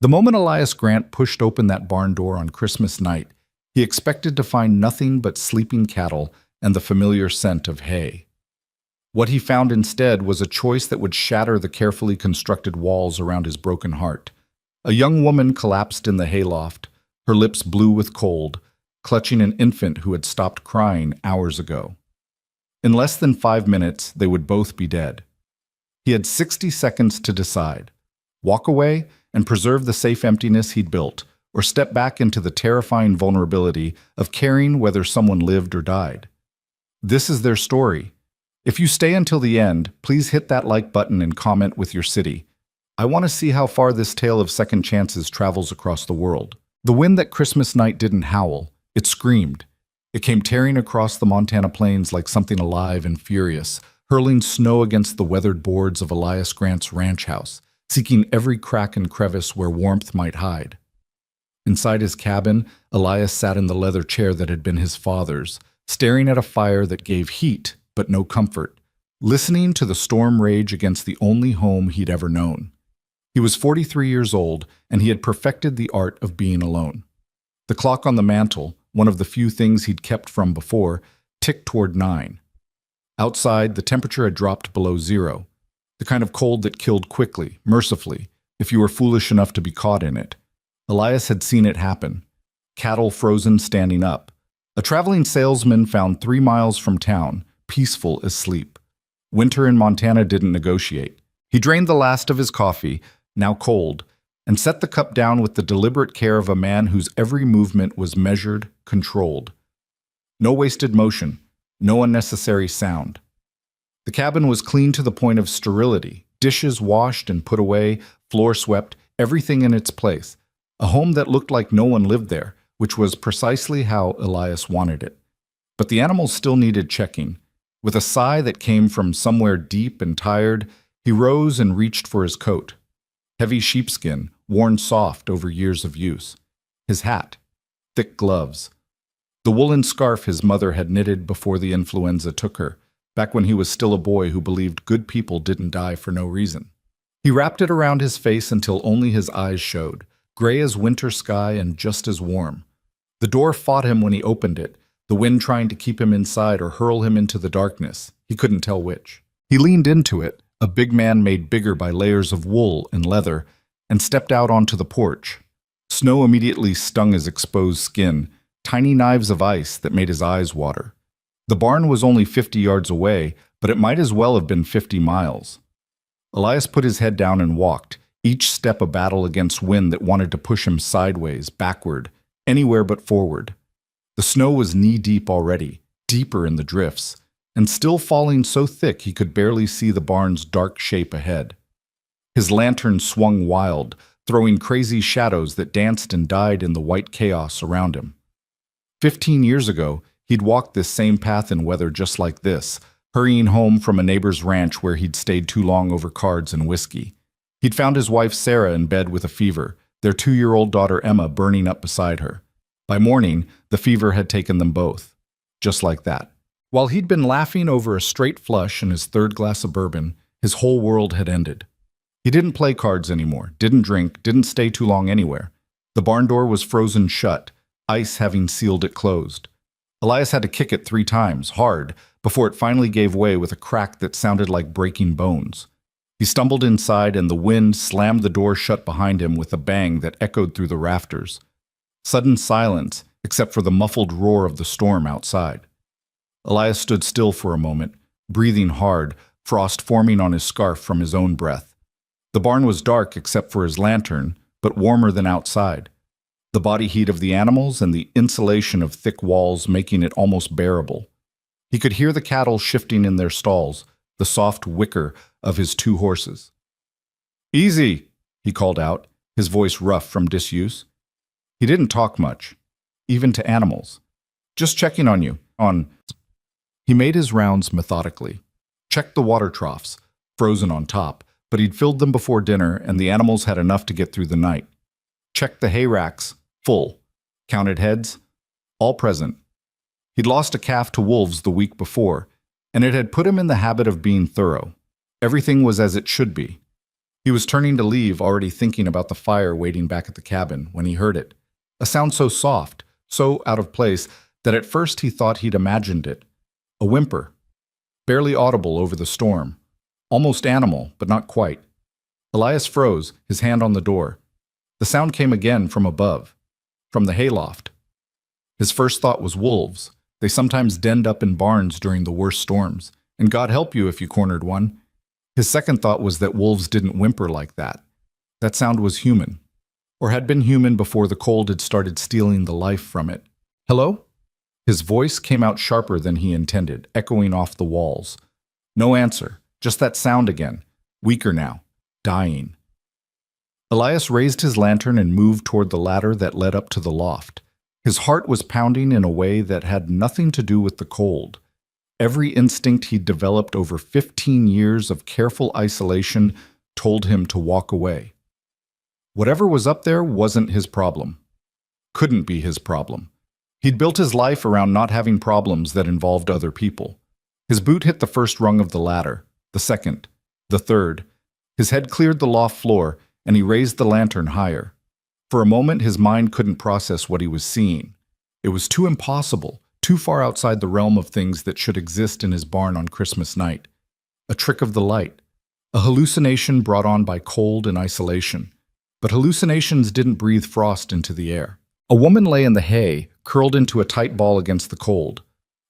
The moment Elias Grant pushed open that barn door on Christmas night, he expected to find nothing but sleeping cattle and the familiar scent of hay. What he found instead was a choice that would shatter the carefully constructed walls around his broken heart. A young woman collapsed in the hayloft, her lips blue with cold, clutching an infant who had stopped crying hours ago. In less than 5 minutes, they would both be dead. He had 60 seconds to decide: walk away and preserve the safe emptiness he'd built, or step back into the terrifying vulnerability of caring whether someone lived or died. This is their story. If you stay until the end, please hit that like button and comment with your city. I want to see how far this tale of second chances travels across the world. The wind that Christmas night didn't howl, it screamed. It came tearing across the Montana plains like something alive and furious, hurling snow against the weathered boards of Elias Grant's ranch house, seeking every crack and crevice where warmth might hide. Inside his cabin, Elias sat in the leather chair that had been his father's, staring at a fire that gave heat but no comfort, listening to the storm rage against the only home he'd ever known. He was 43 years old, and he had perfected the art of being alone. The clock on the mantel, one of the few things he'd kept from before, ticked toward 9. Outside, the temperature had dropped below 0, the kind of cold that killed quickly, mercifully, if you were foolish enough to be caught in it. Elias had seen it happen. Cattle frozen standing up. A traveling salesman found 3 miles from town, peaceful as sleep. Winter in Montana didn't negotiate. He drained the last of his coffee, now cold, and set the cup down with the deliberate care of a man whose every movement was measured, controlled. No wasted motion, no unnecessary sound. The cabin was clean to the point of sterility, dishes washed and put away, floor swept, everything in its place. A home that looked like no one lived there, which was precisely how Elias wanted it. But the animals still needed checking. With a sigh that came from somewhere deep and tired, he rose and reached for his coat. Heavy sheepskin, worn soft over years of use. His hat. Thick gloves. The woolen scarf his mother had knitted before the influenza took her, back when he was still a boy who believed good people didn't die for no reason. He wrapped it around his face until only his eyes showed, gray as winter sky and just as warm. The door fought him when he opened it, the wind trying to keep him inside or hurl him into the darkness. He couldn't tell which. He leaned into it, a big man made bigger by layers of wool and leather, and stepped out onto the porch. Snow immediately stung his exposed skin, tiny knives of ice that made his eyes water. The barn was only 50 yards away, but it might as well have been 50 miles. Elias put his head down and walked, each step a battle against wind that wanted to push him sideways, backward, anywhere but forward. The snow was knee-deep already, deeper in the drifts, and still falling so thick he could barely see the barn's dark shape ahead. His lantern swung wild, throwing crazy shadows that danced and died in the white chaos around him. 15 years ago, he'd walked this same path in weather just like this, hurrying home from a neighbor's ranch where he'd stayed too long over cards and whiskey. He'd found his wife Sarah in bed with a fever, their 2-year-old daughter Emma burning up beside her. By morning, the fever had taken them both. Just like that. While he'd been laughing over a straight flush and his 3rd glass of bourbon, his whole world had ended. He didn't play cards anymore, didn't drink, didn't stay too long anywhere. The barn door was frozen shut, ice having sealed it closed. Elias had to kick it 3 times, hard, before it finally gave way with a crack that sounded like breaking bones. He stumbled inside and the wind slammed the door shut behind him with a bang that echoed through the rafters. Sudden silence, except for the muffled roar of the storm outside. Elias stood still for a moment, breathing hard, frost forming on his scarf from his own breath. The barn was dark except for his lantern, but warmer than outside. The body heat of the animals and the insulation of thick walls making it almost bearable. He could hear the cattle shifting in their stalls, the soft whicker of his 2 horses. "Easy," he called out, his voice rough from disuse. He didn't talk much, even to animals. "Just checking on you, He made his rounds methodically. Checked the water troughs, frozen on top, but he'd filled them before dinner and the animals had enough to get through the night. Checked the hay racks, full. Counted heads, all present. He'd lost a calf to wolves the week before, and it had put him in the habit of being thorough. Everything was as it should be. He was turning to leave, already thinking about the fire waiting back at the cabin, when he heard it. A sound so soft, so out of place, that at first he thought he'd imagined it. A whimper, barely audible over the storm. Almost animal, but not quite. Elias froze, his hand on the door. The sound came again from above, from the hayloft. His first thought was wolves. They sometimes denned up in barns during the worst storms, and God help you if you cornered one. His second thought was that wolves didn't whimper like that. That sound was human, or had been human before the cold had started stealing the life from it. Hello? His voice came out sharper than he intended, echoing off the walls. No answer, just that sound again, weaker now, dying. Elias raised his lantern and moved toward the ladder that led up to the loft. His heart was pounding in a way that had nothing to do with the cold. Every instinct he'd developed over 15 years of careful isolation told him to walk away. Whatever was up there wasn't his problem. Couldn't be his problem. He'd built his life around not having problems that involved other people. His boot hit the first rung of the ladder, the second, the third. His head cleared the loft floor, and he raised the lantern higher. For a moment, his mind couldn't process what he was seeing. It was too impossible, too far outside the realm of things that should exist in his barn on Christmas night. A trick of the light, a hallucination brought on by cold and isolation. But hallucinations didn't breathe frost into the air. A woman lay in the hay, curled into a tight ball against the cold.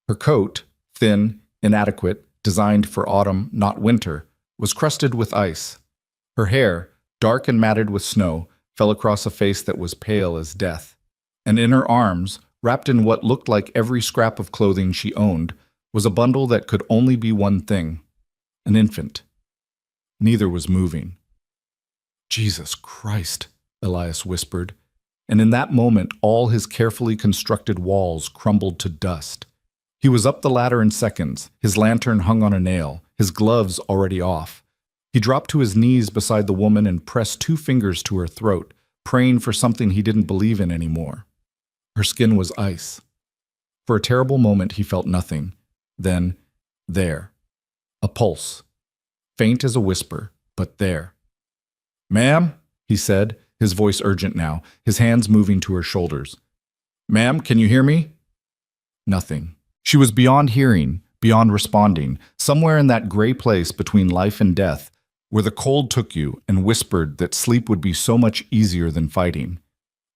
Her coat, thin, inadequate, designed for autumn, not winter, was crusted with ice. Her hair, dark and matted with snow, fell across a face that was pale as death. And in her arms, wrapped in what looked like every scrap of clothing she owned, was a bundle that could only be one thing: an infant. Neither was moving. "Jesus Christ," Elias whispered, and in that moment all his carefully constructed walls crumbled to dust. He was up the ladder in seconds, his lantern hung on a nail, his gloves already off. He dropped to his knees beside the woman and pressed 2 fingers to her throat, praying for something he didn't believe in anymore. Her skin was ice. For a terrible moment he felt nothing. Then, there. A pulse. Faint as a whisper, but there. "Ma'am," he said, his voice urgent now, his hands moving to her shoulders. "Ma'am, can you hear me?" Nothing. She was beyond hearing, beyond responding, somewhere in that gray place between life and death, where the cold took you and whispered that sleep would be so much easier than fighting.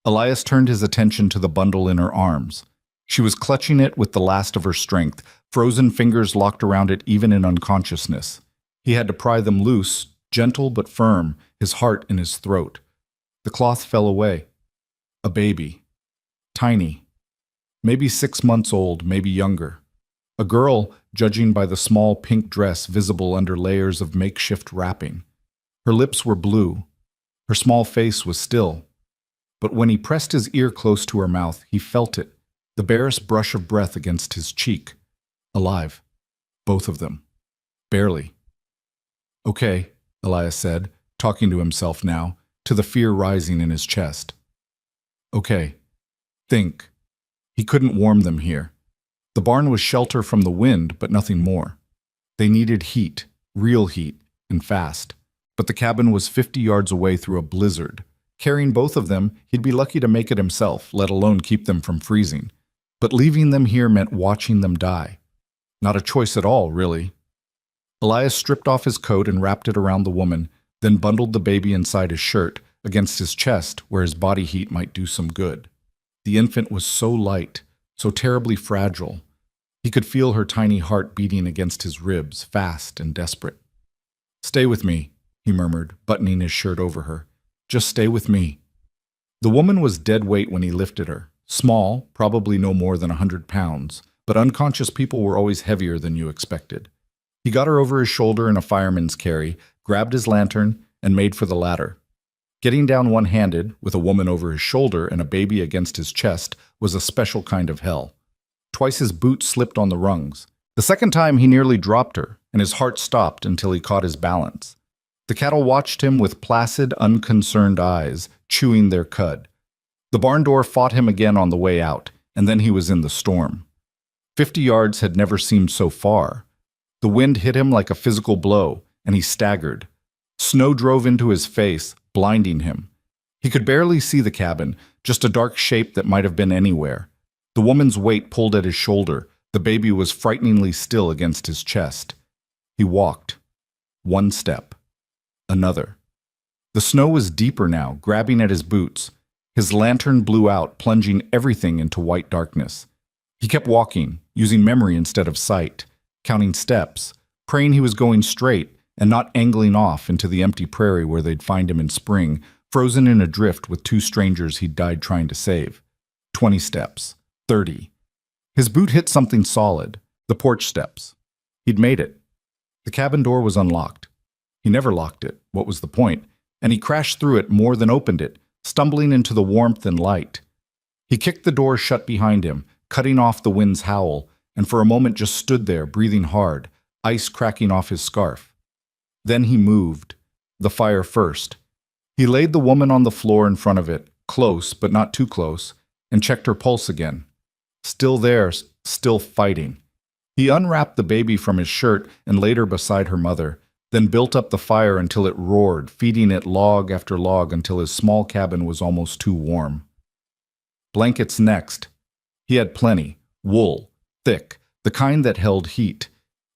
Elias turned his attention to the bundle in her arms. She was clutching it with the last of her strength, frozen fingers locked around it even in unconsciousness. He had to pry them loose, gentle but firm, his heart in his throat. The cloth fell away. A baby. Tiny. Maybe 6 months old, maybe younger. A girl, judging by the small pink dress visible under layers of makeshift wrapping. Her lips were blue. Her small face was still. But when he pressed his ear close to her mouth, he felt it, the barest brush of breath against his cheek. Alive. Both of them. Barely. "Okay," Elias said, talking to himself now, to the fear rising in his chest. "Okay. Think." He couldn't warm them here. The barn was shelter from the wind, but nothing more. They needed heat, real heat, and fast. But the cabin was 50 yards away through a blizzard. Carrying both of them, he'd be lucky to make it himself, let alone keep them from freezing. But leaving them here meant watching them die. Not a choice at all, really. Elias stripped off his coat and wrapped it around the woman, then bundled the baby inside his shirt, against his chest, where his body heat might do some good. The infant was so light, so terribly fragile. He could feel her tiny heart beating against his ribs, fast and desperate. "Stay with me," he murmured, buttoning his shirt over her. "Just stay with me." The woman was dead weight when he lifted her. Small, probably no more than 100 pounds, but unconscious people were always heavier than you expected. He got her over his shoulder in a fireman's carry, grabbed his lantern, and made for the ladder. Getting down one-handed, with a woman over his shoulder and a baby against his chest, was a special kind of hell. Twice his boot slipped on the rungs. The second time he nearly dropped her, and his heart stopped until he caught his balance. The cattle watched him with placid, unconcerned eyes, chewing their cud. The barn door fought him again on the way out, and then he was in the storm. 50 yards had never seemed so far. The wind hit him like a physical blow, and he staggered. Snow drove into his face, blinding him. He could barely see the cabin, just a dark shape that might have been anywhere. The woman's weight pulled at his shoulder. The baby was frighteningly still against his chest. He walked. One step. Another. The snow was deeper now, grabbing at his boots. His lantern blew out, plunging everything into white darkness. He kept walking, using memory instead of sight, counting steps, praying he was going straight and not angling off into the empty prairie where they'd find him in spring, frozen in a drift with two strangers he'd died trying to save. 20 steps. 30. His boot hit something solid, the porch steps. He'd made it. The cabin door was unlocked. He never locked it, what was the point? And he crashed through it more than opened it, stumbling into the warmth and light. He kicked the door shut behind him, cutting off the wind's howl, and for a moment just stood there, breathing hard, ice cracking off his scarf. Then he moved, the fire first. He laid the woman on the floor in front of it, close but not too close, and checked her pulse again. Still there, still fighting. He unwrapped the baby from his shirt and laid her beside her mother, then built up the fire until it roared, feeding it log after log until his small cabin was almost too warm. Blankets next. He had plenty, wool, thick, the kind that held heat.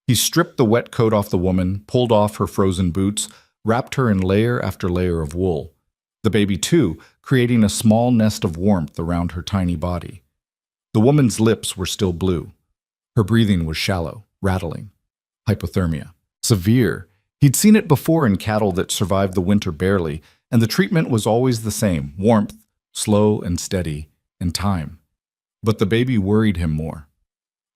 He stripped the wet coat off the woman, pulled off her frozen boots, wrapped her in layer after layer of wool. The baby too, creating a small nest of warmth around her tiny body. The woman's lips were still blue. Her breathing was shallow, rattling. Hypothermia. Severe. He'd seen it before in cattle that survived the winter barely, and the treatment was always the same, warmth, slow and steady, and time. But the baby worried him more.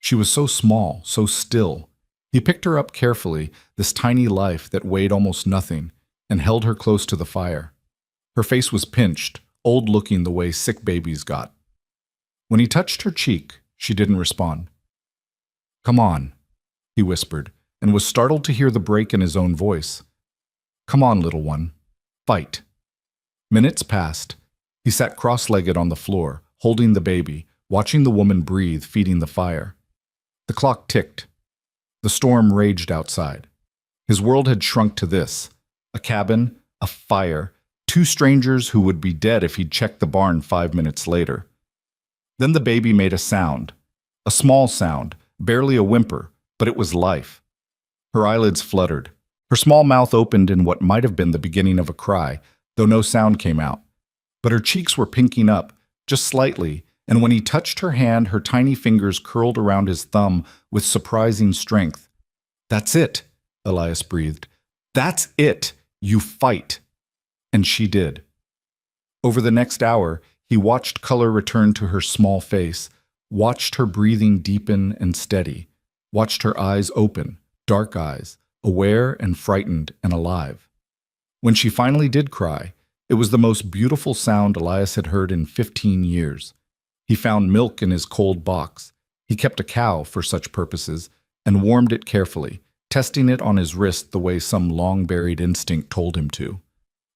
She was so small, so still. He picked her up carefully, this tiny life that weighed almost nothing, and held her close to the fire. Her face was pinched, old-looking the way sick babies got. When he touched her cheek, she didn't respond. "Come on," he whispered, and was startled to hear the break in his own voice. "Come on, little one. Fight." Minutes passed. He sat cross-legged on the floor, holding the baby, watching the woman breathe, feeding the fire. The clock ticked. The storm raged outside. His world had shrunk to this: a cabin, a fire, two strangers who would be dead if he'd checked the barn 5 minutes later. Then the baby made a sound. A small sound, barely a whimper, but it was life. Her eyelids fluttered. Her small mouth opened in what might have been the beginning of a cry, though no sound came out. But her cheeks were pinking up, just slightly, and when he touched her hand, her tiny fingers curled around his thumb with surprising strength. "That's it," Elias breathed. "That's it. You fight." And she did. Over the next hour, he watched color return to her small face, watched her breathing deepen and steady, watched her eyes open, dark eyes, aware and frightened and alive. When she finally did cry, it was the most beautiful sound Elias had heard in 15 years. He found milk in his cold box. He kept a cow for such purposes and warmed it carefully, testing it on his wrist the way some long-buried instinct told him to.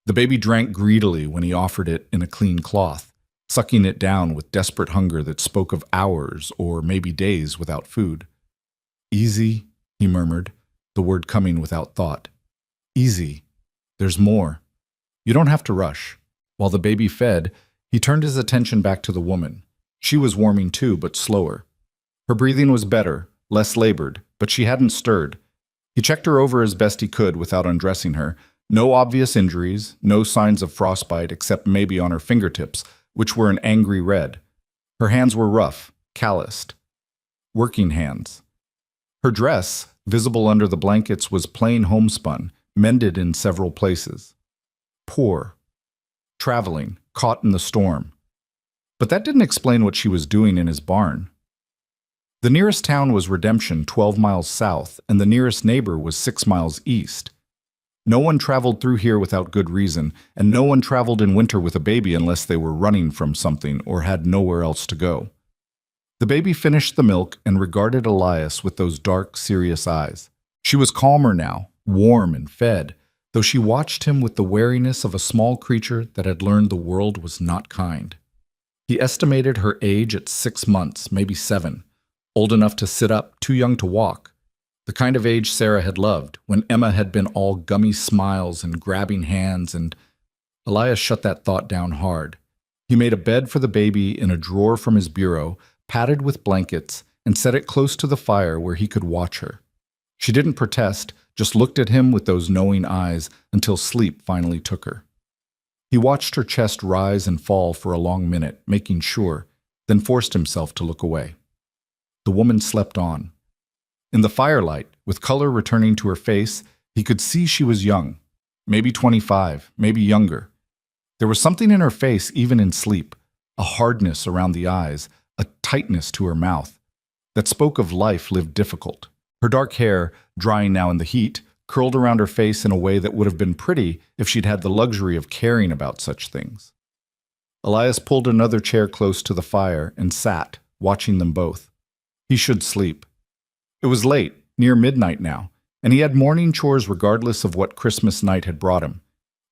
The baby drank greedily when he offered it in a clean cloth, sucking it down with desperate hunger that spoke of hours or maybe days without food. "Easy," he murmured, the word coming without thought. "Easy. There's more. You don't have to rush." While the baby fed, he turned his attention back to the woman. She was warming too, but slower. Her breathing was better, less labored, but she hadn't stirred. He checked her over as best he could without undressing her. No obvious injuries, no signs of frostbite except maybe on her fingertips, which were an angry red. Her hands were rough, calloused. Working hands. Her dress, visible under the blankets, was plain homespun, mended in several places. Poor. Traveling, caught in the storm. But that didn't explain what she was doing in his barn. The nearest town was Redemption, 12 miles south, and the nearest neighbor was 6 miles east. No one traveled through here without good reason, and no one traveled in winter with a baby unless they were running from something or had nowhere else to go. The baby finished the milk and regarded Elias with those dark, serious eyes. She was calmer now, warm and fed, though she watched him with the wariness of a small creature that had learned the world was not kind. He estimated her age at 6 months, maybe 7, old enough to sit up, too young to walk. The kind of age Sarah had loved, when Emma had been all gummy smiles and grabbing hands, and Elias shut that thought down hard. He made a bed for the baby in a drawer from his bureau, padded with blankets, and set it close to the fire where he could watch her. She didn't protest, just looked at him with those knowing eyes until sleep finally took her. He watched her chest rise and fall for a long minute, making sure, then forced himself to look away. The woman slept on. In the firelight, with color returning to her face, he could see she was young, maybe 25, maybe younger. There was something in her face even in sleep, a hardness around the eyes, a tightness to her mouth, that spoke of life lived difficult. Her dark hair, drying now in the heat, curled around her face in a way that would have been pretty if she'd had the luxury of caring about such things. Elias pulled another chair close to the fire and sat, watching them both. He should sleep. It was late, near midnight now, and he had morning chores regardless of what Christmas night had brought him.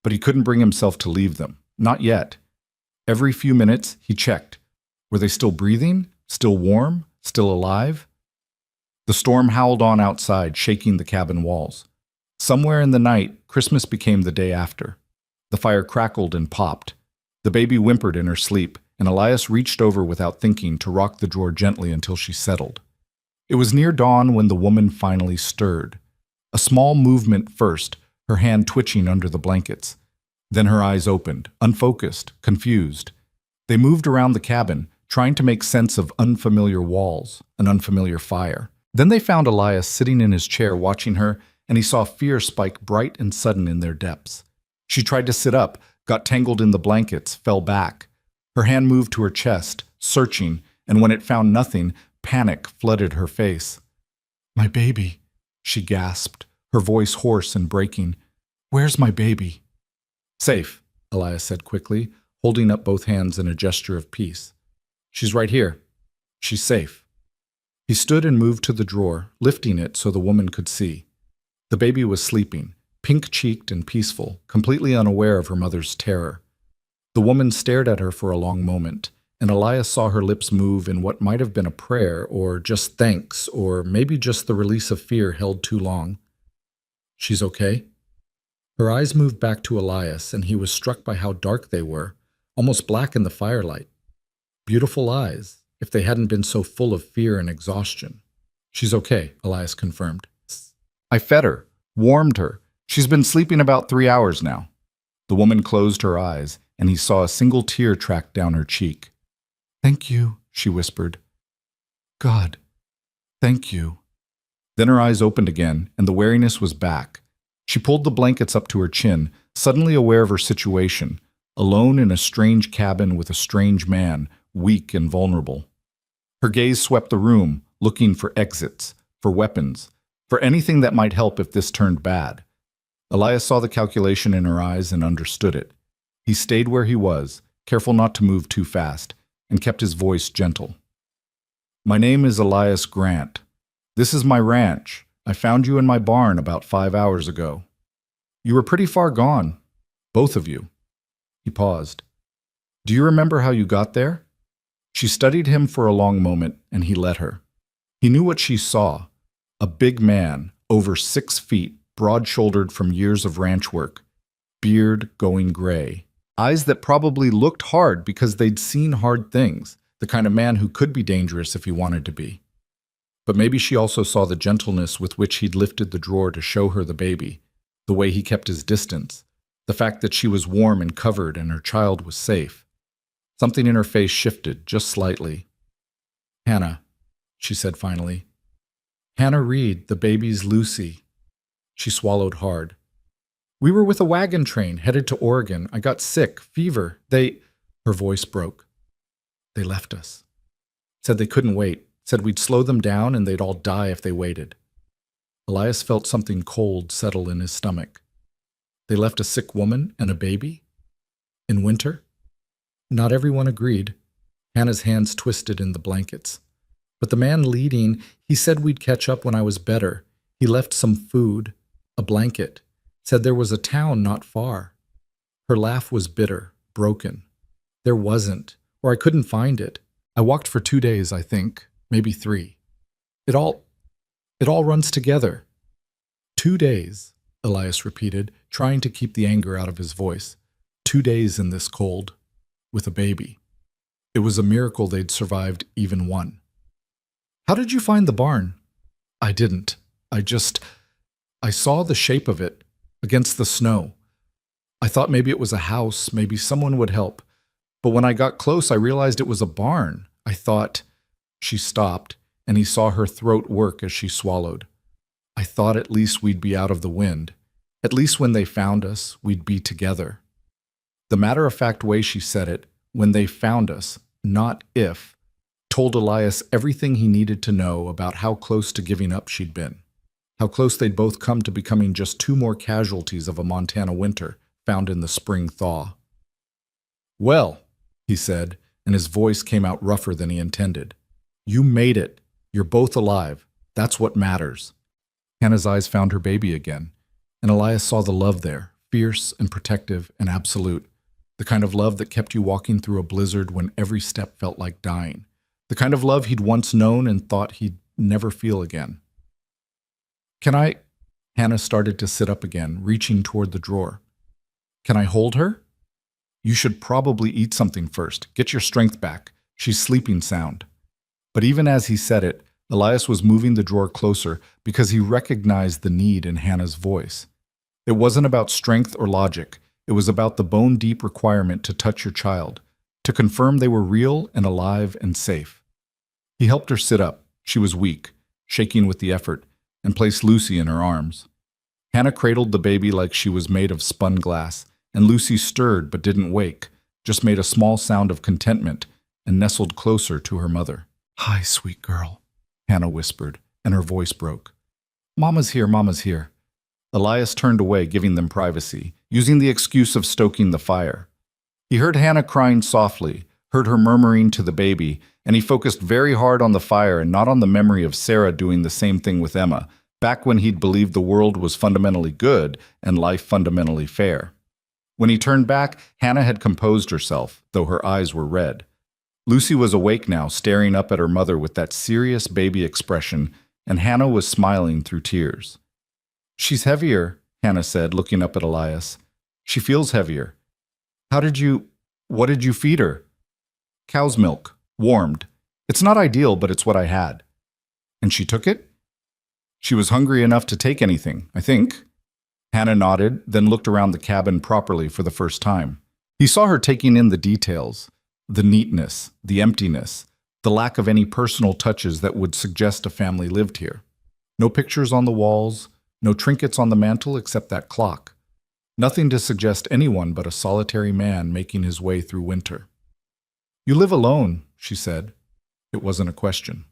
But he couldn't bring himself to leave them. Not yet. Every few minutes, he checked. Were they still breathing? Still warm? Still alive? The storm howled on outside, shaking the cabin walls. Somewhere in the night, Christmas became the day after. The fire crackled and popped. The baby whimpered in her sleep, and Elias reached over without thinking to rock the drawer gently until she settled. It was near dawn when the woman finally stirred. A small movement first, her hand twitching under the blankets. Then her eyes opened, unfocused, confused. They moved around the cabin, trying to make sense of unfamiliar walls, an unfamiliar fire. Then they found Elias sitting in his chair watching her, and he saw fear spike bright and sudden in their depths. She tried to sit up, got tangled in the blankets, fell back. Her hand moved to her chest, searching, and when it found nothing, panic flooded her face. "My baby," she gasped, her voice hoarse and breaking. "Where's my baby?" "Safe," Elias said quickly, holding up both hands in a gesture of peace. "She's right here. She's safe." He stood and moved to the drawer, lifting it so the woman could see. The baby was sleeping, pink-cheeked and peaceful, completely unaware of her mother's terror. The woman stared at her for a long moment, and Elias saw her lips move in what might have been a prayer, or just thanks, or maybe just the release of fear held too long. "She's okay?" Her eyes moved back to Elias, and he was struck by how dark they were, almost black in the firelight. Beautiful eyes, if they hadn't been so full of fear and exhaustion. "She's okay," Elias confirmed. "I fed her, warmed her. She's been sleeping about 3 hours now." The woman closed her eyes, and he saw a single tear track down her cheek. "Thank you," she whispered. "God, thank you." Then her eyes opened again, and the wariness was back. She pulled the blankets up to her chin, suddenly aware of her situation, alone in a strange cabin with a strange man, weak and vulnerable. Her gaze swept the room, looking for exits, for weapons, for anything that might help if this turned bad. Elias saw the calculation in her eyes and understood it. He stayed where he was, careful not to move too fast, and kept his voice gentle. "My name is Elias Grant. This is my ranch. I found you in my barn about 5 hours ago. You were pretty far gone, both of you." He paused. "Do you remember how you got there?" She studied him for a long moment, and he let her. He knew what she saw. A big man, over 6 feet, broad-shouldered from years of ranch work, beard going gray. Eyes that probably looked hard because they'd seen hard things, the kind of man who could be dangerous if he wanted to be. But maybe she also saw the gentleness with which he'd lifted the drawer to show her the baby, the way he kept his distance, the fact that she was warm and covered and her child was safe. Something in her face shifted, just slightly. "Hannah," she said finally. "Hannah Reed, the baby's Lucy." She swallowed hard. "We were with a wagon train, headed to Oregon. I got sick, fever. Her voice broke. "They left us. Said they couldn't wait. Said we'd slow them down and they'd all die if they waited." Elias felt something cold settle in his stomach. They left a sick woman and a baby? In winter? Not everyone agreed. Hannah's hands twisted in the blankets. But the man leading, he said we'd catch up when I was better. He left some food, a blanket. Said there was a town not far. Her laugh was bitter, broken. There wasn't, or I couldn't find it. I walked for 2 days, I think, maybe 3. It all... It all runs together. 2 days, Elias repeated, trying to keep the anger out of his voice. 2 days in this cold, with a baby. It was a miracle they'd survived even one. How did you find the barn? I didn't. I saw the shape of it against the snow. I thought maybe it was a house, maybe someone would help. But when I got close, I realized it was a barn. I thought. She stopped, and he saw her throat work as she swallowed. I thought at least we'd be out of the wind. At least when they found us, we'd be together. The matter-of-fact way she said it, when they found us, not if, told Elias everything he needed to know about how close to giving up she'd been. How close they'd both come to becoming just two more casualties of a Montana winter found in the spring thaw. Well, he said, and his voice came out rougher than he intended. You made it. You're both alive. That's what matters. Hannah's eyes found her baby again, and Elias saw the love there, fierce and protective and absolute. The kind of love that kept you walking through a blizzard when every step felt like dying. The kind of love he'd once known and thought he'd never feel again. Can I? Hannah started to sit up again, reaching toward the drawer. Can I hold her? You should probably eat something first. Get your strength back. She's sleeping sound. But even as he said it, Elias was moving the drawer closer because he recognized the need in Hannah's voice. It wasn't about strength or logic. It was about the bone-deep requirement to touch your child, to confirm they were real and alive and safe. He helped her sit up. She was weak, shaking with the effort, and placed Lucy in her arms. Hannah cradled the baby like she was made of spun glass, and Lucy stirred but didn't wake, just made a small sound of contentment and nestled closer to her mother. Hi, sweet girl, Hannah whispered, and her voice broke. Mama's here, Mama's here. Elias turned away, giving them privacy, using the excuse of stoking the fire. He heard Hannah crying softly, heard her murmuring to the baby, and he focused very hard on the fire and not on the memory of Sarah doing the same thing with Emma, back when he'd believed the world was fundamentally good and life fundamentally fair. When he turned back, Hannah had composed herself, though her eyes were red. Lucy was awake now, staring up at her mother with that serious baby expression, and Hannah was smiling through tears. She's heavier, Hannah said, looking up at Elias. She feels heavier. What did you feed her? Cow's milk, warmed. It's not ideal, but it's what I had. And she took it? She was hungry enough to take anything, I think. Hannah nodded, then looked around the cabin properly for the first time. He saw her taking in the details, the neatness, the emptiness, the lack of any personal touches that would suggest a family lived here. No pictures on the walls, no trinkets on the mantel except that clock. Nothing to suggest anyone but a solitary man making his way through winter. You live alone, she said. It wasn't a question.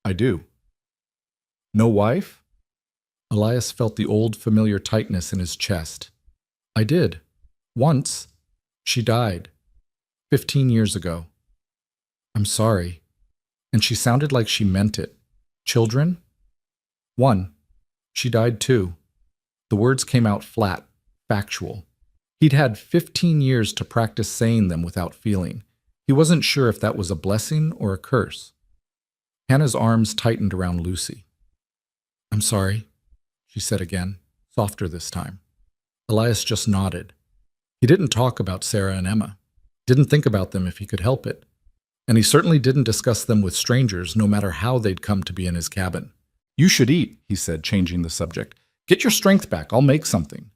I do. No wife? Elias felt the old familiar tightness in his chest. I did. Once. She died. 15 years ago. I'm sorry. And she sounded like she meant it. Children? One. She died too. The words came out flat, factual. He'd had 15 years to practice saying them without feeling. He wasn't sure if that was a blessing or a curse. Hannah's arms tightened around Lucy. I'm sorry, she said again, softer this time. Elias just nodded. He didn't talk about Sarah and Emma. Didn't think about them if he could help it. And he certainly didn't discuss them with strangers, no matter how they'd come to be in his cabin. You should eat, he said, changing the subject. Get your strength back. I'll make something.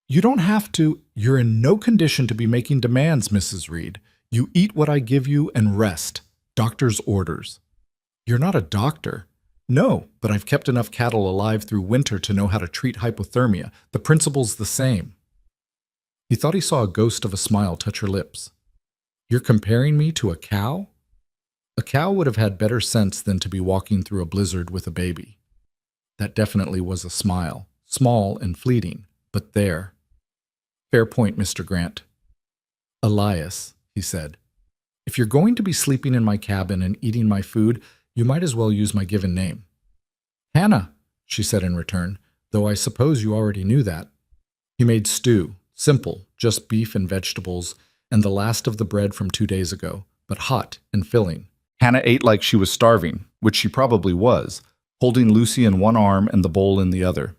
You don't have to. You're in no condition to be making demands, Mrs. Reed. You eat what I give you and rest. Doctor's orders. You're not a doctor. No, but I've kept enough cattle alive through winter to know how to treat hypothermia. The principle's the same. He thought he saw a ghost of a smile touch her lips. You're comparing me to a cow? A cow would have had better sense than to be walking through a blizzard with a baby. That definitely was a smile, small and fleeting, but there. Fair point, Mr. Grant. Elias, he said, if you're going to be sleeping in my cabin and eating my food, you might as well use my given name. Hannah, she said in return, though I suppose you already knew that. He made stew, simple, just beef and vegetables, and the last of the bread from 2 days ago, but hot and filling. Hannah ate like she was starving, which she probably was, holding Lucy in one arm and the bowl in the other.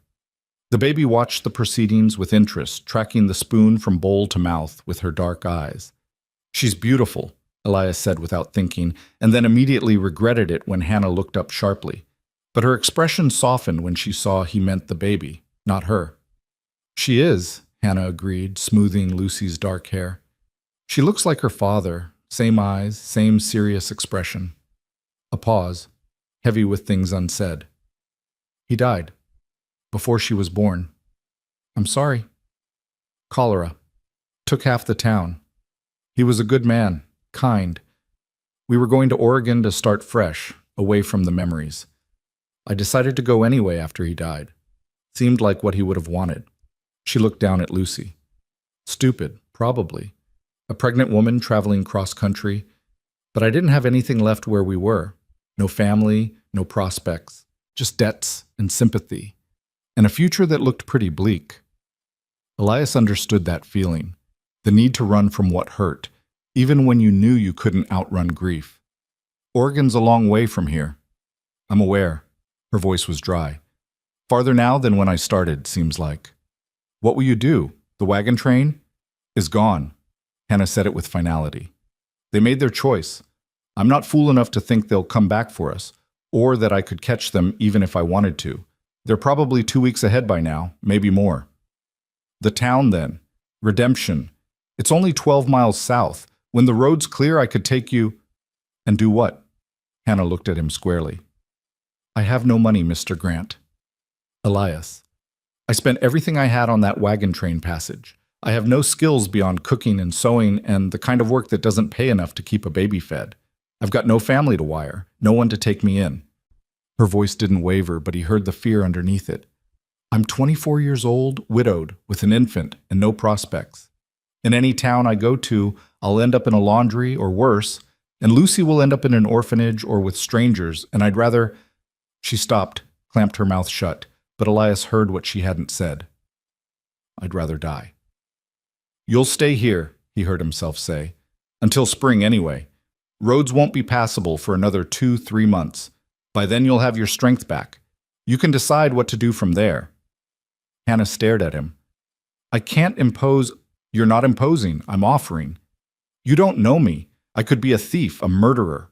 The baby watched the proceedings with interest, tracking the spoon from bowl to mouth with her dark eyes. "She's beautiful," Elias said without thinking, and then immediately regretted it when Hannah looked up sharply. But her expression softened when she saw he meant the baby, not her. "She is," Hannah agreed, smoothing Lucy's dark hair. "She looks like her father, same eyes, same serious expression." A pause, heavy with things unsaid. "He died. Before she was born." "I'm sorry." "Cholera. Took half the town. He was a good man, kind. We were going to Oregon to start fresh, away from the memories. I decided to go anyway after he died. Seemed like what he would have wanted." She looked down at Lucy. "Stupid, probably. A pregnant woman traveling cross-country. But I didn't have anything left where we were. No family, no prospects. Just debts and sympathy. And a future that looked pretty bleak." Elias understood that feeling, the need to run from what hurt, even when you knew you couldn't outrun grief. "Oregon's a long way from here." "I'm aware." Her voice was dry. "Farther now than when I started, seems like." "What will you do? The wagon train?" "Is gone." Hannah said it with finality. "They made their choice. I'm not fool enough to think they'll come back for us, or that I could catch them even if I wanted to. They're probably 2 weeks ahead by now, maybe more." "The town, then. Redemption. It's only 12 miles south. When the road's clear, I could take you—" "And do what?" Hannah looked at him squarely. "I have no money, Mr. Grant." "Elias, I spent everything I had on that wagon train passage. I have no skills beyond cooking and sewing and the kind of work that doesn't pay enough to keep a baby fed. I've got no family to wire, no one to take me in." Her voice didn't waver, but he heard the fear underneath it. "I'm 24 years old, widowed, with an infant, and no prospects. In any town I go to, I'll end up in a laundry or worse, and Lucy will end up in an orphanage or with strangers, and I'd rather—" She stopped, clamped her mouth shut, but Elias heard what she hadn't said. "I'd rather die." "You'll stay here," he heard himself say. "Until spring anyway. Roads won't be passable for another 2-3 months. By then you'll have your strength back. You can decide what to do from there." Hannah stared at him. "I can't impose—" "You're not imposing, I'm offering. You don't know me. I could be a thief, a murderer.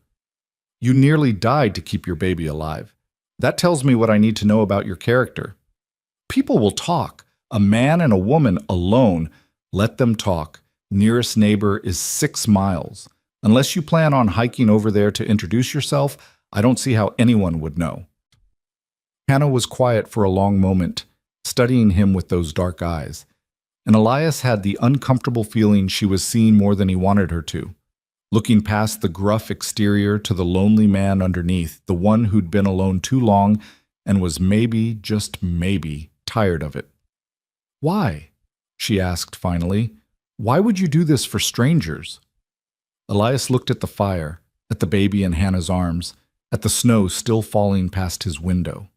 You nearly died to keep your baby alive. That tells me what I need to know about your character. People will talk. A man and a woman alone. Let them talk. Nearest neighbor is 6 miles. Unless you plan on hiking over there to introduce yourself, I don't see how anyone would know." Hannah was quiet for a long moment, studying him with those dark eyes. And Elias had the uncomfortable feeling she was seeing more than he wanted her to, looking past the gruff exterior to the lonely man underneath, the one who'd been alone too long and was maybe, just maybe, tired of it. "Why?" she asked finally. "Why would you do this for strangers?" Elias looked at the fire, at the baby in Hannah's arms, at the snow still falling past his window.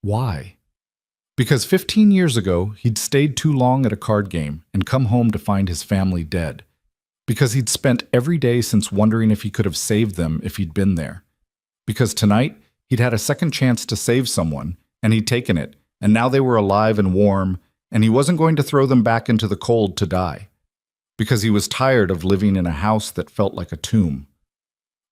Why? Because 15 years ago, he'd stayed too long at a card game and come home to find his family dead. Because he'd spent every day since wondering if he could have saved them if he'd been there. Because tonight, he'd had a second chance to save someone, and he'd taken it, and now they were alive and warm, and he wasn't going to throw them back into the cold to die. Because he was tired of living in a house that felt like a tomb.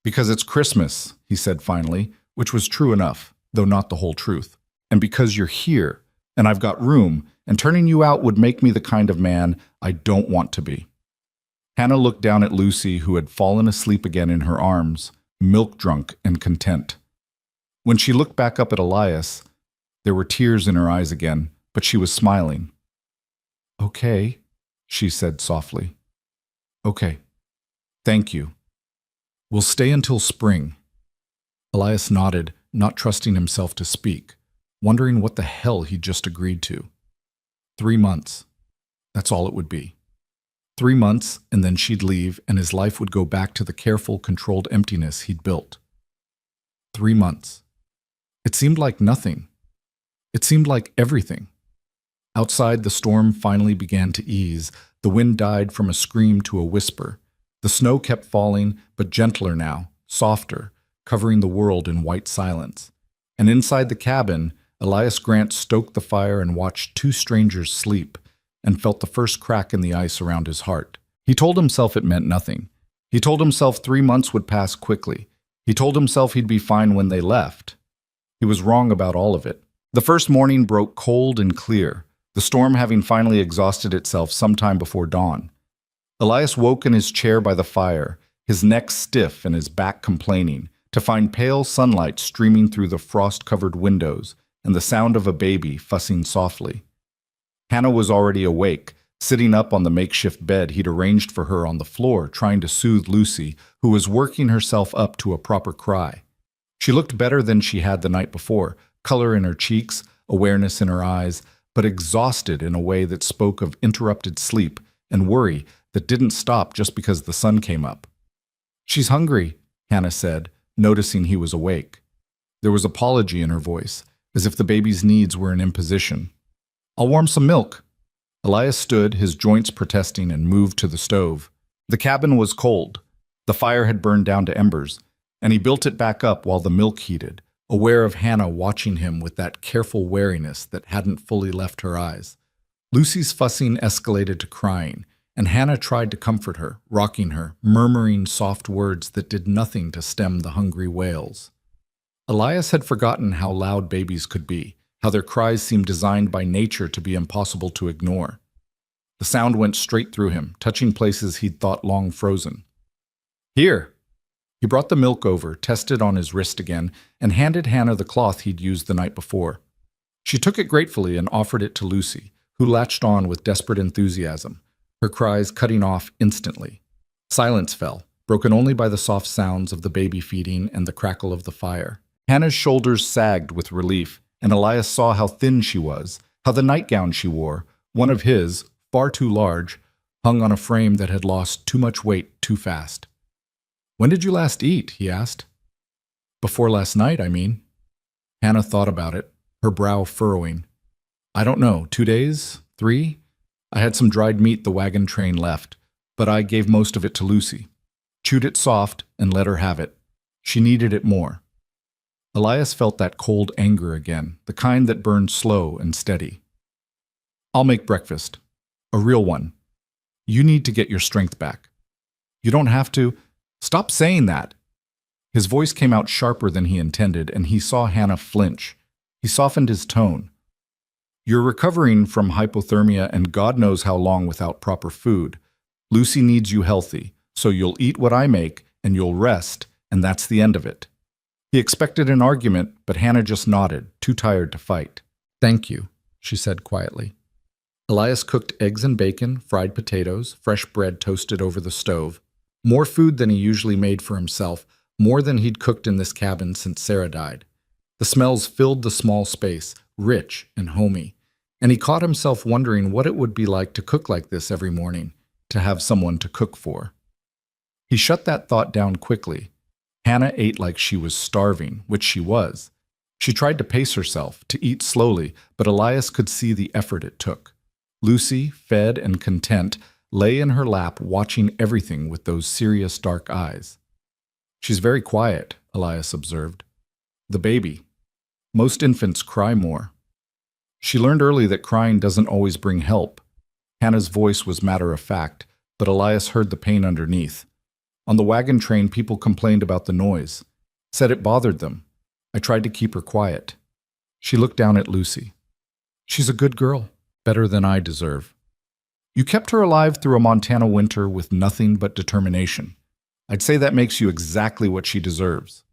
Because it's Christmas, he said finally, which was true enough, though not the whole truth. And because you're here, and I've got room, and turning you out would make me the kind of man I don't want to be. Hannah looked down at Lucy, who had fallen asleep again in her arms, milk-drunk and content. When she looked back up at Elias, there were tears in her eyes again, but she was smiling. "Okay," she said softly. "Okay. Thank you. We'll stay until spring." Elias nodded, not trusting himself to speak, wondering what the hell he'd just agreed to. 3 months. That's all it would be. 3 months, and then she'd leave, and his life would go back to the careful, controlled emptiness he'd built. 3 months. It seemed like nothing. It seemed like everything. Outside, the storm finally began to ease. The wind died from a scream to a whisper. The snow kept falling, but gentler now, softer, covering the world in white silence. And inside the cabin, Elias Grant stoked the fire and watched two strangers sleep, and felt the first crack in the ice around his heart. He told himself it meant nothing. He told himself 3 months would pass quickly. He told himself he'd be fine when they left. He was wrong about all of it. The first morning broke cold and clear, the storm having finally exhausted itself sometime before dawn. Elias woke in his chair by the fire, his neck stiff and his back complaining, to find pale sunlight streaming through the frost-covered windows and the sound of a baby fussing softly. Hannah was already awake, sitting up on the makeshift bed he'd arranged for her on the floor, trying to soothe Lucy, who was working herself up to a proper cry. She looked better than she had the night before, color in her cheeks, awareness in her eyes, but exhausted in a way that spoke of interrupted sleep and worry that didn't stop just because the sun came up. "She's hungry," Hannah said, noticing he was awake. There was apology in her voice, as if the baby's needs were an imposition. "I'll warm some milk." Elias stood, his joints protesting, and moved to the stove. The cabin was cold. The fire had burned down to embers, and he built it back up while the milk heated, aware of Hannah watching him with that careful wariness that hadn't fully left her eyes. Lucy's fussing escalated to crying, and Hannah tried to comfort her, rocking her, murmuring soft words that did nothing to stem the hungry wails. Elias had forgotten how loud babies could be, how their cries seemed designed by nature to be impossible to ignore. The sound went straight through him, touching places he'd thought long frozen. "Here!" He brought the milk over, tested on his wrist again, and handed Hannah the cloth he'd used the night before. She took it gratefully and offered it to Lucy, who latched on with desperate enthusiasm, her cries cutting off instantly. Silence fell, broken only by the soft sounds of the baby feeding and the crackle of the fire. Hannah's shoulders sagged with relief, and Elias saw how thin she was, how the nightgown she wore, one of his, far too large, hung on a frame that had lost too much weight too fast. "When did you last eat?" he asked. "Before last night, I mean." Hannah thought about it, her brow furrowing. "I don't know, 2 days? 3? I had some dried meat the wagon train left, but I gave most of it to Lucy. Chewed it soft and let her have it. She needed it more." Elias felt that cold anger again, the kind that burned slow and steady. "I'll make breakfast. A real one. You need to get your strength back. You don't have to—" "Stop saying that!" His voice came out sharper than he intended, and he saw Hannah flinch. He softened his tone. "You're recovering from hypothermia and God knows how long without proper food. Lucy needs you healthy, so you'll eat what I make and you'll rest, and that's the end of it." He expected an argument, but Hannah just nodded, too tired to fight. "Thank you," she said quietly. Elias cooked eggs and bacon, fried potatoes, fresh bread toasted over the stove. More food than he usually made for himself, more than he'd cooked in this cabin since Sarah died. The smells filled the small space, rich and homey, and he caught himself wondering what it would be like to cook like this every morning, to have someone to cook for. He shut that thought down quickly. Hannah ate like she was starving, which she was. She tried to pace herself, to eat slowly, but Elias could see the effort it took. Lucy, fed and content, lay in her lap watching everything with those serious dark eyes. "She's very quiet," Elias observed. "The baby. Most infants cry more." She learned early that crying doesn't always bring help. Hannah's voice was matter of fact, but Elias heard the pain underneath. On the wagon train, people complained about the noise, said it bothered them. I tried to keep her quiet. She looked down at Lucy. "She's a good girl, better than I deserve. You kept her alive through a Montana winter with nothing but determination. I'd say that makes you exactly what she deserves."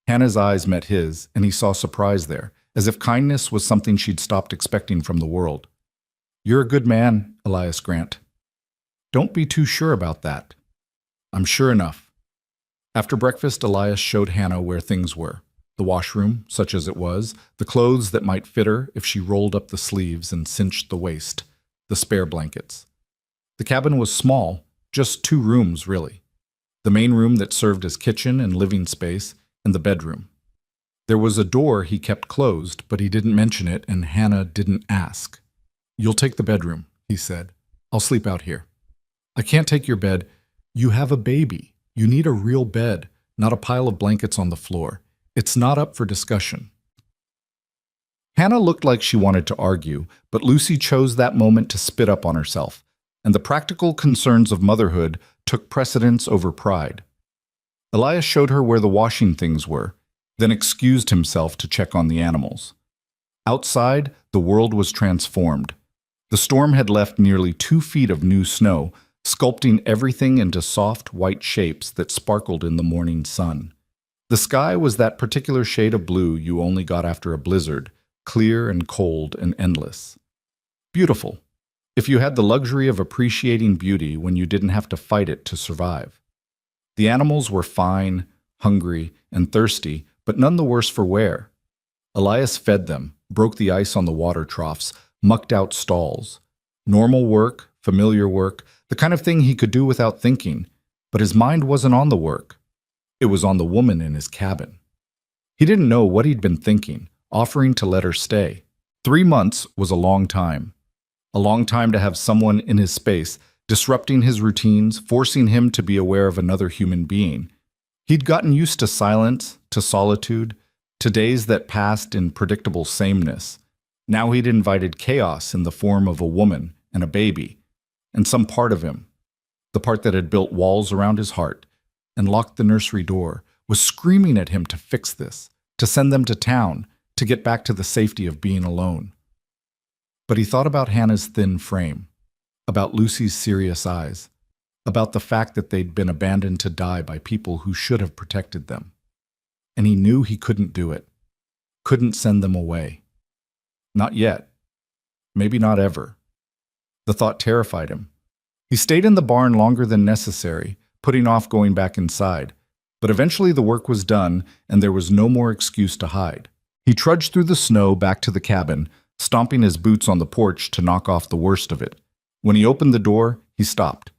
Hannah's eyes met his, and he saw surprise there, as if kindness was something she'd stopped expecting from the world. "You're a good man, Elias Grant." "Don't be too sure about that." "I'm sure enough." After breakfast, Elias showed Hannah where things were. The washroom, such as it was, the clothes that might fit her if she rolled up the sleeves and cinched the waist, the spare blankets. The cabin was small, just 2 rooms, really. The main room that served as kitchen and living space, and the bedroom. There was a door he kept closed, but he didn't mention it, and Hannah didn't ask. "You'll take the bedroom," he said. "I'll sleep out here." "I can't take your bed. You have a baby. You need a real bed, not a pile of blankets on the floor. It's not up for discussion." Hannah looked like she wanted to argue, but Lucy chose that moment to spit up on herself, and the practical concerns of motherhood took precedence over pride. Elias showed her where the washing things were, then excused himself to check on the animals. Outside, the world was transformed. The storm had left nearly 2 feet of new snow, sculpting everything into soft, white shapes that sparkled in the morning sun. The sky was that particular shade of blue you only got after a blizzard, clear and cold and endless. Beautiful, if you had the luxury of appreciating beauty when you didn't have to fight it to survive. The animals were fine, hungry, and thirsty, but none the worse for wear. Elias fed them, broke the ice on the water troughs, mucked out stalls. Normal work, familiar work, the kind of thing he could do without thinking, but his mind wasn't on the work. It was on the woman in his cabin. He didn't know what he'd been thinking, offering to let her stay. 3 months was a long time. A long time to have someone in his space, disrupting his routines, forcing him to be aware of another human being. He'd gotten used to silence, to solitude, to days that passed in predictable sameness. Now he'd invited chaos in the form of a woman and a baby, and some part of him, the part that had built walls around his heart and locked the nursery door, was screaming at him to fix this, to send them to town, to get back to the safety of being alone. But he thought about Hannah's thin frame, about Lucy's serious eyes, about the fact that they'd been abandoned to die by people who should have protected them. And he knew he couldn't do it, couldn't send them away. Not yet. Maybe not ever. The thought terrified him. He stayed in the barn longer than necessary, putting off going back inside, but eventually the work was done and there was no more excuse to hide. He trudged through the snow back to the cabin, stomping his boots on the porch to knock off the worst of it. When he opened the door, he stopped.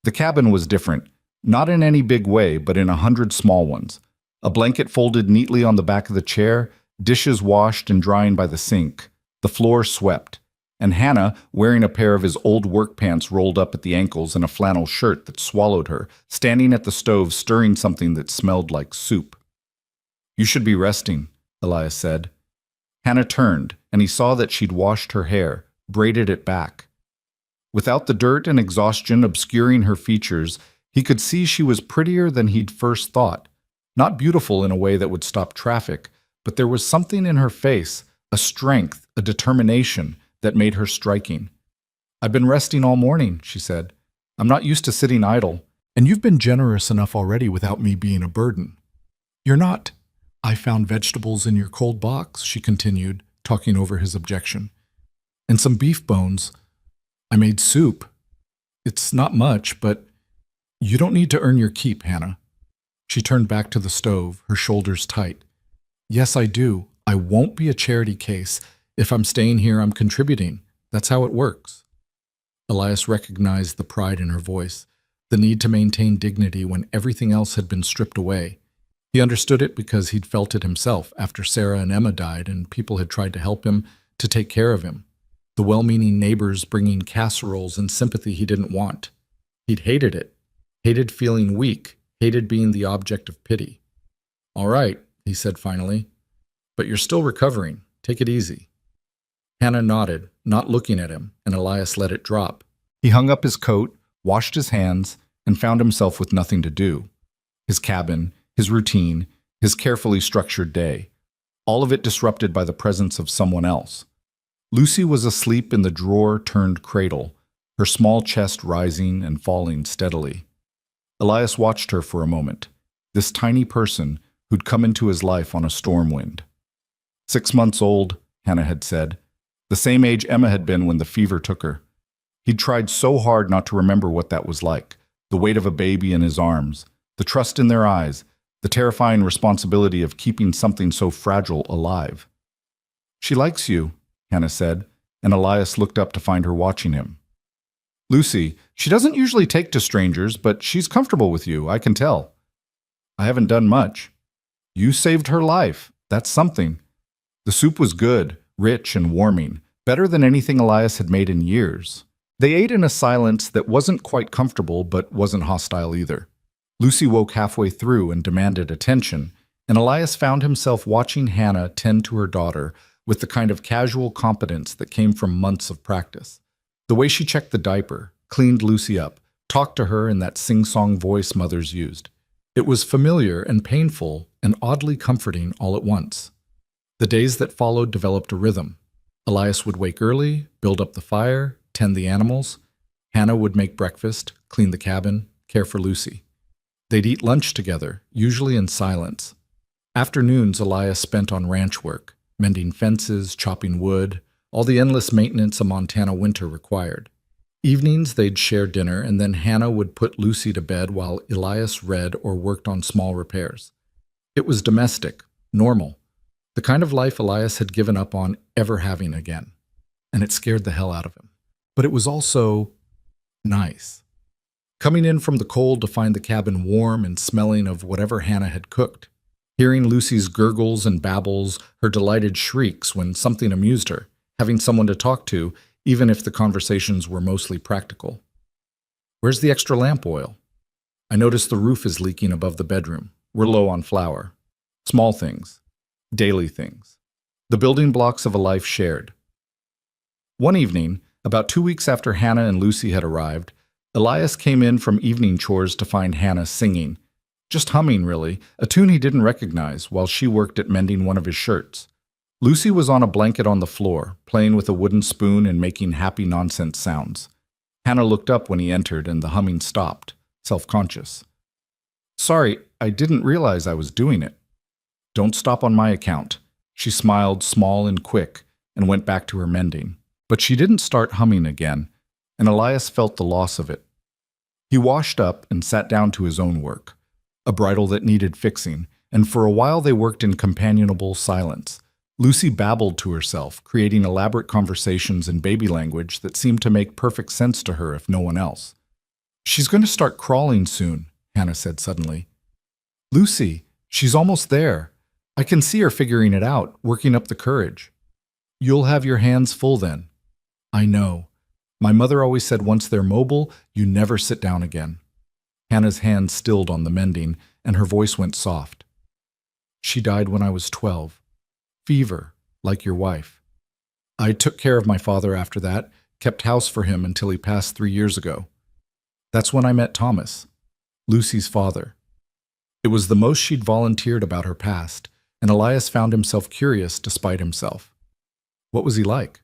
The cabin was different, not in any big way, but in 100 small ones. A blanket folded neatly on the back of the chair, dishes washed and drying by the sink, the floor swept, and Hannah, wearing a pair of his old work pants rolled up at the ankles and a flannel shirt that swallowed her, standing at the stove stirring something that smelled like soup. "You should be resting," Elias said. Hannah turned, and he saw that she'd washed her hair, braided it back. Without the dirt and exhaustion obscuring her features, he could see she was prettier than he'd first thought. Not beautiful in a way that would stop traffic, but there was something in her face, a strength, a determination, that made her striking. "I've been resting all morning," she said. "I'm not used to sitting idle, and you've been generous enough already without me being a burden." "You're not. I found vegetables in your cold box," she continued, talking over his objection. "And some beef bones. I made soup. It's not much, but you don't need to earn your keep, Hannah." She turned back to the stove, her shoulders tight. "Yes, I do. I won't be a charity case. If I'm staying here, I'm contributing. That's how it works." Elias recognized the pride in her voice, the need to maintain dignity when everything else had been stripped away. He understood it because he'd felt it himself after Sarah and Emma died and people had tried to help him, to take care of him. The well-meaning neighbors bringing casseroles and sympathy he didn't want. He'd hated it, hated feeling weak, hated being the object of pity. "All right," he said finally, "but you're still recovering. Take it easy." Hannah nodded, not looking at him, and Elias let it drop. He hung up his coat, washed his hands, and found himself with nothing to do. His cabin, his routine, his carefully structured day, all of it disrupted by the presence of someone else. Lucy was asleep in the drawer-turned cradle, her small chest rising and falling steadily. Elias watched her for a moment, this tiny person who'd come into his life on a storm wind. 6 months old, Hannah had said, the same age Emma had been when the fever took her. He'd tried so hard not to remember what that was like, the weight of a baby in his arms, the trust in their eyes, the terrifying responsibility of keeping something so fragile alive. "She likes you," Hannah said, and Elias looked up to find her watching him. "Lucy, she doesn't usually take to strangers, but she's comfortable with you, I can tell." "I haven't done much." "You saved her life. That's something." The soup was good, rich and warming, better than anything Elias had made in years. They ate in a silence that wasn't quite comfortable but wasn't hostile either. Lucy woke halfway through and demanded attention, and Elias found himself watching Hannah tend to her daughter with the kind of casual competence that came from months of practice. The way she checked the diaper, cleaned Lucy up, talked to her in that sing-song voice mothers used. It was familiar and painful and oddly comforting all at once. The days that followed developed a rhythm. Elias would wake early, build up the fire, tend the animals. Hannah would make breakfast, clean the cabin, care for Lucy. They'd eat lunch together, usually in silence. Afternoons Elias spent on ranch work, mending fences, chopping wood, all the endless maintenance a Montana winter required. Evenings they'd share dinner, and then Hannah would put Lucy to bed while Elias read or worked on small repairs. It was domestic, normal, the kind of life Elias had given up on ever having again, and it scared the hell out of him. But it was also nice. Coming in from the cold to find the cabin warm and smelling of whatever Hannah had cooked. Hearing Lucy's gurgles and babbles, her delighted shrieks when something amused her. Having someone to talk to, even if the conversations were mostly practical. Where's the extra lamp oil? I noticed the roof is leaking above the bedroom. We're low on flour. Small things. Daily things. The building blocks of a life shared. One evening, about 2 weeks after Hannah and Lucy had arrived, Elias came in from evening chores to find Hannah singing. Just humming, really, a tune he didn't recognize while she worked at mending one of his shirts. Lucy was on a blanket on the floor, playing with a wooden spoon and making happy nonsense sounds. Hannah looked up when he entered and the humming stopped, self-conscious. Sorry, I didn't realize I was doing it. Don't stop on my account. She smiled small and quick and went back to her mending. But she didn't start humming again, and Elias felt the loss of it. He washed up and sat down to his own work, a bridle that needed fixing, and for a while they worked in companionable silence. Lucy babbled to herself, creating elaborate conversations in baby language that seemed to make perfect sense to her if no one else. She's going to start crawling soon, Hannah said suddenly. Lucy, she's almost there. I can see her figuring it out, working up the courage. You'll have your hands full then. I know. My mother always said once they're mobile, you never sit down again. Hannah's hand stilled on the mending, and her voice went soft. She died when I was 12. Fever, like your wife. I took care of my father after that, kept house for him until he passed 3 years ago. That's when I met Thomas, Lucy's father. It was the most she'd volunteered about her past, and Elias found himself curious despite himself. What was he like?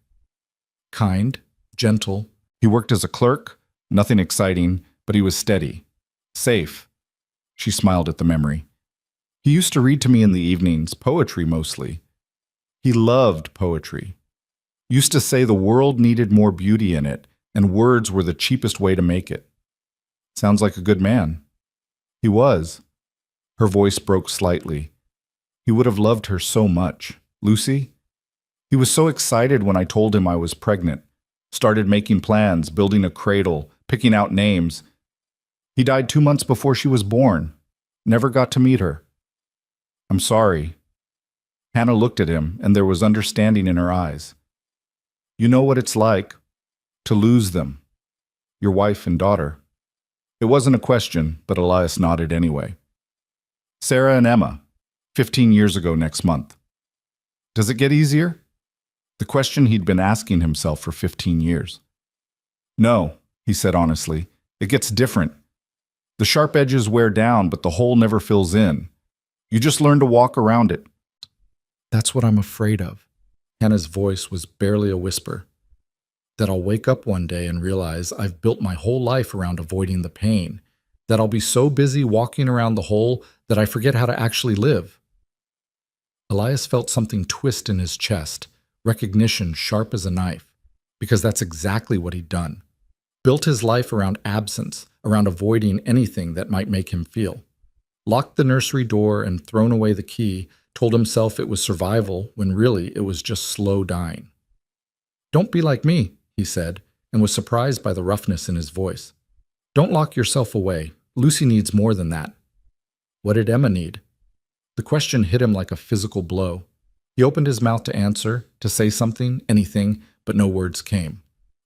Kind, gentle. He worked as a clerk, nothing exciting, but he was steady. Safe. She smiled at the memory. He used to read to me in the evenings, poetry mostly. He loved poetry. Used to say the world needed more beauty in it, and words were the cheapest way to make it. Sounds like a good man. He was. Her voice broke slightly. He would have loved her so much. Lucy? He was so excited when I told him I was pregnant. Started making plans, building a cradle, picking out names. He died 2 months before she was born. Never got to meet her. I'm sorry. Hannah looked at him, and there was understanding in her eyes. You know what it's like to lose them, your wife and daughter. It wasn't a question, but Elias nodded anyway. Sarah and Emma, 15 years ago next month. Does it get easier? The question he'd been asking himself for 15 years. No, he said honestly. It gets different. The sharp edges wear down, but the hole never fills in. You just learn to walk around it. That's what I'm afraid of. Hannah's voice was barely a whisper. That I'll wake up one day and realize I've built my whole life around avoiding the pain. That I'll be so busy walking around the hole that I forget how to actually live. Elias felt something twist in his chest, recognition sharp as a knife, because that's exactly what he'd done. Built his life around absence, around avoiding anything that might make him feel. Locked the nursery door and thrown away the key, told himself it was survival when really it was just slow dying. Don't be like me, he said, and was surprised by the roughness in his voice. Don't lock yourself away. Lucy needs more than that. What did Emma need? The question hit him like a physical blow. He opened his mouth to answer, to say something, anything, but no words came.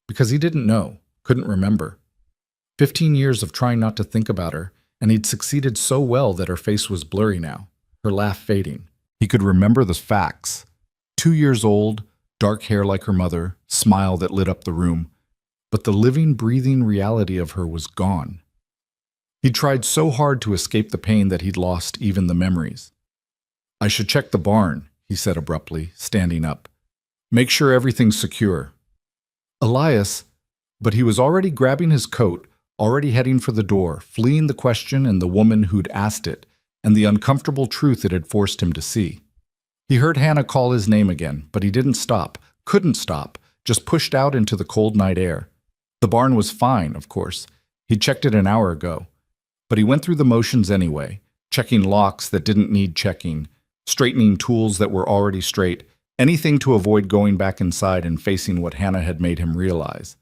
Because he didn't know, couldn't remember. 15 years of trying not to think about her, and he'd succeeded so well that her face was blurry now, her laugh fading. He could remember the facts. 2 years old, dark hair like her mother, smile that lit up the room. But the living, breathing reality of her was gone. He'd tried so hard to escape the pain that he'd lost even the memories. "I should check the barn," he said abruptly, standing up. "Make sure everything's secure." Elias, but he was already grabbing his coat, already heading for the door, fleeing the question and the woman who'd asked it, and the uncomfortable truth it had forced him to see. He heard Hannah call his name again, but he didn't stop, couldn't stop, just pushed out into the cold night air. The barn was fine, of course. He'd checked it an hour ago. But he went through the motions anyway, checking locks that didn't need checking, straightening tools that were already straight, anything to avoid going back inside and facing what Hannah had made him realize.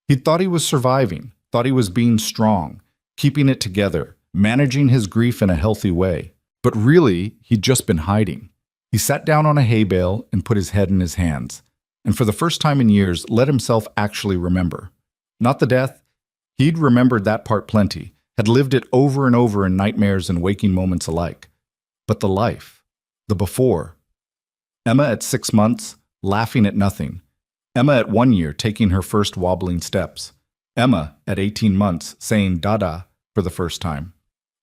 He'd thought he was surviving, thought he was being strong, keeping it together, managing his grief in a healthy way. But really, he'd just been hiding. He sat down on a hay bale and put his head in his hands, and for the first time in years let himself actually remember. Not the death. He'd remembered that part plenty, had lived it over and over in nightmares and waking moments alike. But the life, the before. Emma at 6 months, laughing at nothing. Emma at 1 year, taking her first wobbling steps. Emma at 18 months, saying dada for the first time.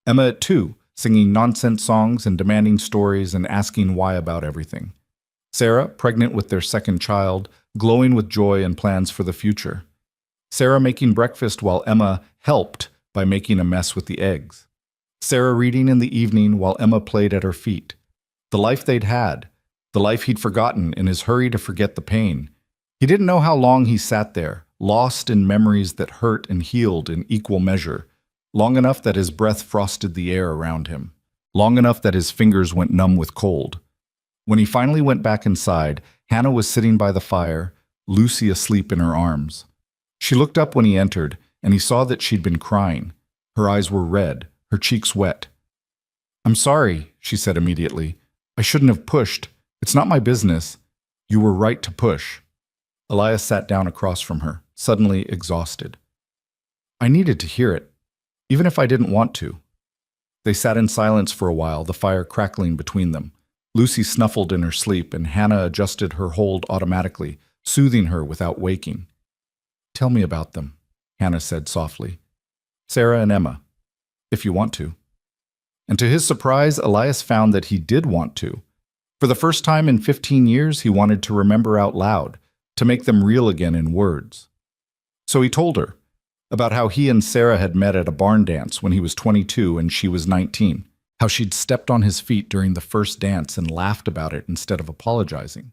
Emma at 2, singing nonsense songs and demanding stories and asking why about everything. Sarah, pregnant with their second child, glowing with joy and plans for the future. Sarah making breakfast while Emma helped by making a mess with the eggs. Sarah reading in the evening while Emma played at her feet. The life they'd had, the life he'd forgotten in his hurry to forget the pain. He didn't know how long he sat there, lost in memories that hurt and healed in equal measure, long enough that his breath frosted the air around him, long enough that his fingers went numb with cold. When he finally went back inside, Hannah was sitting by the fire, Lucy asleep in her arms. She looked up when he entered, and he saw that she'd been crying. Her eyes were red, her cheeks wet. "I'm sorry," she said immediately. "I shouldn't have pushed. It's not my business. You were right to push." Elias sat down across from her, suddenly exhausted. "I needed to hear it, even if I didn't want to." They sat in silence for a while, the fire crackling between them. Lucy snuffled in her sleep, and Hannah adjusted her hold automatically, soothing her without waking. "Tell me about them," Hannah said softly. "Sarah and Emma, if you want to." And to his surprise, Elias found that he did want to. For the first time in 15 years, he wanted to remember out loud, to make them real again in words. So he told her about how he and Sarah had met at a barn dance when he was 22 and she was 19, how she'd stepped on his feet during the first dance and laughed about it instead of apologizing,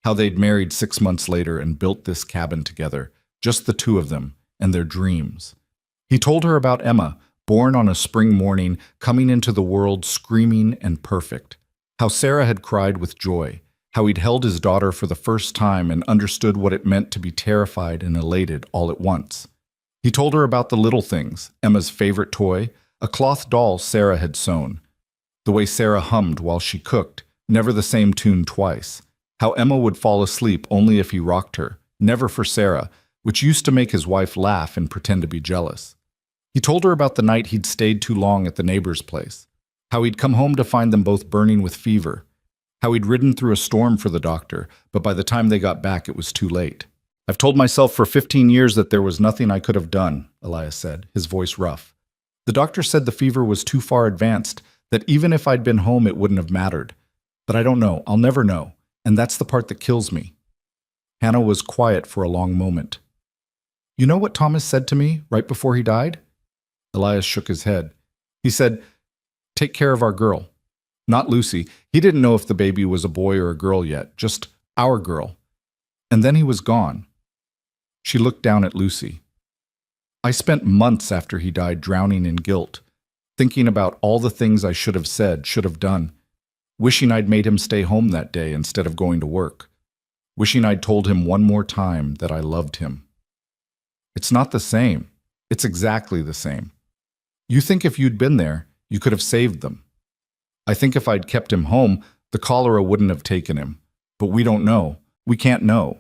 how they'd married 6 months later and built this cabin together, just the two of them, and their dreams. He told her about Emma, born on a spring morning, coming into the world screaming and perfect, how Sarah had cried with joy, how he'd held his daughter for the first time and understood what it meant to be terrified and elated all at once. He told her about the little things, Emma's favorite toy, a cloth doll Sarah had sewn, the way Sarah hummed while she cooked, never the same tune twice, how Emma would fall asleep only if he rocked her, never for Sarah, which used to make his wife laugh and pretend to be jealous. He told her about the night he'd stayed too long at the neighbor's place, how he'd come home to find them both burning with fever, how he'd ridden through a storm for the doctor, but by the time they got back it was too late. "I've told myself for 15 years that there was nothing I could have done," Elias said, his voice rough. "The doctor said the fever was too far advanced, that even if I'd been home it wouldn't have mattered. But I don't know, I'll never know, and that's the part that kills me." Hannah was quiet for a long moment. "You know what Thomas said to me right before he died?" Elias shook his head. He said, "Take care of our girl." Not Lucy. He didn't know if the baby was a boy or a girl yet, just our girl. And then he was gone. She looked down at Lucy. "I spent months after he died drowning in guilt, thinking about all the things I should have said, should have done, wishing I'd made him stay home that day instead of going to work, wishing I'd told him one more time that I loved him." "It's not the same. It's exactly the same. You think if you'd been there, you could have saved them. I think if I'd kept him home, the cholera wouldn't have taken him. But we don't know. We can't know.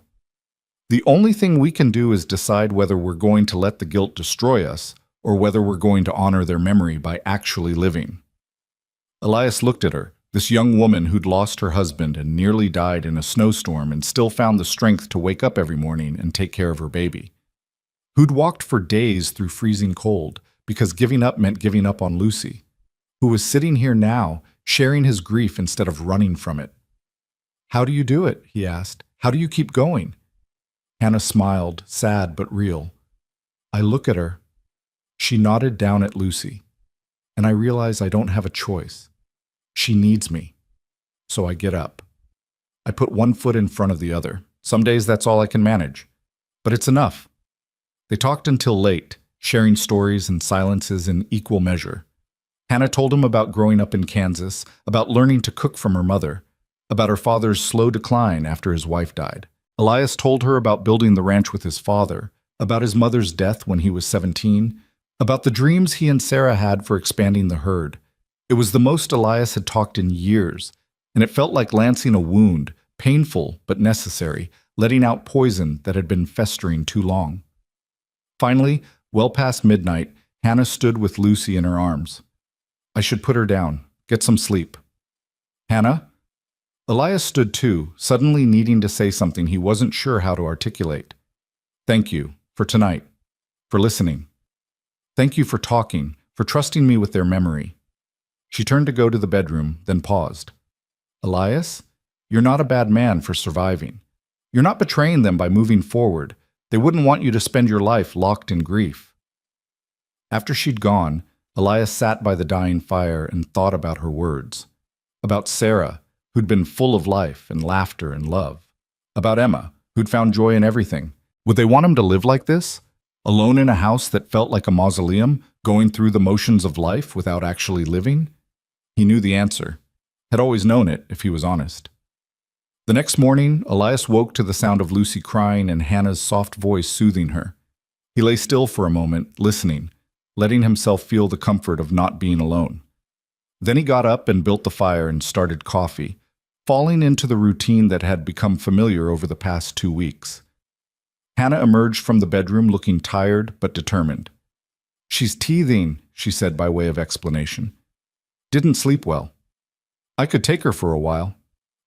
The only thing we can do is decide whether we're going to let the guilt destroy us or whether we're going to honor their memory by actually living." Elias looked at her, This young woman who'd lost her husband and nearly died in a snowstorm and still found the strength to wake up every morning and take care of her baby. Who'd walked for days through freezing cold because giving up meant giving up on Lucy. Who was sitting here now, sharing his grief instead of running from it. "How do you do it?" he asked. "How do you keep going?" Hannah smiled, sad but real. "I look at her." She nodded down at Lucy. "And I realize I don't have a choice. She needs me. So I get up. I put one foot in front of the other. Some days that's all I can manage. But it's enough." They talked until late, sharing stories and silences in equal measure. Hannah told him about growing up in Kansas, about learning to cook from her mother, about her father's slow decline after his wife died. Elias told her about building the ranch with his father, about his mother's death when he was 17, about the dreams he and Sarah had for expanding the herd. It was the most Elias had talked in years, and it felt like lancing a wound, painful but necessary, letting out poison that had been festering too long. Finally, well past midnight, Hannah stood with Lucy in her arms. "I should put her down. Get some sleep." "Hannah?" Elias stood too, suddenly needing to say something he wasn't sure how to articulate. "Thank you, for tonight, for listening. Thank you for talking, for trusting me with their memory." She turned to go to the bedroom, then paused. "Elias, you're not a bad man for surviving. You're not betraying them by moving forward. They wouldn't want you to spend your life locked in grief." After she'd gone, Elias sat by the dying fire and thought about her words. About Sarah, who'd been full of life and laughter and love. About Emma, who'd found joy in everything. Would they want him to live like this? Alone in a house that felt like a mausoleum, going through the motions of life without actually living? He knew the answer. Had always known it, if he was honest. The next morning, Elias woke to the sound of Lucy crying and Hannah's soft voice soothing her. He lay still for a moment, listening, letting himself feel the comfort of not being alone. Then he got up and built the fire and started coffee, falling into the routine that had become familiar over the past 2 weeks. Hannah emerged from the bedroom looking tired but determined. "She's teething," she said by way of explanation. "Didn't sleep well. I could take her for a while,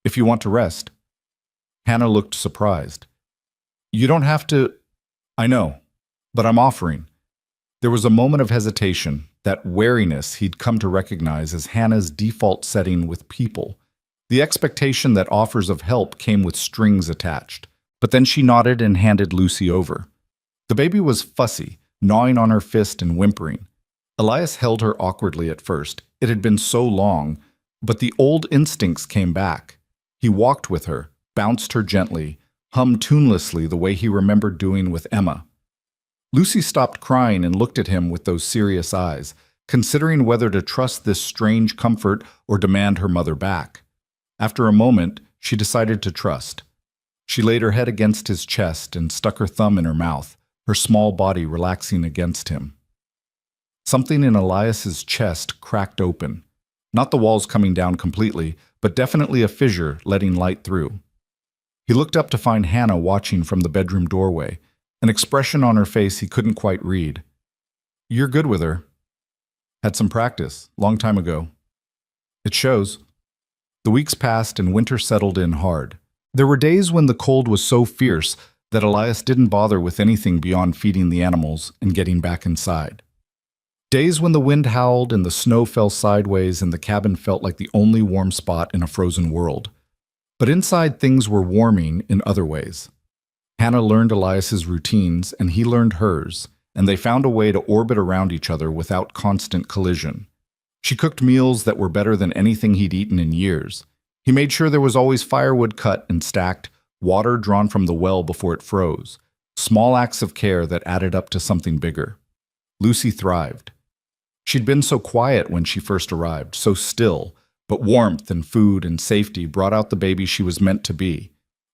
if you want to rest." Hannah looked surprised. "You don't have to—" "I know, but I'm offering." There was a moment of hesitation, that wariness he'd come to recognize as Hannah's default setting with people, the expectation that offers of help came with strings attached. But then she nodded and handed Lucy over. The baby was fussy, gnawing on her fist and whimpering. Elias held her awkwardly at first. It had been so long, but the old instincts came back. He walked with her, bounced her gently, hummed tunelessly the way he remembered doing with Emma. Lucy stopped crying and looked at him with those serious eyes, considering whether to trust this strange comfort or demand her mother back. After a moment, she decided to trust. She laid her head against his chest and stuck her thumb in her mouth, her small body relaxing against him. Something in Elias's chest cracked open. Not the walls coming down completely, but definitely a fissure letting light through. He looked up to find Hannah watching from the bedroom doorway, an expression on her face he couldn't quite read. "You're good with her." "Had some practice, long time ago." "It shows." The weeks passed and winter settled in hard. There were days when the cold was so fierce that Elias didn't bother with anything beyond feeding the animals and getting back inside. Days when the wind howled and the snow fell sideways and the cabin felt like the only warm spot in a frozen world. But inside things were warming in other ways. Hannah learned Elias's routines and he learned hers, and they found a way to orbit around each other without constant collision. She cooked meals that were better than anything he'd eaten in years. He made sure there was always firewood cut and stacked, water drawn from the well before it froze, small acts of care that added up to something bigger. Lucy thrived. She'd been so quiet when she first arrived, so still, but warmth and food and safety brought out the baby she was meant to be.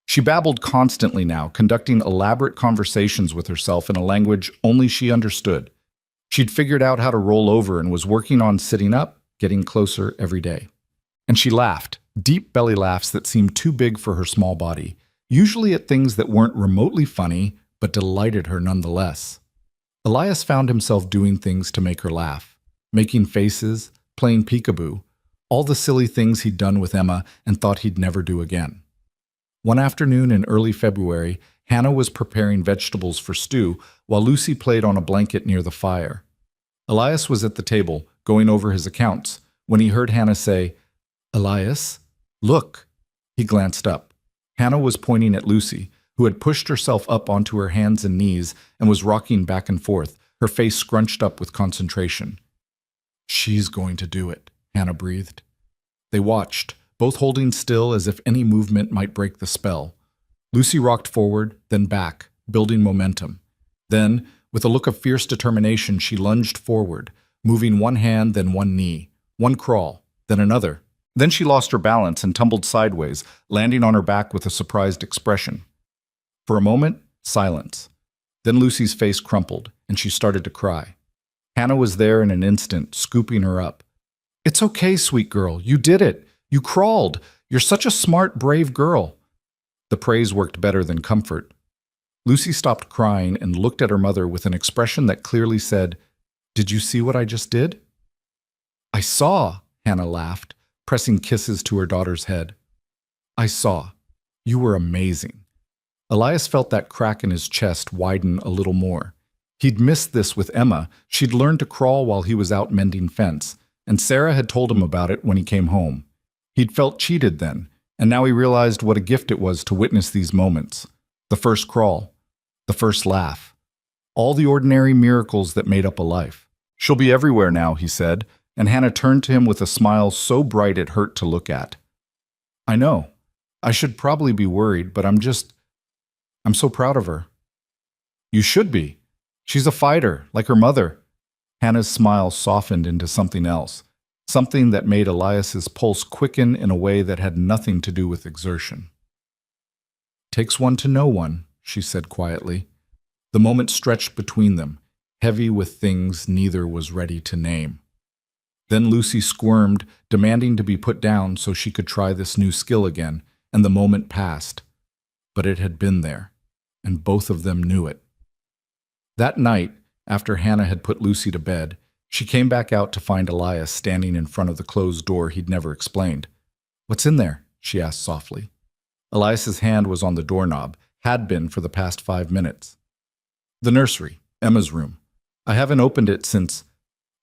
She babbled constantly now, conducting elaborate conversations with herself in a language only she understood. She'd figured out how to roll over and was working on sitting up, getting closer every day. And she laughed, deep belly laughs that seemed too big for her small body, usually at things that weren't remotely funny, but delighted her nonetheless. Elias found himself doing things to make her laugh, making faces, playing peekaboo, All the silly things he'd done with Emma and thought he'd never do again. One afternoon in early February, Hannah was preparing vegetables for stew while Lucy played on a blanket near the fire. Elias was at the table, going over his accounts, when he heard Hannah say, "Elias, look." He glanced up. Hannah was pointing at Lucy, who had pushed herself up onto her hands and knees and was rocking back and forth, her face scrunched up with concentration. "She's going to do it," Hannah breathed. They watched, both holding still as if any movement might break the spell. Lucy rocked forward, then back, building momentum. Then, with a look of fierce determination, she lunged forward, moving one hand, then one knee, one crawl, then another. Then she lost her balance and tumbled sideways, landing on her back with a surprised expression. For a moment, silence. Then Lucy's face crumpled, and she started to cry. Hannah was there in an instant, scooping her up. "It's okay, sweet girl. You did it. You crawled. You're such a smart, brave girl." The praise worked better than comfort. Lucy stopped crying and looked at her mother with an expression that clearly said, "Did you see what I just did?" "I saw," Hannah laughed, pressing kisses to her daughter's head. "I saw. You were amazing." Elias felt that crack in his chest widen a little more. He'd missed this with Emma. She'd learned to crawl while he was out mending fence, and Sarah had told him about it when he came home. He'd felt cheated then, and now he realized what a gift it was to witness these moments. The first crawl, the first laugh, all the ordinary miracles that made up a life. "She'll be everywhere now," he said, and Hannah turned to him with a smile so bright it hurt to look at. "I know. I should probably be worried, but I'm so proud of her." "You should be. She's a fighter, like her mother." Hannah's smile softened into something else, something that made Elias's pulse quicken in a way that had nothing to do with exertion. "Takes one to know one," she said quietly. The moment stretched between them, heavy with things neither was ready to name. Then Lucy squirmed, demanding to be put down so she could try this new skill again, and the moment passed. But it had been there, and both of them knew it. That night, after Hannah had put Lucy to bed, she came back out to find Elias standing in front of the closed door he'd never explained. "What's in there?" she asked softly. Elias's hand was on the doorknob, had been for the past 5 minutes. "The nursery, Emma's room. I haven't opened it since—"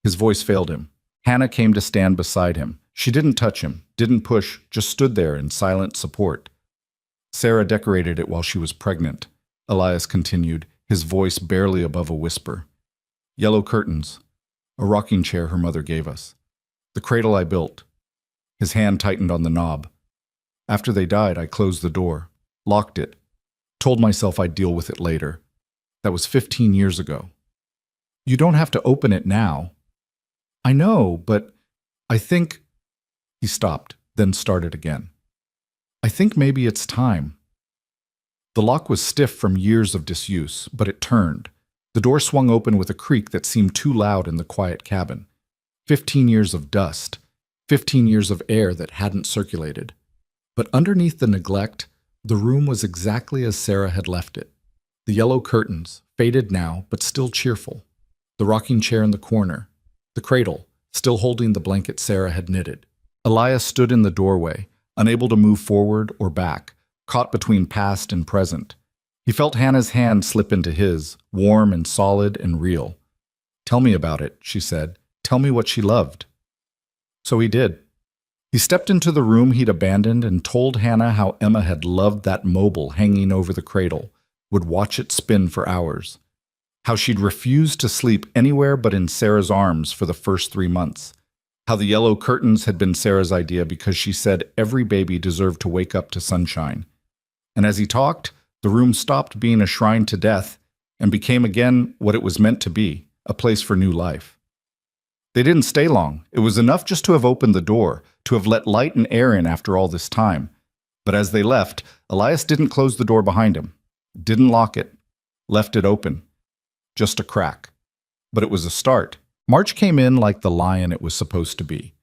His voice failed him. Hannah came to stand beside him. She didn't touch him, didn't push, just stood there in silent support. "Sarah decorated it while she was pregnant," Elias continued, his voice barely above a whisper. "Yellow curtains, a rocking chair her mother gave us. The cradle I built." His hand tightened on the knob. "After they died, I closed the door, locked it, told myself I'd deal with it later. That was 15 years ago." "You don't have to open it now." "I know, but I think—" He stopped, then started again. "I think maybe it's time." The lock was stiff from years of disuse, but it turned. The door swung open with a creak that seemed too loud in the quiet cabin. 15 years of dust, 15 years of air that hadn't circulated. But underneath the neglect, the room was exactly as Sarah had left it. The yellow curtains, faded now, but still cheerful. The rocking chair in the corner. The cradle, still holding the blanket Sarah had knitted. Elias stood in the doorway, unable to move forward or back, caught between past and present. He felt Hannah's hand slip into his, warm and solid and real. "Tell me about it," she said. "Tell me what she loved." So he did. He stepped into the room he'd abandoned and told Hannah how Emma had loved that mobile hanging over the cradle, would watch it spin for hours. How she'd refused to sleep anywhere but in Sarah's arms for the first 3 months. How the yellow curtains had been Sarah's idea because she said every baby deserved to wake up to sunshine. And as he talked, the room stopped being a shrine to death and became again what it was meant to be, a place for new life. They didn't stay long. It was enough just to have opened the door, to have let light and air in after all this time. But as they left, Elias didn't close the door behind him, didn't lock it, left it open. Just a crack. But it was a start. March came in like the lion it was supposed to be,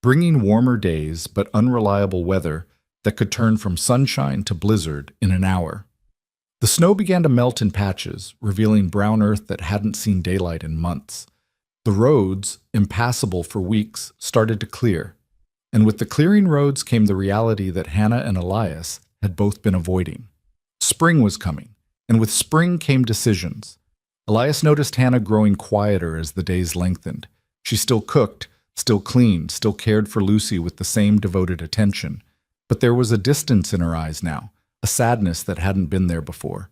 bringing warmer days but unreliable weather that could turn from sunshine to blizzard in an hour. The snow began to melt in patches, revealing brown earth that hadn't seen daylight in months. The roads, impassable for weeks, started to clear. And with the clearing roads came the reality that Hannah and Elias had both been avoiding. Spring was coming, and with spring came decisions. Elias noticed Hannah growing quieter as the days lengthened. She still cooked, still cleaned, still cared for Lucy with the same devoted attention. But there was a distance in her eyes now, a sadness that hadn't been there before.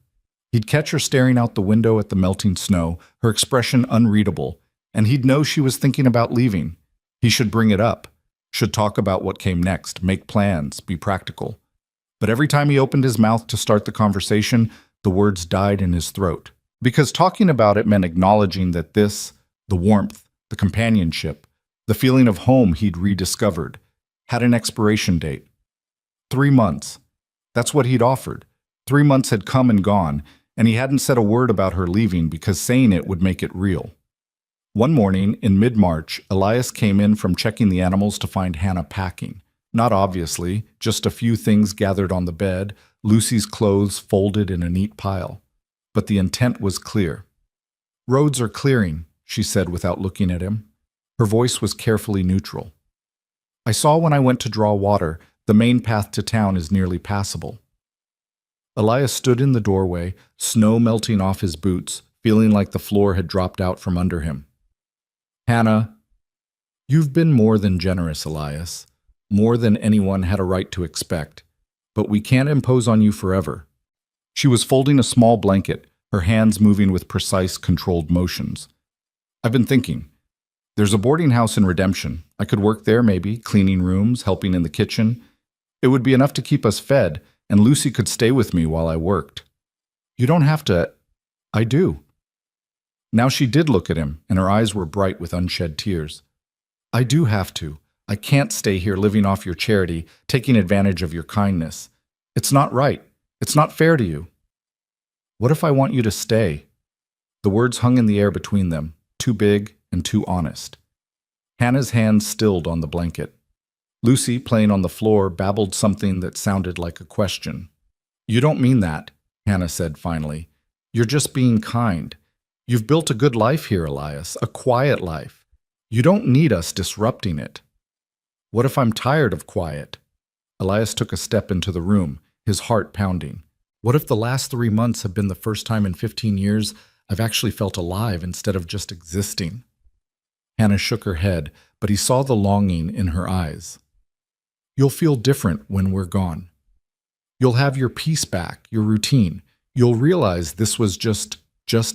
He'd catch her staring out the window at the melting snow, her expression unreadable, and he'd know she was thinking about leaving. He should bring it up, should talk about what came next, make plans, be practical. But every time he opened his mouth to start the conversation, the words died in his throat. Because talking about it meant acknowledging that this, the warmth, the companionship, the feeling of home he'd rediscovered, had an expiration date. 3 months. That's what he'd offered. 3 months had come and gone, and he hadn't said a word about her leaving because saying it would make it real. One morning, in mid-March, Elias came in from checking the animals to find Hannah packing. Not obviously, just a few things gathered on the bed, Lucy's clothes folded in a neat pile. But the intent was clear. "Roads are clearing," she said without looking at him. Her voice was carefully neutral. "I saw when I went to draw water, the main path to town is nearly passable." Elias stood in the doorway, snow melting off his boots, feeling like the floor had dropped out from under him. "Hannah, you've been more than generous, Elias, more than anyone had a right to expect, but we can't impose on you forever." She was folding a small blanket, her hands moving with precise, controlled motions. "I've been thinking. There's a boarding house in Redemption. I could work there maybe, cleaning rooms, helping in the kitchen. It would be enough to keep us fed, and Lucy could stay with me while I worked." "You don't have to." "I do." Now she did look at him, and her eyes were bright with unshed tears. "I do have to. I can't stay here living off your charity, taking advantage of your kindness. It's not right. It's not fair to you." "What if I want you to stay?" The words hung in the air between them, too big and too honest. Hannah's hands stilled on the blanket. Lucy, playing on the floor, babbled something that sounded like a question. "You don't mean that," Hannah said finally. "You're just being kind. You've built a good life here, Elias, a quiet life. You don't need us disrupting it." "What if I'm tired of quiet?" Elias took a step into the room, his heart pounding. "What if the last 3 months have been the first time in 15 years I've actually felt alive instead of just existing?" Hannah shook her head, but he saw the longing in her eyes. "You'll feel different when we're gone. You'll have your peace back, your routine. You'll realize this was just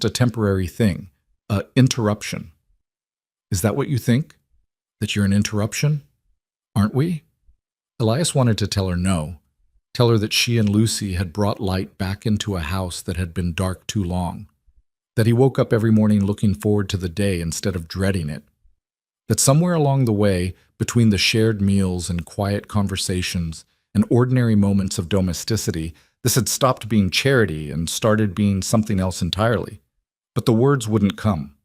a temporary thing, a interruption." "Is that what you think? That you're an interruption? Aren't we?" Elias wanted to tell her no, tell her that she and Lucy had brought light back into a house that had been dark too long, that he woke up every morning looking forward to the day instead of dreading it, that somewhere along the way, between the shared meals and quiet conversations and ordinary moments of domesticity, this had stopped being charity and started being something else entirely. But the words wouldn't come.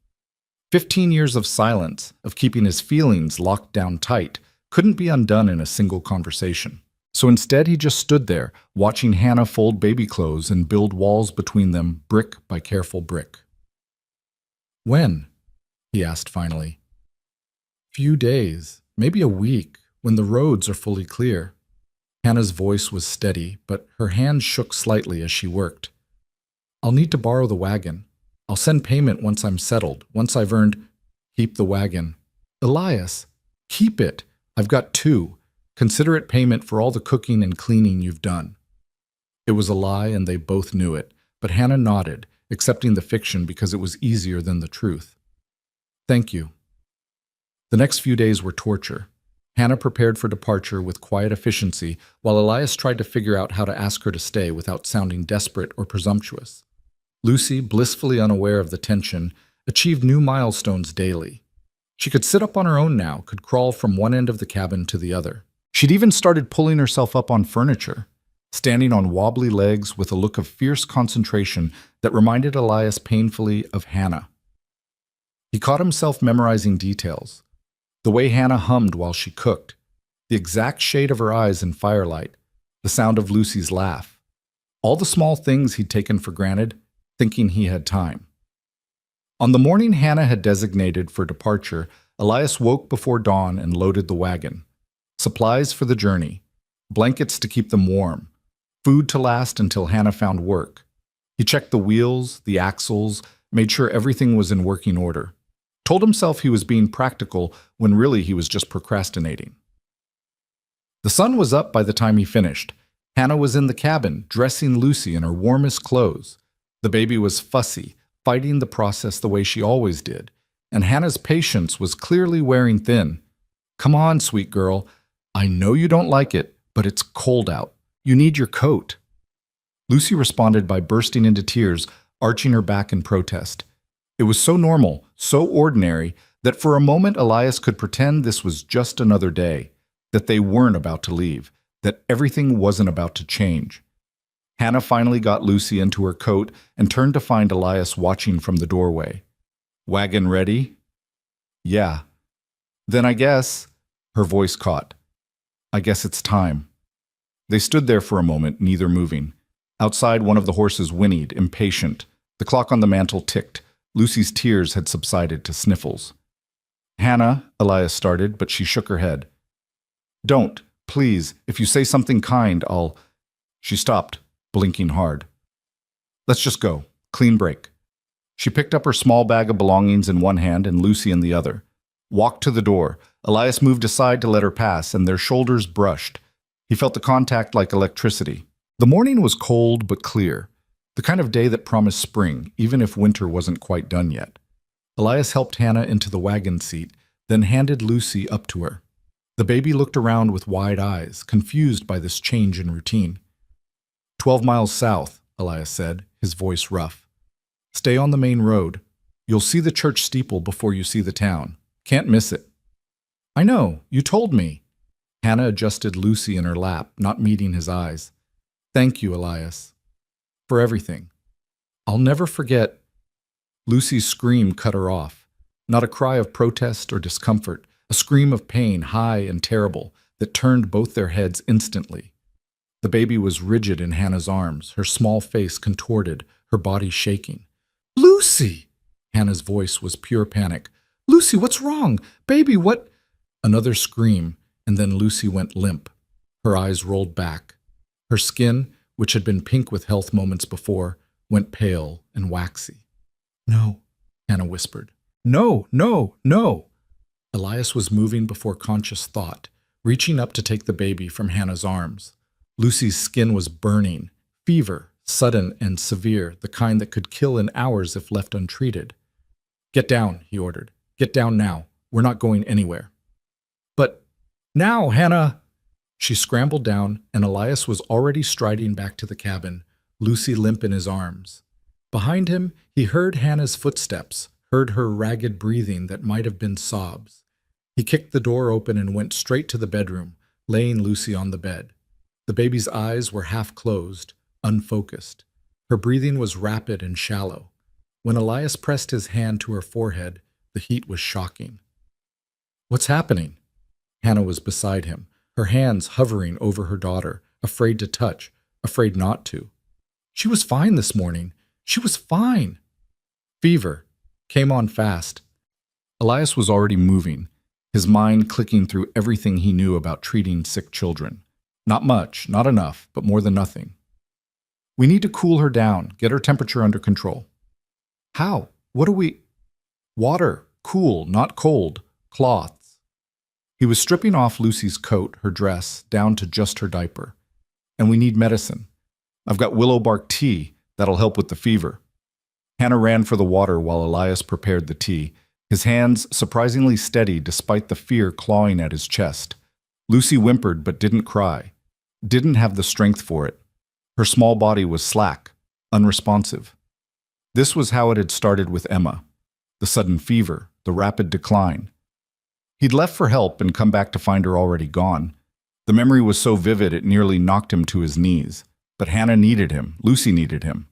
15 years of silence, of keeping his feelings locked down tight, couldn't be undone in a single conversation. So instead he just stood there, watching Hannah fold baby clothes and build walls between them, brick by careful brick. "When?" he asked finally. "Few days, maybe a week, when the roads are fully clear." Hannah's voice was steady, but her hands shook slightly as she worked. "I'll need to borrow the wagon. I'll send payment once I'm settled, once I've earned—" "Keep the wagon." "Elias, keep it. I've got 2. Consider it payment for all the cooking and cleaning you've done." It was a lie, and they both knew it, but Hannah nodded, accepting the fiction because it was easier than the truth. "Thank you." The next few days were torture. Hannah prepared for departure with quiet efficiency, while Elias tried to figure out how to ask her to stay without sounding desperate or presumptuous. Lucy, blissfully unaware of the tension, achieved new milestones daily. She could sit up on her own now, could crawl from one end of the cabin to the other. She'd even started pulling herself up on furniture, standing on wobbly legs with a look of fierce concentration that reminded Elias painfully of Hannah. He caught himself memorizing details. The way Hannah hummed while she cooked, the exact shade of her eyes in firelight, the sound of Lucy's laugh. All the small things he'd taken for granted, thinking he had time. On the morning Hannah had designated for departure, Elias woke before dawn and loaded the wagon. supplies for the journey, blankets to keep them warm, food to last until Hannah found work. He checked the wheels, the axles, made sure everything was in working order. Told himself he was being practical when really he was just procrastinating. The sun was up by the time he finished. Hannah was in the cabin, dressing Lucy in her warmest clothes. The baby was fussy, fighting the process the way she always did, and Hannah's patience was clearly wearing thin. "Come on, sweet girl. I know you don't like it, but it's cold out. You need your coat." Lucy responded by bursting into tears, arching her back in protest. It was so normal, so ordinary, that for a moment Elias could pretend this was just another day, that they weren't about to leave, that everything wasn't about to change. Hannah finally got Lucy into her coat and turned to find Elias watching from the doorway. "Wagon ready?" "Yeah." "Then I guess," her voice caught. "I guess it's time." They stood there for a moment, neither moving. Outside, one of the horses whinnied, impatient. The clock on the mantel ticked. Lucy's tears had subsided to sniffles. "Hannah," Elias started, but she shook her head. "Don't, please. If you say something kind, I'll—" She stopped, blinking hard. "Let's just go. Clean break." She picked up her small bag of belongings in one hand and Lucy in the other. Walked to the door. Elias moved aside to let her pass, and their shoulders brushed. He felt the contact like electricity. The morning was cold but clear, the kind of day that promised spring, even if winter wasn't quite done yet. Elias helped Hannah into the wagon seat, then handed Lucy up to her. The baby looked around with wide eyes, confused by this change in routine. 12 miles south, Elias said, his voice rough. "Stay on the main road. You'll see the church steeple before you see the town. Can't miss it." "I know, you told me." Hannah adjusted Lucy in her lap, not meeting his eyes. "Thank you, Elias. For everything. I'll never forget—" Lucy's scream cut her off. Not a cry of protest or discomfort, a scream of pain, high and terrible, that turned both their heads instantly. The baby was rigid in Hannah's arms, her small face contorted, her body shaking. "Lucy!" Hannah's voice was pure panic. "Lucy, what's wrong? Baby, what—" Another scream, and then Lucy went limp. Her eyes rolled back. Her skin, which had been pink with health moments before, went pale and waxy. "No," Hannah whispered. "No, no, no!" Elias was moving before conscious thought, reaching up to take the baby from Hannah's arms. Lucy's skin was burning, fever, sudden and severe, the kind that could kill in hours if left untreated. "Get down," he ordered. "Get down now. We're not going anywhere." "But now, Hannah!" She scrambled down, and Elias was already striding back to the cabin, Lucy limp in his arms. Behind him, he heard Hannah's footsteps, heard her ragged breathing that might have been sobs. He kicked the door open and went straight to the bedroom, laying Lucy on the bed. The baby's eyes were half closed, unfocused. Her breathing was rapid and shallow. When Elias pressed his hand to her forehead, the heat was shocking. "What's happening?" Hannah was beside him, her hands hovering over her daughter, afraid to touch, afraid not to. "She was fine this morning. She was fine." Fever came on fast. Elias was already moving, his mind clicking through everything he knew about treating sick children. Not much, not enough, but more than nothing. "We need to cool her down, get her temperature under control." "How? What do we—" "Water, cool, not cold, cloths." He was stripping off Lucy's coat, her dress, down to just her diaper. "And we need medicine. I've got willow bark tea that'll help with the fever." Hannah ran for the water while Elias prepared the tea, his hands surprisingly steady despite the fear clawing at his chest. Lucy whimpered but didn't cry, didn't have the strength for it. Her small body was slack, unresponsive. This was how it had started with Emma. The sudden fever, the rapid decline. He'd left for help and come back to find her already gone. The memory was so vivid it nearly knocked him to his knees. But Hannah needed him, Lucy needed him.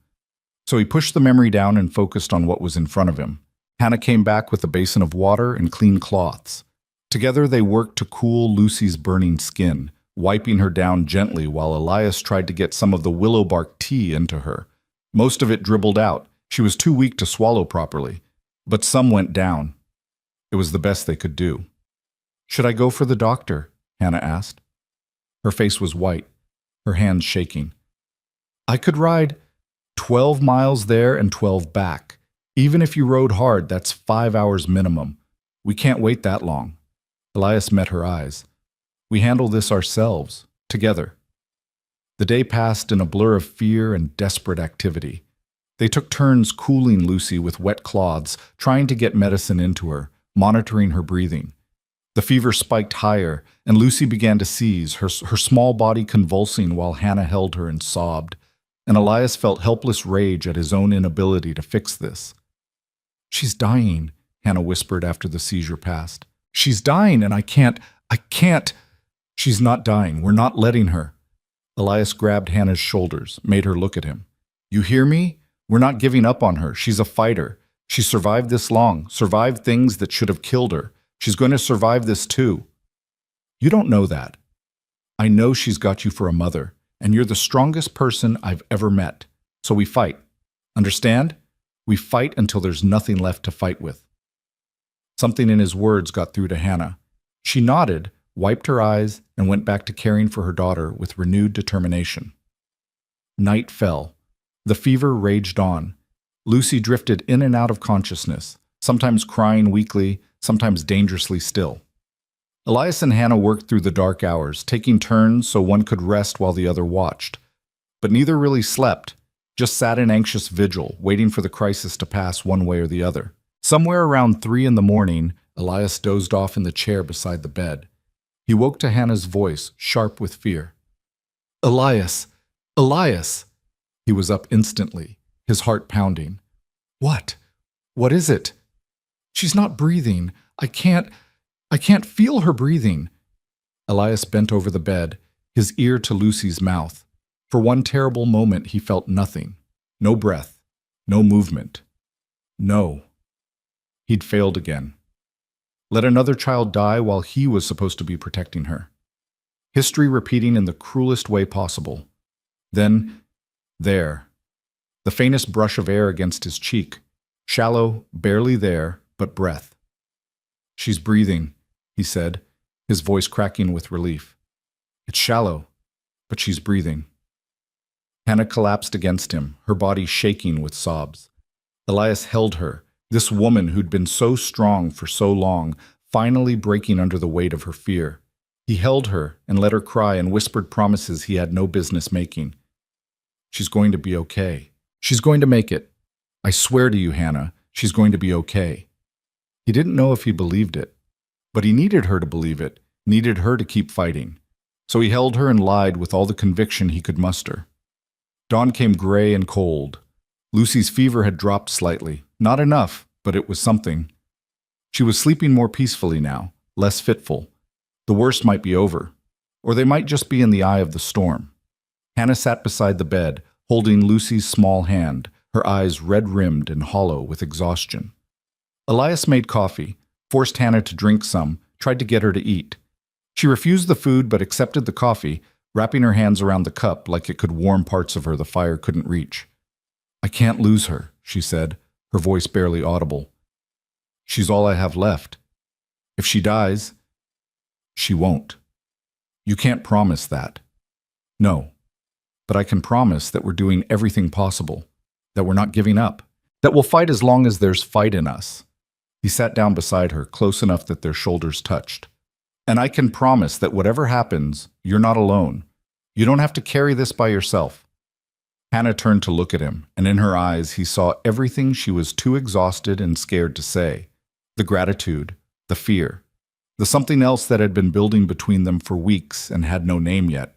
So he pushed the memory down and focused on what was in front of him. Hannah came back with a basin of water and clean cloths. Together they worked to cool Lucy's burning skin, wiping her down gently while Elias tried to get some of the willow bark tea into her. Most of it dribbled out. She was too weak to swallow properly. But some went down. It was the best they could do. "Should I go for the doctor?" Hannah asked. Her face was white, her hands shaking. I could ride 12 miles there and 12 back. Even if you rode hard, that's 5 hours minimum. We can't wait that long. Elias met her eyes. We handle this ourselves, together. The day passed in a blur of fear and desperate activity. They took turns cooling Lucy with wet cloths, trying to get medicine into her, monitoring her breathing. The fever spiked higher, and Lucy began to seize, her small body convulsing while Hannah held her and sobbed, and Elias felt helpless rage at his own inability to fix this. She's dying, Hannah whispered after the seizure passed. She's dying, and I can't. She's not dying. We're not letting her. Elias grabbed Hannah's shoulders, made her look at him. You hear me? We're not giving up on her. She's a fighter. She survived this long, survived things that should have killed her. She's going to survive this too. You don't know that. I know she's got you for a mother, and you're the strongest person I've ever met. So we fight. Understand? We fight until there's nothing left to fight with. Something in his words got through to Hannah. She nodded, wiped her eyes, and went back to caring for her daughter with renewed determination. Night fell. The fever raged on. Lucy drifted in and out of consciousness, sometimes crying weakly, sometimes dangerously still. Elias and Hannah worked through the dark hours, taking turns so one could rest while the other watched. But neither really slept, just sat in anxious vigil, waiting for the crisis to pass one way or the other. Somewhere around 3 a.m, Elias dozed off in the chair beside the bed. He woke to Hannah's voice, sharp with fear. Elias! Elias! He was up instantly, his heart pounding. What? What is it? She's not breathing. I can't feel her breathing. Elias bent over the bed, his ear to Lucy's mouth. For one terrible moment he felt nothing. No breath. No movement. No. He'd failed again. Let another child die while he was supposed to be protecting her. History repeating in the cruelest way possible. Then, there. The faintest brush of air against his cheek. Shallow, barely there, but breath. She's breathing, he said, his voice cracking with relief. It's shallow, but she's breathing. Hannah collapsed against him, her body shaking with sobs. Elias held her, this woman who'd been so strong for so long, finally breaking under the weight of her fear. He held her and let her cry and whispered promises he had no business making. She's going to be okay. She's going to make it. I swear to you, Hannah, she's going to be okay. He didn't know if he believed it, but he needed her to believe it, needed her to keep fighting. So he held her and lied with all the conviction he could muster. Dawn came gray and cold. Lucy's fever had dropped slightly. Not enough, but it was something. She was sleeping more peacefully now, less fitful. The worst might be over, or they might just be in the eye of the storm. Hannah sat beside the bed, holding Lucy's small hand, her eyes red-rimmed and hollow with exhaustion. Elias made coffee, forced Hannah to drink some, tried to get her to eat. She refused the food but accepted the coffee, wrapping her hands around the cup like it could warm parts of her the fire couldn't reach. I can't lose her, she said, her voice barely audible. She's all I have left. If she dies, she won't. You can't promise that. No, but I can promise that we're doing everything possible, that we're not giving up, that we'll fight as long as there's fight in us. He sat down beside her, close enough that their shoulders touched. And I can promise that whatever happens, you're not alone. You don't have to carry this by yourself. Hannah turned to look at him, and in her eyes he saw everything she was too exhausted and scared to say. The gratitude, the fear, the something else that had been building between them for weeks and had no name yet.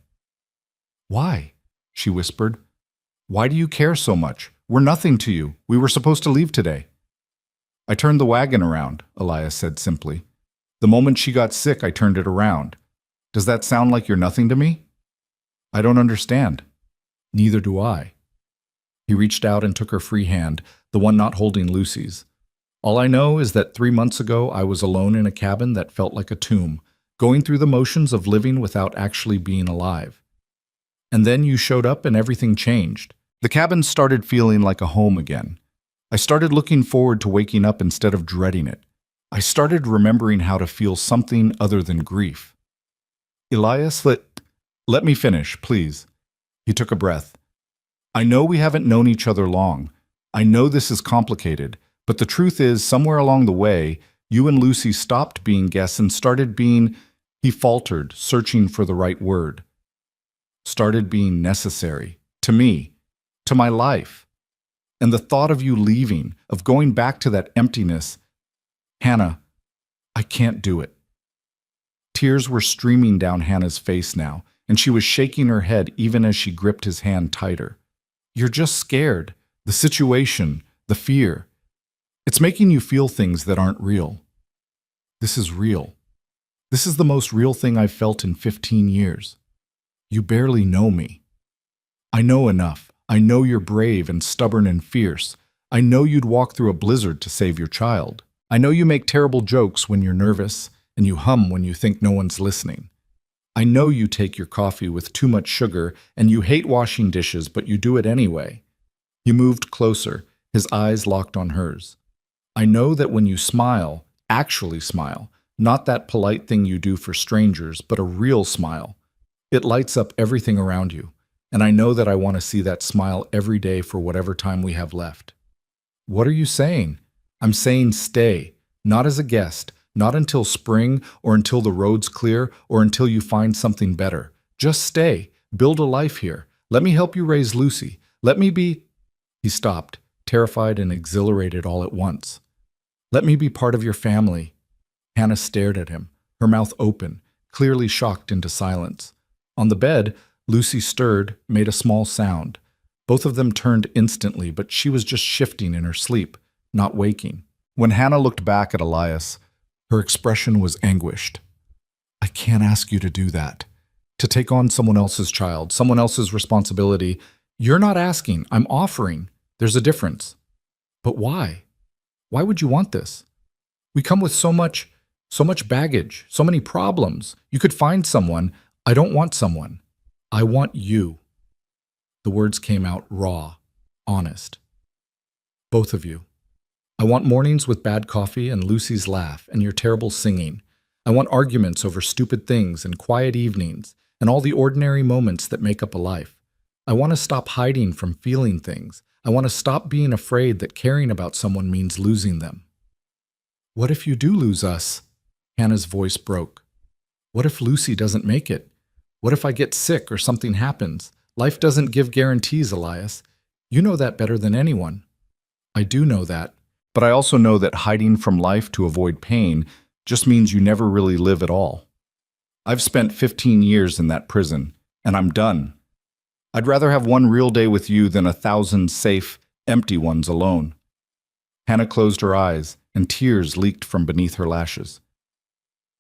Why? She whispered. Why do you care so much? We're nothing to you. We were supposed to leave today. I turned the wagon around, Elias said simply. The moment she got sick, I turned it around. Does that sound like you're nothing to me? I don't understand. Neither do I. He reached out and took her free hand, the one not holding Lucy's. All I know is that 3 months ago I was alone in a cabin that felt like a tomb, going through the motions of living without actually being alive. And then you showed up and everything changed. The cabin started feeling like a home again. I started looking forward to waking up instead of dreading it. I started remembering how to feel something other than grief. Elias, let me finish, please. He took a breath. I know we haven't known each other long. I know this is complicated, but the truth is, somewhere along the way, you and Lucy stopped being guests and started being, he faltered, searching for the right word. Started being necessary. To me. To my life. And the thought of you leaving, of going back to that emptiness, Hannah, I can't do it. Tears were streaming down Hannah's face now, and she was shaking her head even as she gripped his hand tighter. You're just scared. The situation, the fear. It's making you feel things that aren't real. This is real. This is the most real thing I've felt in 15 years. You barely know me. I know enough. I know you're brave and stubborn and fierce. I know you'd walk through a blizzard to save your child. I know you make terrible jokes when you're nervous, and you hum when you think no one's listening. I know you take your coffee with too much sugar, and you hate washing dishes, but you do it anyway. He moved closer, his eyes locked on hers. I know that when you smile, actually smile, not that polite thing you do for strangers, but a real smile, it lights up everything around you. And I know that I want to see that smile every day for whatever time we have left. What are you saying? I'm saying stay, not as a guest, not until spring or until the road's clear or until you find something better. Just stay, build a life here. Let me help you raise Lucy. Let me be... He stopped, terrified and exhilarated all at once. Let me be part of your family. Hannah stared at him, her mouth open, clearly shocked into silence. On the bed, Lucy stirred, made a small sound. Both of them turned instantly, but she was just shifting in her sleep, not waking. When Hannah looked back at Elias, her expression was anguished. I can't ask you to do that. To take on someone else's child, someone else's responsibility. You're not asking, I'm offering. There's a difference. But why? Why would you want this? We come with so much baggage, so many problems. You could find someone. I don't want someone. I want you. The words came out raw, honest. Both of you. I want mornings with bad coffee and Lucy's laugh and your terrible singing. I want arguments over stupid things and quiet evenings and all the ordinary moments that make up a life. I want to stop hiding from feeling things. I want to stop being afraid that caring about someone means losing them. What if you do lose us? Hannah's voice broke. What if Lucy doesn't make it? What if I get sick or something happens? Life doesn't give guarantees, Elias. You know that better than anyone. I do know that. But I also know that hiding from life to avoid pain just means you never really live at all. I've spent 15 years in that prison, and I'm done. I'd rather have one real day with you than 1,000 safe, empty ones alone. Hannah closed her eyes, and tears leaked from beneath her lashes.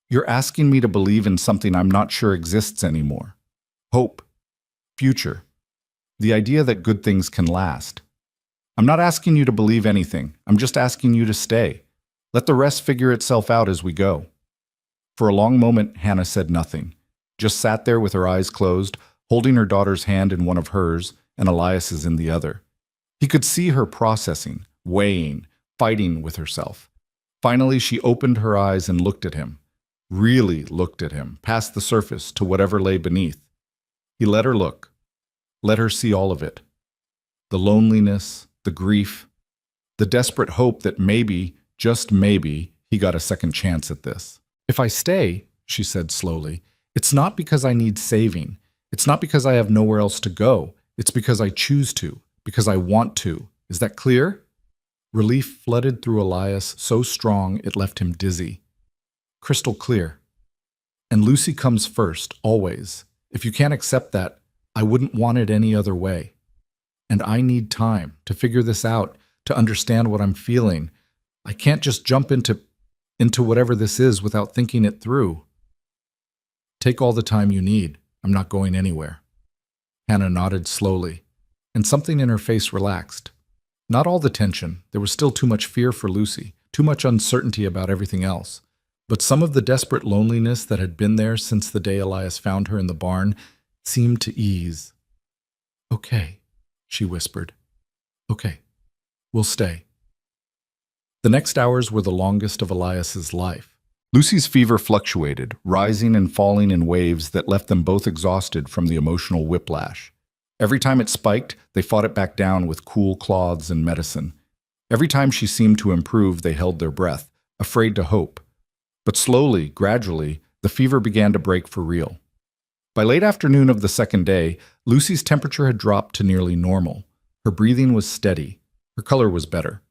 You're asking me to believe in something I'm not sure exists anymore. Hope. Future. The idea that good things can last. I'm not asking you to believe anything. I'm just asking you to stay. Let the rest figure itself out as we go. For a long moment, Hannah said nothing, just sat there with her eyes closed, holding her daughter's hand in one of hers and Elias's in the other. He could see her processing, weighing, fighting with herself. Finally, she opened her eyes and looked at him. Really looked at him, past the surface to whatever lay beneath. He let her look. Let her see all of it. The loneliness, the grief, the desperate hope that maybe, just maybe, he got a second chance at this. If I stay, she said slowly, it's not because I need saving. It's not because I have nowhere else to go. It's because I choose to, because I want to. Is that clear? Relief flooded through Elias so strong it left him dizzy. Crystal clear. And Lucy comes first, always. If you can't accept that, I wouldn't want it any other way. And I need time to figure this out, to understand what I'm feeling. I can't just jump into whatever this is without thinking it through. Take all the time you need. I'm not going anywhere. Hannah nodded slowly, and something in her face relaxed. Not all the tension. There was still too much fear for Lucy, too much uncertainty about everything else. But some of the desperate loneliness that had been there since the day Elias found her in the barn seemed to ease. Okay, she whispered. Okay, we'll stay. The next hours were the longest of Elias's life. Lucy's fever fluctuated, rising and falling in waves that left them both exhausted from the emotional whiplash. Every time it spiked, they fought it back down with cool cloths and medicine. Every time she seemed to improve, they held their breath, afraid to hope. But slowly, gradually, the fever began to break for real. By late afternoon of the second day, Lucy's temperature had dropped to nearly normal. Her breathing was steady. Her color was better.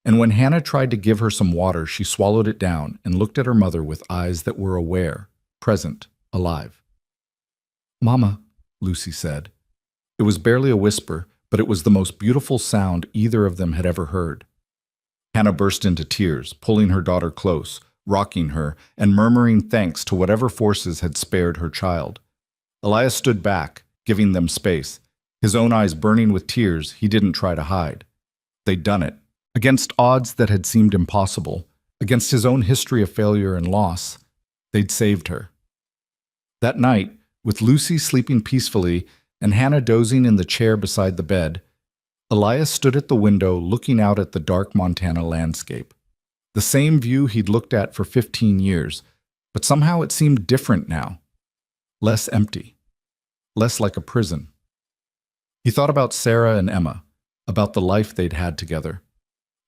And when Hannah tried to give her some water, she swallowed it down and looked at her mother with eyes that were aware, present, alive. "Mama," Lucy said. It was barely a whisper, but it was the most beautiful sound either of them had ever heard. Hannah burst into tears, pulling her daughter close, rocking her, and murmuring thanks to whatever forces had spared her child. Elias stood back, giving them space. His own eyes burning with tears, he didn't try to hide. They'd done it. Against odds that had seemed impossible, against his own history of failure and loss, they'd saved her. That night, with Lucy sleeping peacefully and Hannah dozing in the chair beside the bed, Elias stood at the window looking out at the dark Montana landscape. The same view he'd looked at for 15 years, but somehow it seemed different now. Less empty. Less like a prison. He thought about Sarah and Emma, about the life they'd had together.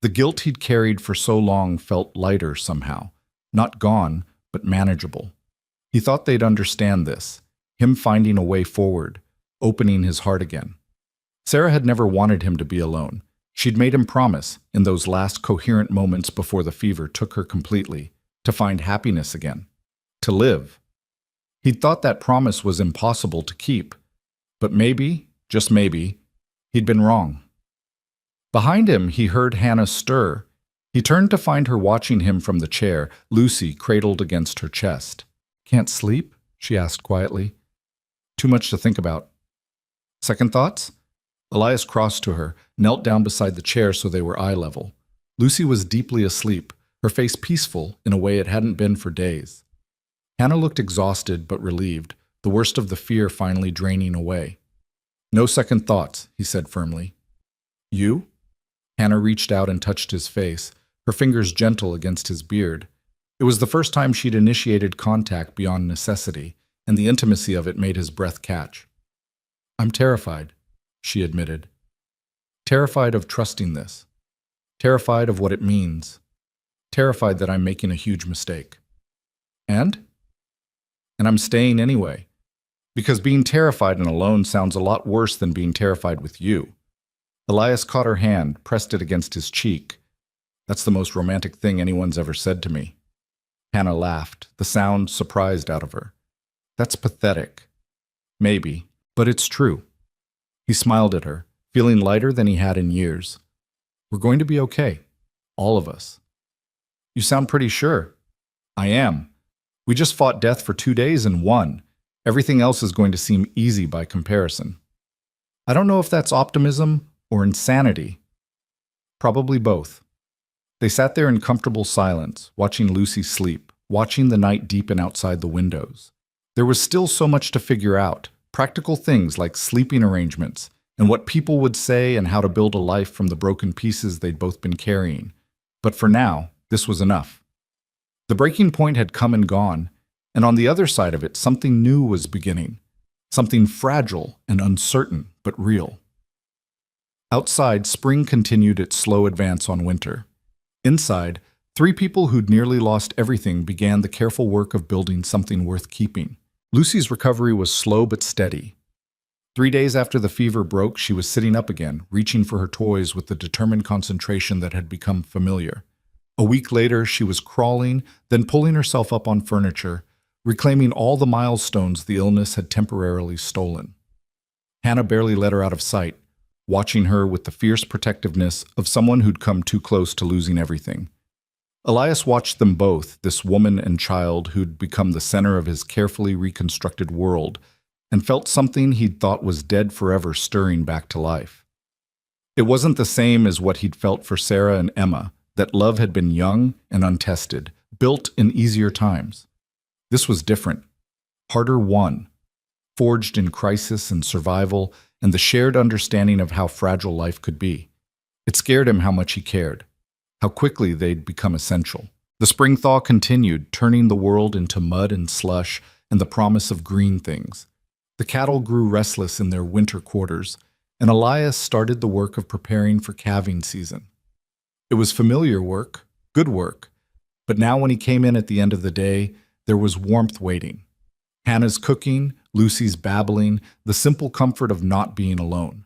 The guilt he'd carried for so long felt lighter somehow, not gone, but manageable. He thought they'd understand this, him finding a way forward, opening his heart again. Sarah had never wanted him to be alone. She'd made him promise, in those last coherent moments before the fever took her completely, to find happiness again, to live. He'd thought that promise was impossible to keep, but maybe, just maybe, he'd been wrong. Behind him, he heard Hannah stir. He turned to find her watching him from the chair, Lucy cradled against her chest. "Can't sleep?" she asked quietly. "Too much to think about." "Second thoughts?" Elias crossed to her, knelt down beside the chair so they were eye level. Lucy was deeply asleep, her face peaceful in a way it hadn't been for days. Hannah looked exhausted but relieved, the worst of the fear finally draining away. "No second thoughts," he said firmly. "You?" Hannah reached out and touched his face, her fingers gentle against his beard. It was the first time she'd initiated contact beyond necessity, and the intimacy of it made his breath catch. "I'm terrified," she admitted. "Terrified of trusting this. Terrified of what it means. Terrified that I'm making a huge mistake." "And?" "And I'm staying anyway. Because being terrified and alone sounds a lot worse than being terrified with you." Elias caught her hand, pressed it against his cheek. "That's the most romantic thing anyone's ever said to me." Hannah laughed, the sound surprised out of her. "That's pathetic." "Maybe, but it's true." He smiled at her, feeling lighter than he had in years. "We're going to be okay. All of us." "You sound pretty sure." "I am. We just fought death for 2 days and won. Everything else is going to seem easy by comparison." "I don't know if that's optimism or insanity." "Probably both." They sat there in comfortable silence, watching Lucy sleep, watching the night deepen outside the windows. There was still so much to figure out, practical things like sleeping arrangements, and what people would say and how to build a life from the broken pieces they'd both been carrying. But for now, this was enough. The breaking point had come and gone, and on the other side of it, something new was beginning. Something fragile and uncertain, but real. Outside, spring continued its slow advance on winter. Inside, 3 people who'd nearly lost everything began the careful work of building something worth keeping. Lucy's recovery was slow but steady. 3 days after the fever broke, she was sitting up again, reaching for her toys with the determined concentration that had become familiar. A week later, she was crawling, then pulling herself up on furniture, reclaiming all the milestones the illness had temporarily stolen. Hannah barely let her out of sight, watching her with the fierce protectiveness of someone who'd come too close to losing everything. Elias watched them both, this woman and child who'd become the center of his carefully reconstructed world, and felt something he'd thought was dead forever stirring back to life. It wasn't the same as what he'd felt for Sarah and Emma, that love had been young and untested, built in easier times. This was different, harder won, forged in crisis and survival and the shared understanding of how fragile life could be. It scared him how much he cared, how quickly they'd become essential. The spring thaw continued, turning the world into mud and slush and the promise of green things. The cattle grew restless in their winter quarters, and Elias started the work of preparing for calving season. It was familiar work, good work, but now when he came in at the end of the day, there was warmth waiting. Hannah's cooking, Lucy's babbling, the simple comfort of not being alone.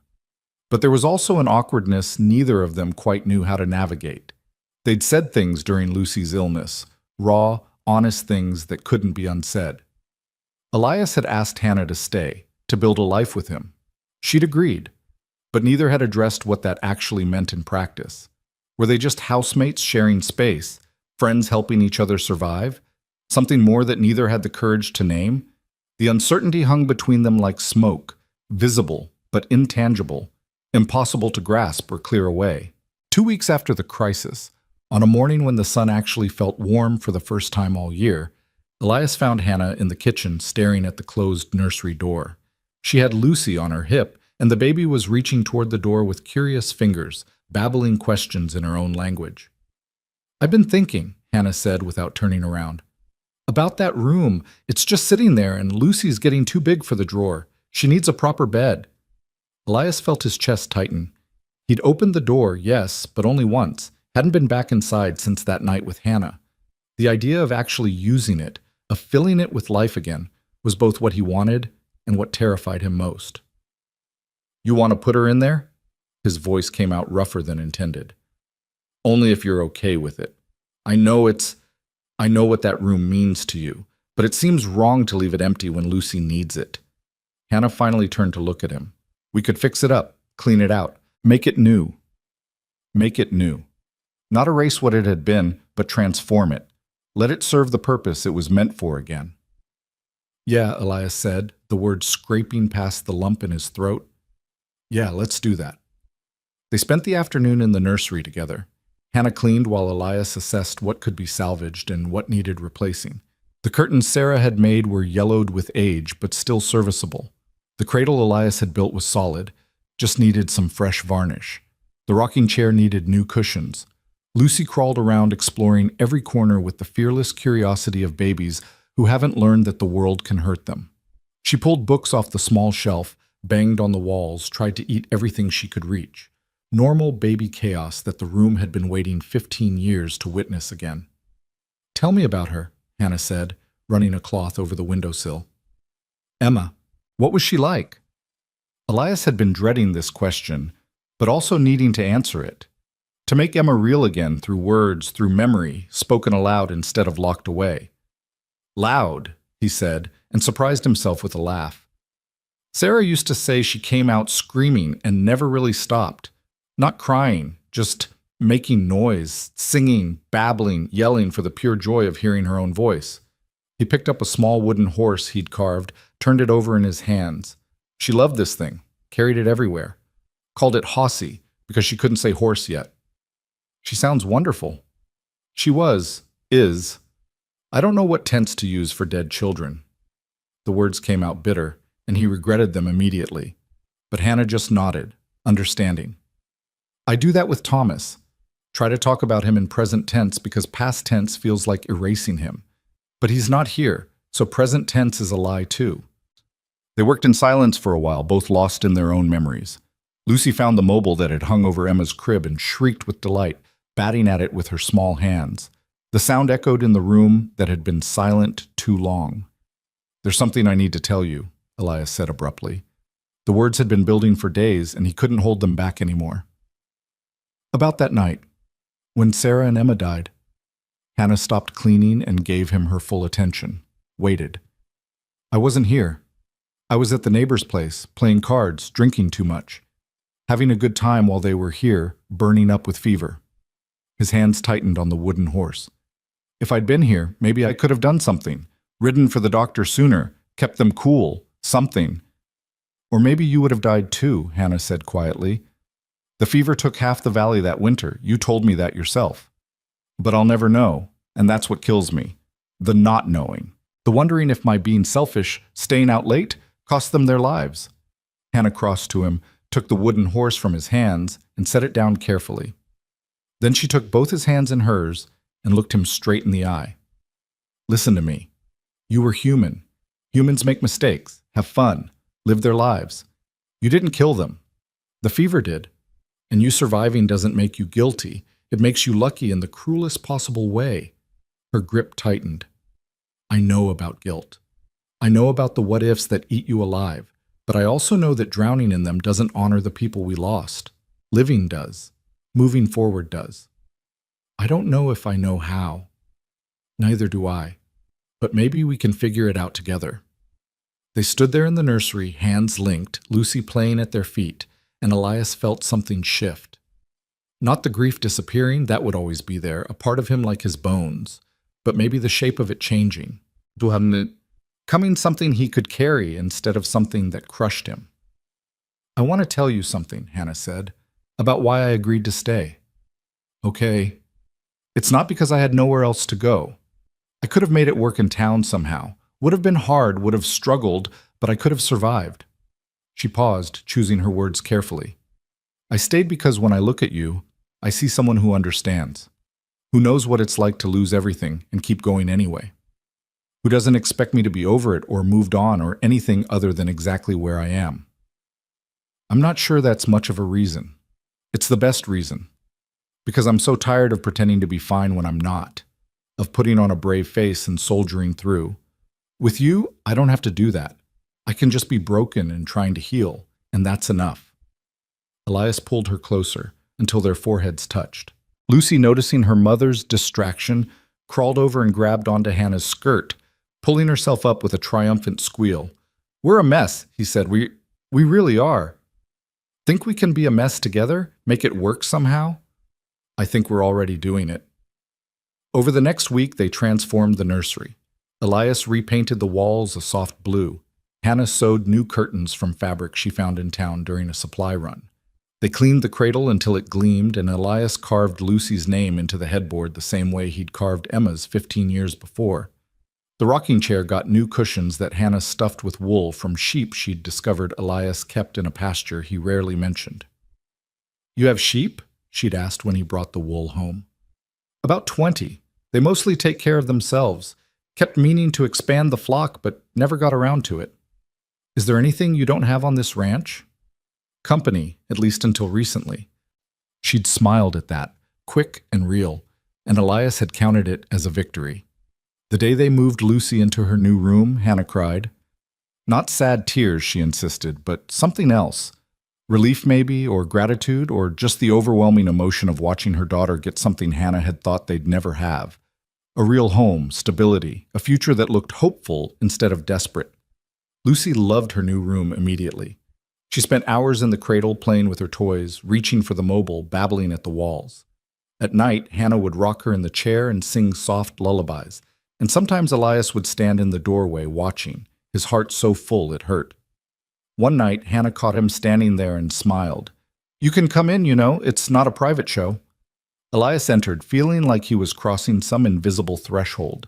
But there was also an awkwardness neither of them quite knew how to navigate. They'd said things during Lucy's illness, raw, honest things that couldn't be unsaid. Elias had asked Hannah to stay, to build a life with him. She'd agreed, but neither had addressed what that actually meant in practice. Were they just housemates sharing space, friends helping each other survive? Something more that neither had the courage to name? The uncertainty hung between them like smoke, visible but intangible, impossible to grasp or clear away. 2 weeks after the crisis, on a morning when the sun actually felt warm for the first time all year, Elias found Hannah in the kitchen staring at the closed nursery door. She had Lucy on her hip, and the baby was reaching toward the door with curious fingers, babbling questions in her own language. "I've been thinking," Hannah said without turning around, "about that room. It's just sitting there, and Lucy's getting too big for the drawer. She needs a proper bed." Elias felt his chest tighten. He'd opened the door, yes, but only once, hadn't been back inside since that night with Hannah. The idea of actually using it, of filling it with life again, was both what he wanted and what terrified him most. "You want to put her in there?" His voice came out rougher than intended. "Only if you're okay with it. I know what that room means to you, but it seems wrong to leave it empty when Lucy needs it." Hannah finally turned to look at him. "We could fix it up, clean it out, make it new." Make it new. Not erase what it had been, but transform it. Let it serve the purpose it was meant for again. "Yeah," Elias said, the words scraping past the lump in his throat. "Yeah, let's do that." They spent the afternoon in the nursery together. Hannah cleaned while Elias assessed what could be salvaged and what needed replacing. The curtains Sarah had made were yellowed with age, but still serviceable. The cradle Elias had built was solid, just needed some fresh varnish. The rocking chair needed new cushions. Lucy crawled around exploring every corner with the fearless curiosity of babies who haven't learned that the world can hurt them. She pulled books off the small shelf, banged on the walls, tried to eat everything she could reach. Normal baby chaos that the room had been waiting 15 years to witness again. "Tell me about her," Hannah said, running a cloth over the windowsill. "Emma, what was she like?" Elias had been dreading this question, but also needing to answer it. To make Emma real again through words, through memory, spoken aloud instead of locked away. "Loud," he said, and surprised himself with a laugh. "Sarah used to say she came out screaming and never really stopped. Not crying, just making noise, singing, babbling, yelling for the pure joy of hearing her own voice." He picked up a small wooden horse he'd carved, turned it over in his hands. She loved this thing, carried it everywhere. Called it Hossy, because she couldn't say horse yet. "She sounds wonderful." She is. I don't know what tense to use for dead children. The words came out bitter, and he regretted them immediately. But Hannah just nodded, understanding. "I do that with Thomas. Try to talk about him in present tense because past tense feels like erasing him. But he's not here, so present tense is a lie too." They worked in silence for a while, both lost in their own memories. Lucy found the mobile that had hung over Emma's crib and shrieked with delight, batting at it with her small hands. The sound echoed in the room that had been silent too long. "There's something I need to tell you," Elias said abruptly. The words had been building for days, and he couldn't hold them back anymore. "About that night, when Sarah and Emma died." Hannah stopped cleaning and gave him her full attention, waited. "I wasn't here. I was at the neighbor's place, playing cards, drinking too much. Having a good time while they were here, burning up with fever." His hands tightened on the wooden horse. "If I'd been here, maybe I could have done something. Ridden for the doctor sooner, kept them cool, something." "Or maybe you would have died too," Hannah said quietly. "The fever took half the valley that winter. You told me that yourself. But I'll never know, and that's what kills me. The not knowing. The wondering if my being selfish, staying out late, cost them their lives." Hannah crossed to him, took the wooden horse from his hands, and set it down carefully. Then she took both his hands in hers, and looked him straight in the eye. Listen to me. You were human. Humans make mistakes, have fun, live their lives. You didn't kill them. The fever did. And you surviving doesn't make you guilty. It makes you lucky in the cruelest possible way. Her grip tightened. I know about guilt. I know about the what-ifs that eat you alive, but I also know that drowning in them doesn't honor the people we lost. Living does. Moving forward does. I don't know if I know how. Neither do I. But maybe we can figure it out together. They stood there in the nursery, hands linked, Lucy playing at their feet, and Elias felt something shift. Not the grief disappearing, that would always be there, a part of him like his bones, but maybe the shape of it changing. Becoming something he could carry instead of something that crushed him. I want to tell you something, Hannah said, about why I agreed to stay. Okay. It's not because I had nowhere else to go. I could have made it work in town somehow. Would have been hard, would have struggled, but I could have survived. She paused, choosing her words carefully. I stayed because when I look at you, I see someone who understands, who knows what it's like to lose everything and keep going anyway, who doesn't expect me to be over it or moved on or anything other than exactly where I am. I'm not sure that's much of a reason. It's the best reason. Because I'm so tired of pretending to be fine when I'm not, of putting on a brave face and soldiering through. With you, I don't have to do that. I can just be broken and trying to heal, and that's enough. Elias pulled her closer until their foreheads touched. Lucy, noticing her mother's distraction, crawled over and grabbed onto Hannah's skirt, pulling herself up with a triumphant squeal. We're a mess, he said. We really are. Think we can be a mess together? Make it work somehow? I think we're already doing it. Over the next week, they transformed the nursery. Elias repainted the walls a soft blue. Hannah sewed new curtains from fabric she found in town during a supply run. They cleaned the cradle until it gleamed, and Elias carved Lucy's name into the headboard the same way he'd carved Emma's 15 years before. The rocking chair got new cushions that Hannah stuffed with wool from sheep she'd discovered Elias kept in a pasture he rarely mentioned. You have sheep? She'd asked when he brought the wool home. About 20. They mostly take care of themselves. Kept meaning to expand the flock, but never got around to it. Is there anything you don't have on this ranch? Company, at least until recently. She'd smiled at that, quick and real, and Elias had counted it as a victory. The day they moved Lucy into her new room, Hannah cried. Not sad tears, she insisted, but something else. Relief maybe, or gratitude, or just the overwhelming emotion of watching her daughter get something Hannah had thought they'd never have. A real home, stability, a future that looked hopeful instead of desperate. Lucy loved her new room immediately. She spent hours in the cradle playing with her toys, reaching for the mobile, babbling at the walls. At night, Hannah would rock her in the chair and sing soft lullabies, and sometimes Elias would stand in the doorway watching, his heart so full it hurt. One night, Hannah caught him standing there and smiled. You can come in, you know, it's not a private show. Elias entered, feeling like he was crossing some invisible threshold.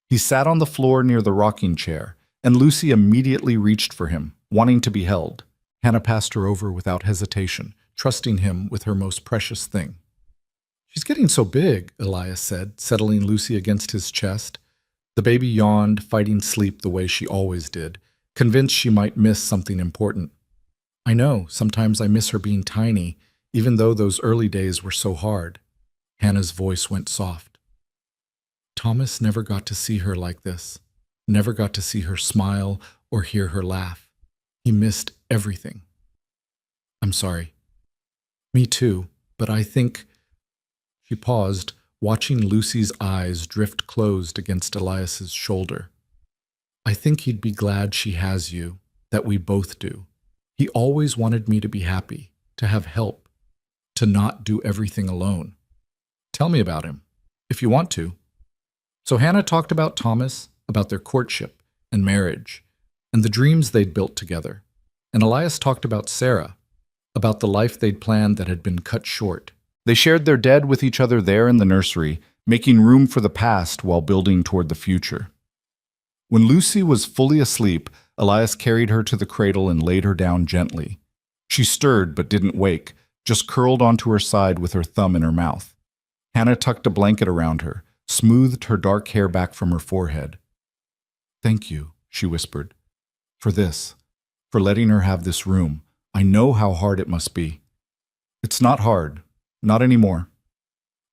He sat on the floor near the rocking chair, and Lucy immediately reached for him, wanting to be held. Hannah passed her over without hesitation, trusting him with her most precious thing. She's getting so big, Elias said, settling Lucy against his chest. The baby yawned, fighting sleep the way she always did, convinced she might miss something important. I know, sometimes I miss her being tiny, even though those early days were so hard. Hannah's voice went soft. Thomas never got to see her like this, never got to see her smile or hear her laugh. He missed everything. I'm sorry. Me too, but I think... She paused, watching Lucy's eyes drift closed against Elias's shoulder. I think he'd be glad she has you, that we both do. He always wanted me to be happy, to have help, to not do everything alone. Tell me about him, if you want to. So Hannah talked about Thomas, about their courtship and marriage, and the dreams they'd built together. And Elias talked about Sarah, about the life they'd planned that had been cut short. They shared their dead with each other there in the nursery, making room for the past while building toward the future. When Lucy was fully asleep, Elias carried her to the cradle and laid her down gently. She stirred but didn't wake, just curled onto her side with her thumb in her mouth. Hannah tucked a blanket around her, smoothed her dark hair back from her forehead. "Thank you," she whispered, "for this, for letting her have this room. I know how hard it must be." "It's not hard. Not anymore."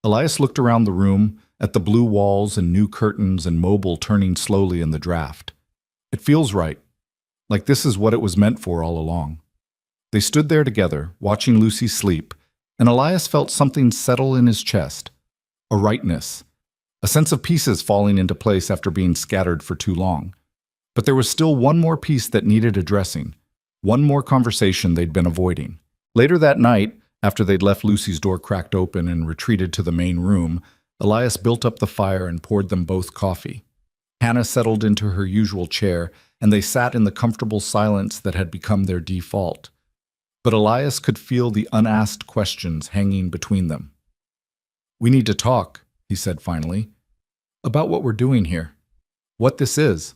Elias looked around the room, at the blue walls and new curtains and mobile turning slowly in the draft. "It feels right. Like this is what it was meant for all along." They stood there together, watching Lucy sleep, and Elias felt something settle in his chest. A rightness. A sense of pieces falling into place after being scattered for too long. But there was still one more piece that needed addressing. One more conversation they'd been avoiding. Later that night, after they'd left Lucy's door cracked open and retreated to the main room, Elias built up the fire and poured them both coffee. Hannah settled into her usual chair, and they sat in the comfortable silence that had become their default. But Elias could feel the unasked questions hanging between them. "We need to talk," he said finally, "about what we're doing here. What this is."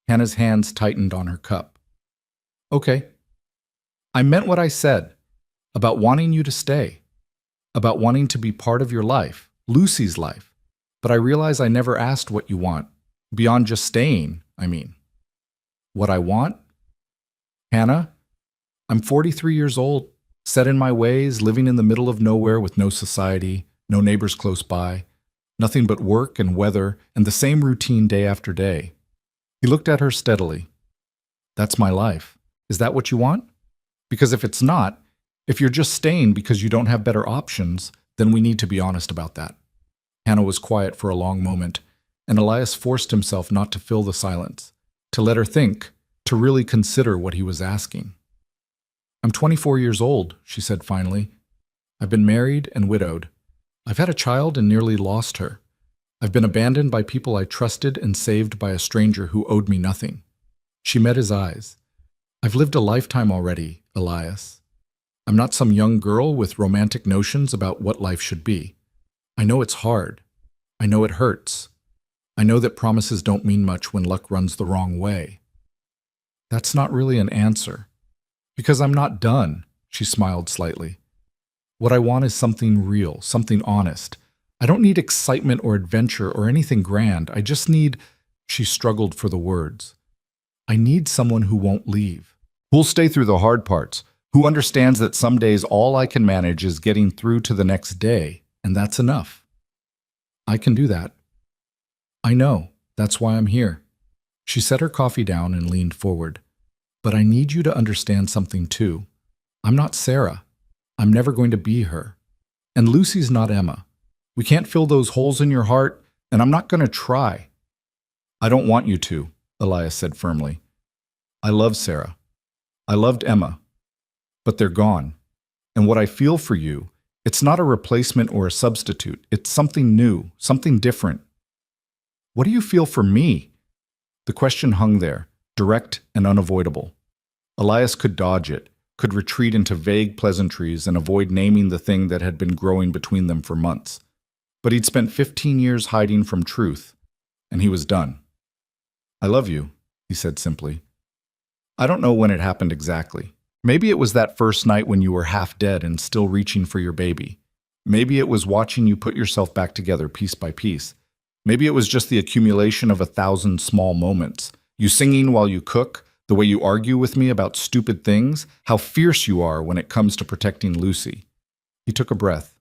Hannah's hands tightened on her cup. "Okay. I meant what I said, about wanting you to stay, about wanting to be part of your life, Lucy's life. But I realize I never asked what you want, beyond just staying, I mean." "What I want?" "Hannah, I'm 43 years old, set in my ways, living in the middle of nowhere with no society, no neighbors close by, nothing but work and weather and the same routine day after day." He looked at her steadily. "That's my life. Is that what you want? Because if it's not, if you're just staying because you don't have better options, then we need to be honest about that." Hannah was quiet for a long moment, and Elias forced himself not to fill the silence, to let her think, to really consider what he was asking. "I'm 24 years old," she said finally. "I've been married and widowed. I've had a child and nearly lost her. I've been abandoned by people I trusted and saved by a stranger who owed me nothing." She met his eyes. "I've lived a lifetime already, Elias. I'm not some young girl with romantic notions about what life should be. I know it's hard. I know it hurts. I know that promises don't mean much when luck runs the wrong way." "That's not really an answer. Because I'm not done," she smiled slightly. "What I want is something real, something honest. I don't need excitement or adventure or anything grand. I just need," she struggled for the words, "I need someone who won't leave, who'll stay through the hard parts, who understands that some days all I can manage is getting through to the next day, and that's enough." "I can do that." "I know. That's why I'm here." She set her coffee down and leaned forward. "But I need you to understand something too. I'm not Sarah. I'm never going to be her. And Lucy's not Emma. We can't fill those holes in your heart, and I'm not going to try." "I don't want you to," Elias said firmly. "I love Sarah. I loved Emma. But they're gone. And what I feel for you, it's not a replacement or a substitute. It's something new, something different." "What do you feel for me?" The question hung there, direct and unavoidable. Elias could dodge it, could retreat into vague pleasantries and avoid naming the thing that had been growing between them for months. But he'd spent 15 years hiding from truth, and he was done. "I love you," he said simply. "I don't know when it happened exactly. Maybe it was that first night when you were half dead and still reaching for your baby. Maybe it was watching you put yourself back together piece by piece. Maybe it was just the accumulation of 1,000 small moments. You singing while you cook, the way you argue with me about stupid things, how fierce you are when it comes to protecting Lucy." He took a breath.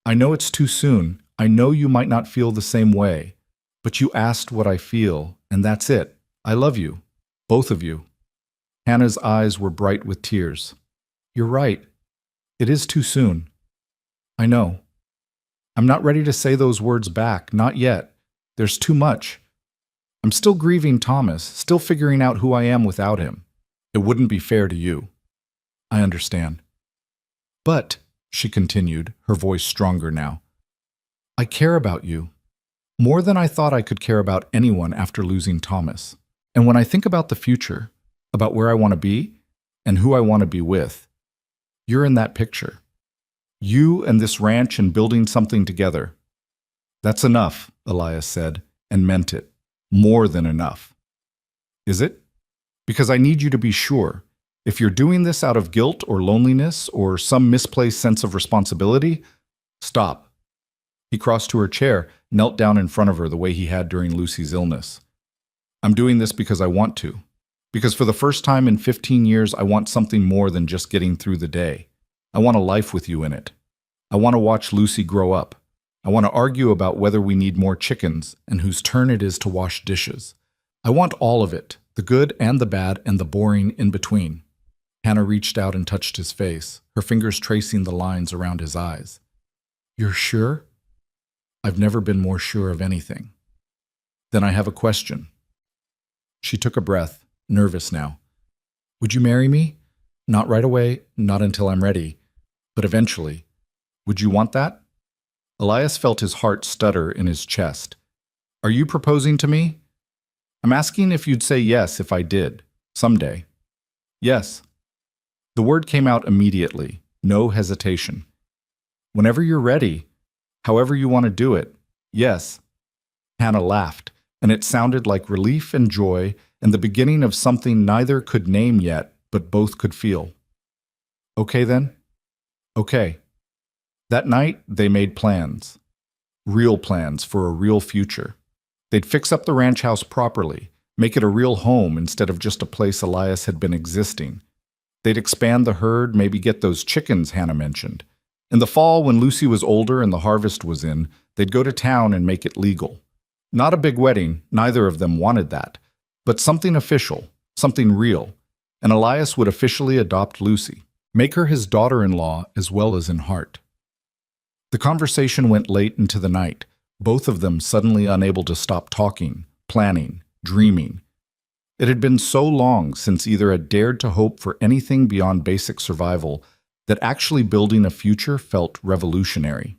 "I know it's too soon. I know you might not feel the same way. But you asked what I feel, and that's it. I love you. Both of you." Hannah's eyes were bright with tears. "You're right. It is too soon. I know. I'm not ready to say those words back, not yet. There's too much. I'm still grieving Thomas, still figuring out who I am without him. It wouldn't be fair to you. I understand. But," she continued, her voice stronger now, "I care about you. More than I thought I could care about anyone after losing Thomas. And when I think about the future, about where I want to be, and who I want to be with, you're in that picture. You and this ranch and building something together. That's enough," Elias said, and meant it. More than enough. "Is it? Because I need you to be sure. If you're doing this out of guilt or loneliness or some misplaced sense of responsibility, stop. He crossed to her chair, knelt down in front of her the way he had during Lucy's illness. I'm doing this because I want to. Because for the first time in 15 years, I want something more than just getting through the day. I want a life with you in it. I want to watch Lucy grow up. I want to argue about whether we need more chickens and whose turn it is to wash dishes. I want all of it, the good and the bad and the boring in between. Hannah reached out and touched his face, her fingers tracing the lines around his eyes. You're sure? I've never been more sure of anything. Then I have a question. She took a breath, nervous now. Would you marry me? Not right away, not until I'm ready, but eventually. Would you want that? Elias felt his heart stutter in his chest. Are you proposing to me? I'm asking if you'd say yes if I did, someday. Yes. The word came out immediately, no hesitation. Whenever you're ready, however you want to do it, yes. Hannah laughed, and it sounded like relief and joy and the beginning of something neither could name yet, but both could feel. Okay then? Okay. That night, they made plans. Real plans for a real future. They'd fix up the ranch house properly, make it a real home instead of just a place Elias had been existing. They'd expand the herd, maybe get those chickens Hannah mentioned. In the fall, when Lucy was older and the harvest was in, they'd go to town and make it legal. Not a big wedding, neither of them wanted that, but something official, something real, and Elias would officially adopt Lucy, make her his daughter-in-law as well as in heart. The conversation went late into the night, both of them suddenly unable to stop talking, planning, dreaming. It had been so long since either had dared to hope for anything beyond basic survival that actually building a future felt revolutionary.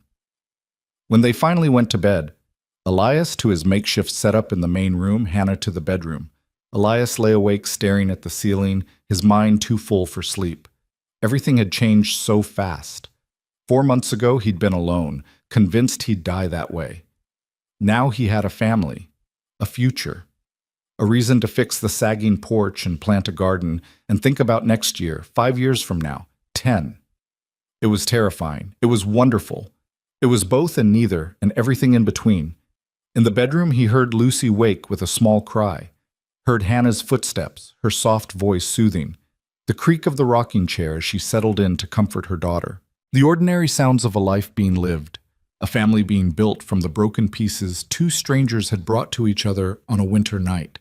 When they finally went to bed, Elias to his makeshift setup in the main room, Hannah to the bedroom. Elias lay awake staring at the ceiling, his mind too full for sleep. Everything had changed so fast. 4 months ago, he'd been alone, convinced he'd die that way. Now he had a family, a future, a reason to fix the sagging porch and plant a garden and think about next year, 5 years from now, 10. It was terrifying. It was wonderful. It was both and neither, and everything in between. In the bedroom, he heard Lucy wake with a small cry, heard Hannah's footsteps, her soft voice soothing, the creak of the rocking chair as she settled in to comfort her daughter. The ordinary sounds of a life being lived, a family being built from the broken pieces two strangers had brought to each other on a winter night.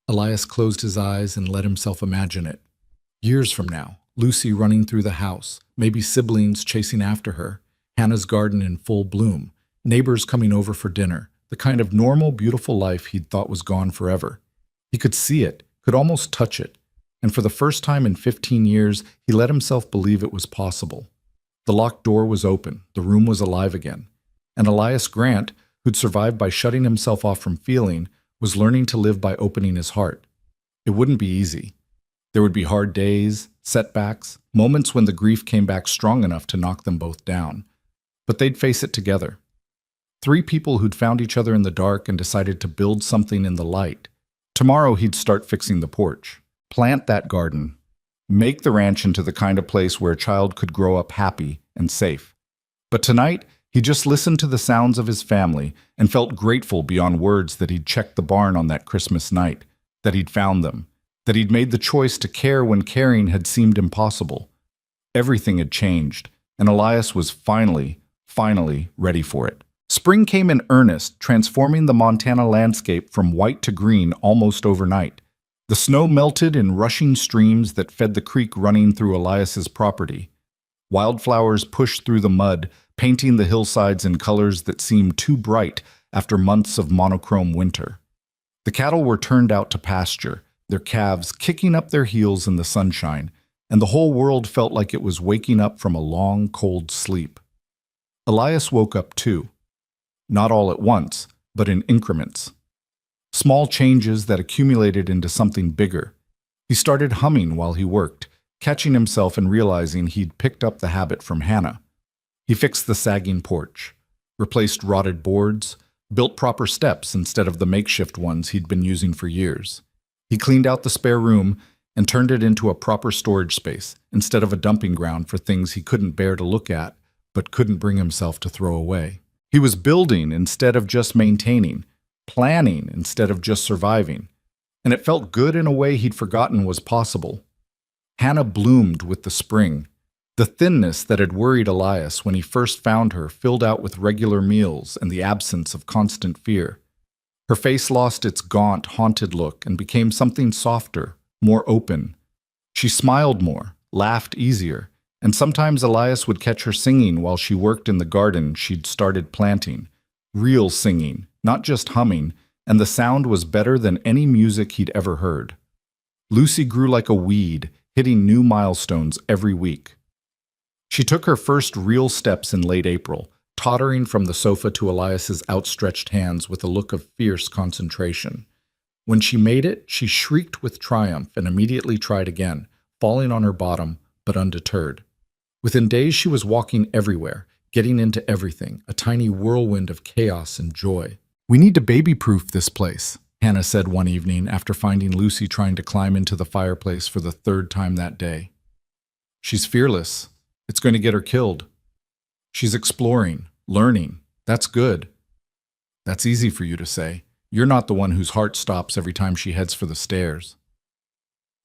Elias closed his eyes and let himself imagine it. Years from now, Lucy running through the house, maybe siblings chasing after her, Hannah's garden in full bloom, neighbors coming over for dinner, the kind of normal, beautiful life he'd thought was gone forever. He could see it, could almost touch it, and for the first time in 15 years, he let himself believe it was possible. The locked door was open, the room was alive again, and Elias Grant, who'd survived by shutting himself off from feeling, was learning to live by opening his heart. It wouldn't be easy. There would be hard days, setbacks, moments when the grief came back strong enough to knock them both down. But they'd face it together. 3 people who'd found each other in the dark and decided to build something in the light. Tomorrow he'd start fixing the porch, plant that garden, make the ranch into the kind of place where a child could grow up happy and safe. But tonight, he just listened to the sounds of his family and felt grateful beyond words that he'd checked the barn on that Christmas night, that he'd found them, that he'd made the choice to care when caring had seemed impossible. Everything had changed, and Elias was finally ready for it. Spring came in earnest, transforming the Montana landscape from white to green almost overnight. The snow melted in rushing streams that fed the creek running through Elias's property. Wildflowers pushed through the mud, painting the hillsides in colors that seemed too bright after months of monochrome winter. The cattle were turned out to pasture, their calves kicking up their heels in the sunshine, and the whole world felt like it was waking up from a long, cold sleep. Elias woke up too. Not all at once, but in increments. Small changes that accumulated into something bigger. He started humming while he worked, catching himself and realizing he'd picked up the habit from Hannah. He fixed the sagging porch, replaced rotted boards, built proper steps instead of the makeshift ones he'd been using for years. He cleaned out the spare room and turned it into a proper storage space instead of a dumping ground for things he couldn't bear to look at but couldn't bring himself to throw away. He was building instead of just maintaining, planning instead of just surviving. And it felt good in a way he'd forgotten was possible. Hannah bloomed with the spring. The thinness that had worried Elias when he first found her filled out with regular meals and the absence of constant fear. Her face lost its gaunt, haunted look and became something softer, more open. She smiled more, laughed easier, and sometimes Elias would catch her singing while she worked in the garden she'd started planting. Real singing, not just humming, and the sound was better than any music he'd ever heard. Lucy grew like a weed, hitting new milestones every week. She took her first real steps in late April, tottering from the sofa to Elias's outstretched hands with a look of fierce concentration. When she made it, she shrieked with triumph and immediately tried again, falling on her bottom, but undeterred. Within days she was walking everywhere, getting into everything, a tiny whirlwind of chaos and joy. "We need to baby-proof this place," Hannah said one evening after finding Lucy trying to climb into the fireplace for the third time that day. "She's fearless. It's going to get her killed. She's exploring, learning. That's good." "That's easy for you to say. You're not the one whose heart stops every time she heads for the stairs."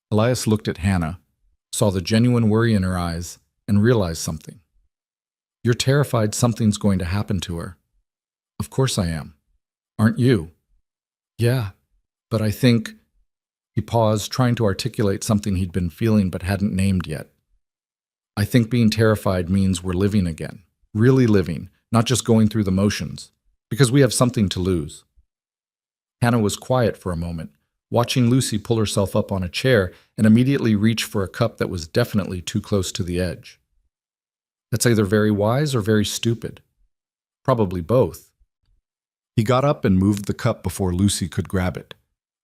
Elias looked at Hannah, saw the genuine worry in her eyes, and realized something. "You're terrified something's going to happen to her." "Of course I am. Aren't you?" "Yeah, but I think—" He paused, trying to articulate something he'd been feeling but hadn't named yet. "I think being terrified means we're living again, really living, not just going through the motions, because we have something to lose." Hannah was quiet for a moment, watching Lucy pull herself up on a chair and immediately reach for a cup that was definitely too close to the edge. "That's either very wise or very stupid. Probably both." He got up and moved the cup before Lucy could grab it.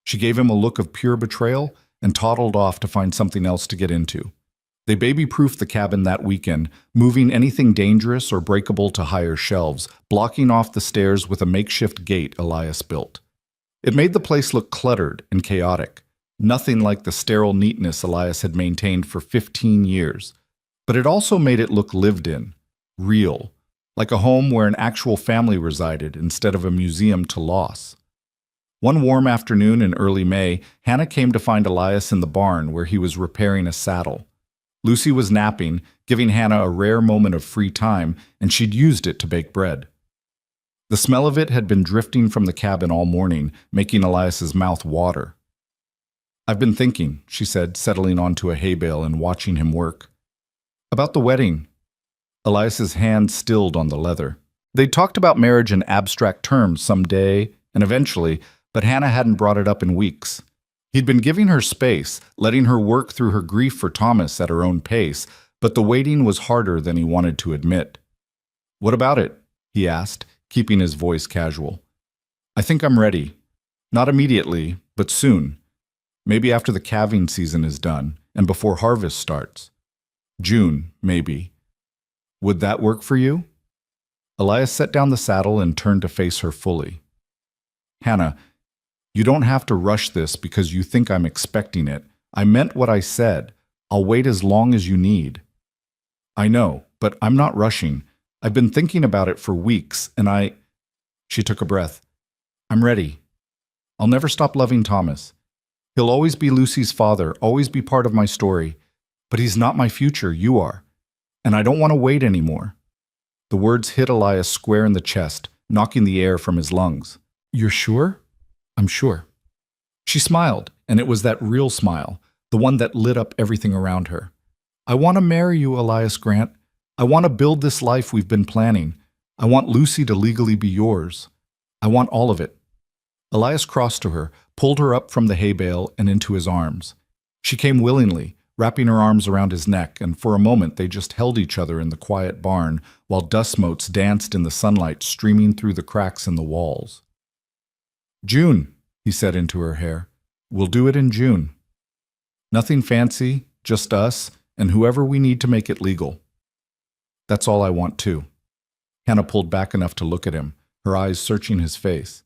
She gave him a look of pure betrayal and toddled off to find something else to get into. They baby-proofed the cabin that weekend, moving anything dangerous or breakable to higher shelves, blocking off the stairs with a makeshift gate Elias built. It made the place look cluttered and chaotic, nothing like the sterile neatness Elias had maintained for 15 years. But it also made it look lived in, real, like a home where an actual family resided instead of a museum to loss. One warm afternoon in early May, Hannah came to find Elias in the barn where he was repairing a saddle. Lucy was napping, giving Hannah a rare moment of free time, and she'd used it to bake bread. The smell of it had been drifting from the cabin all morning, making Elias's mouth water. "I've been thinking," she said, settling onto a hay bale and watching him work. "About the wedding." Elias's hand stilled on the leather. They'd talked about marriage in abstract terms someday and eventually, but Hannah hadn't brought it up in weeks. He'd been giving her space, letting her work through her grief for Thomas at her own pace, but the waiting was harder than he wanted to admit. "What about it?" he asked, keeping his voice casual. "I think I'm ready. Not immediately, but soon. Maybe after the calving season is done and before harvest starts. June, maybe. Would that work for you?" Elias set down the saddle and turned to face her fully. "Hannah, you don't have to rush this because you think I'm expecting it. I meant what I said. I'll wait as long as you need." "I know, but I'm not rushing. I've been thinking about it for weeks, and She took a breath. "I'm ready. I'll never stop loving Thomas. He'll always be Lucy's father, always be part of my story. But he's not my future, you are. And I don't want to wait anymore." The words hit Elias square in the chest, knocking the air from his lungs. "You're sure?" "I'm sure." She smiled, and it was that real smile, the one that lit up everything around her. "I want to marry you, Elias Grant. I want to build this life we've been planning. I want Lucy to legally be yours. I want all of it." Elias crossed to her, pulled her up from the hay bale and into his arms. She came willingly, wrapping her arms around his neck, and for a moment they just held each other in the quiet barn while dust motes danced in the sunlight streaming through the cracks in the walls. "June," he said into her hair. "We'll do it in June. Nothing fancy, just us and whoever we need to make it legal. That's all I want too." Hannah pulled back enough to look at him, her eyes searching his face.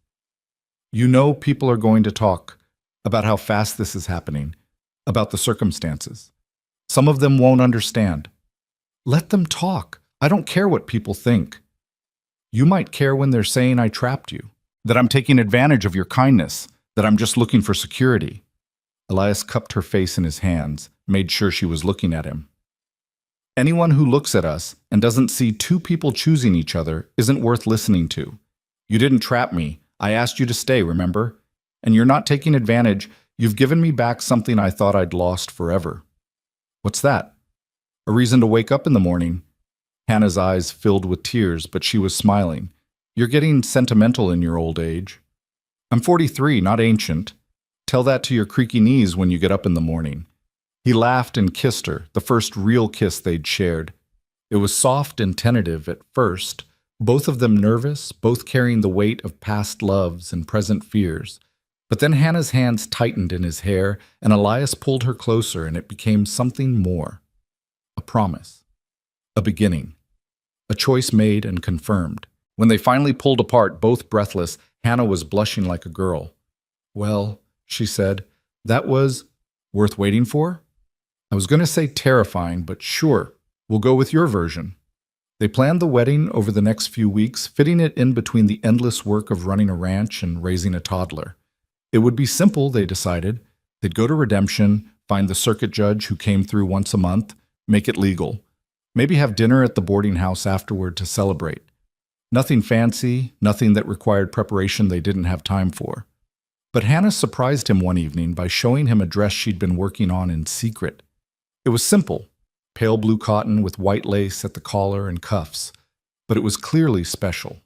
"You know people are going to talk about how fast this is happening, about the circumstances. Some of them won't understand. Let them talk. I don't care what people think. You might care when they're saying I trapped you, that I'm taking advantage of your kindness, that I'm just looking for security. Elias cupped her face in his hands, made sure she was looking at him. Anyone who looks at us and doesn't see two people choosing each other isn't worth listening to. You didn't trap me. I asked you to stay, remember? And you're not taking advantage. You've given me back something I thought I'd lost forever. What's that? A reason to wake up in the morning. Hannah's eyes filled with tears, but she was smiling. You're getting sentimental in your old age. I'm 43, not ancient. Tell that to your creaky knees when you get up in the morning. He laughed and kissed her, the first real kiss they'd shared. It was soft and tentative at first, both of them nervous, both carrying the weight of past loves and present fears. But then Hannah's hands tightened in his hair, and Elias pulled her closer, and it became something more. A promise. A beginning. A choice made and confirmed. When they finally pulled apart, both breathless, Hannah was blushing like a girl. Well, she said, that was worth waiting for? I was going to say terrifying, but sure, we'll go with your version. They planned the wedding over the next few weeks, fitting it in between the endless work of running a ranch and raising a toddler. It would be simple, they decided. They'd go to Redemption, find the circuit judge who came through once a month, make it legal. Maybe have dinner at the boarding house afterward to celebrate. Nothing fancy, nothing that required preparation they didn't have time for. But Hannah surprised him one evening by showing him a dress she'd been working on in secret. It was simple, pale blue cotton with white lace at the collar and cuffs, but it was clearly special,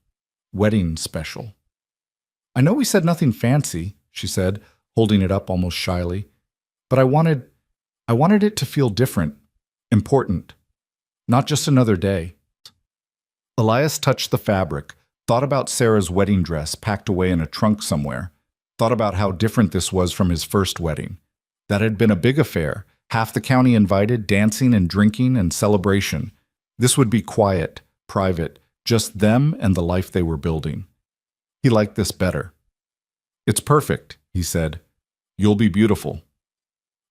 wedding special. I know we said nothing fancy, she said, holding it up almost shyly, but I wanted it to feel different, important, not just another day. Elias touched the fabric, thought about Sarah's wedding dress packed away in a trunk somewhere, thought about how different this was from his first wedding. That had been a big affair, half the county invited, dancing and drinking and celebration. This would be quiet, private, just them and the life they were building. He liked this better. It's perfect, he said. You'll be beautiful.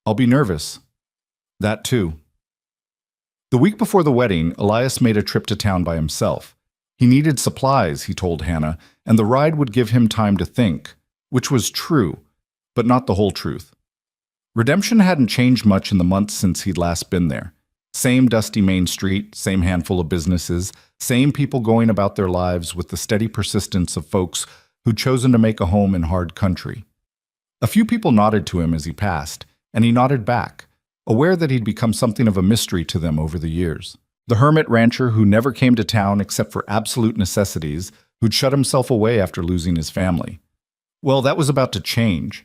I'll be nervous. That too. The week before the wedding, Elias made a trip to town by himself. He needed supplies, he told Hannah, and the ride would give him time to think, which was true, but not the whole truth. Redemption hadn't changed much in the months since he'd last been there. Same dusty main street, same handful of businesses, same people going about their lives with the steady persistence of folks who'd chosen to make a home in hard country. A few people nodded to him as he passed, and he nodded back, aware that he'd become something of a mystery to them over the years. The hermit rancher who never came to town except for absolute necessities, who'd shut himself away after losing his family. Well, that was about to change.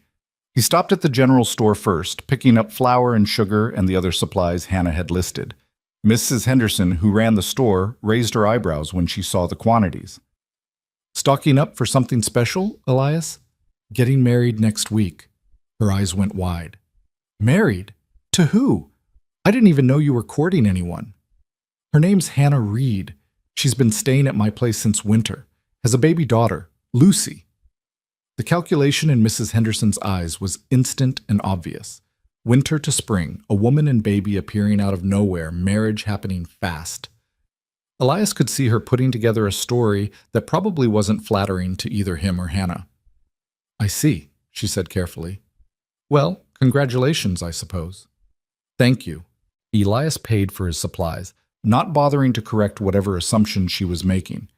He stopped at the general store first, picking up flour and sugar and the other supplies Hannah had listed. Mrs. Henderson, who ran the store, raised her eyebrows when she saw the quantities. Stocking up for something special, Elias? Getting married next week. Her eyes went wide. Married? To who? I didn't even know you were courting anyone. Her name's Hannah Reed. She's been staying at my place since winter. Has a baby daughter, Lucy. The calculation in Mrs. Henderson's eyes was instant and obvious. Winter to spring, a woman and baby appearing out of nowhere, marriage happening fast. Elias could see her putting together a story that probably wasn't flattering to either him or Hannah. I see, she said carefully. Well, congratulations, I suppose. Thank you. Elias paid for his supplies, not bothering to correct whatever assumption she was making.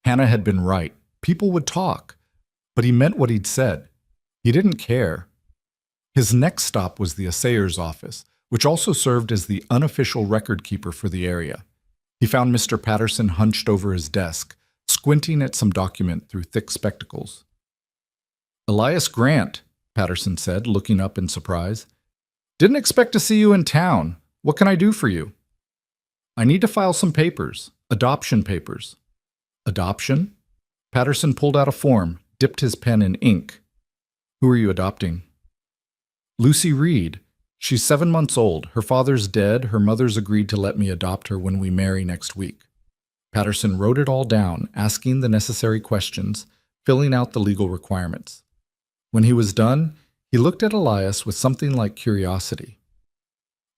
Hannah had been right. People would talk. But he meant what he'd said. He didn't care. His next stop was the assayer's office, which also served as the unofficial record keeper for the area. He found Mr. Patterson hunched over his desk, squinting at some document through thick spectacles. Elias Grant, Patterson said, looking up in surprise. Didn't expect to see you in town. What can I do for you? I need to file some papers, adoption papers. Adoption? Patterson pulled out a form, dipped his pen in ink. Who are you adopting? Lucy Reed. She's 7 months old. Her father's dead. Her mother's agreed to let me adopt her when we marry next week. Patterson wrote it all down, asking the necessary questions, filling out the legal requirements. When he was done, he looked at Elias with something like curiosity.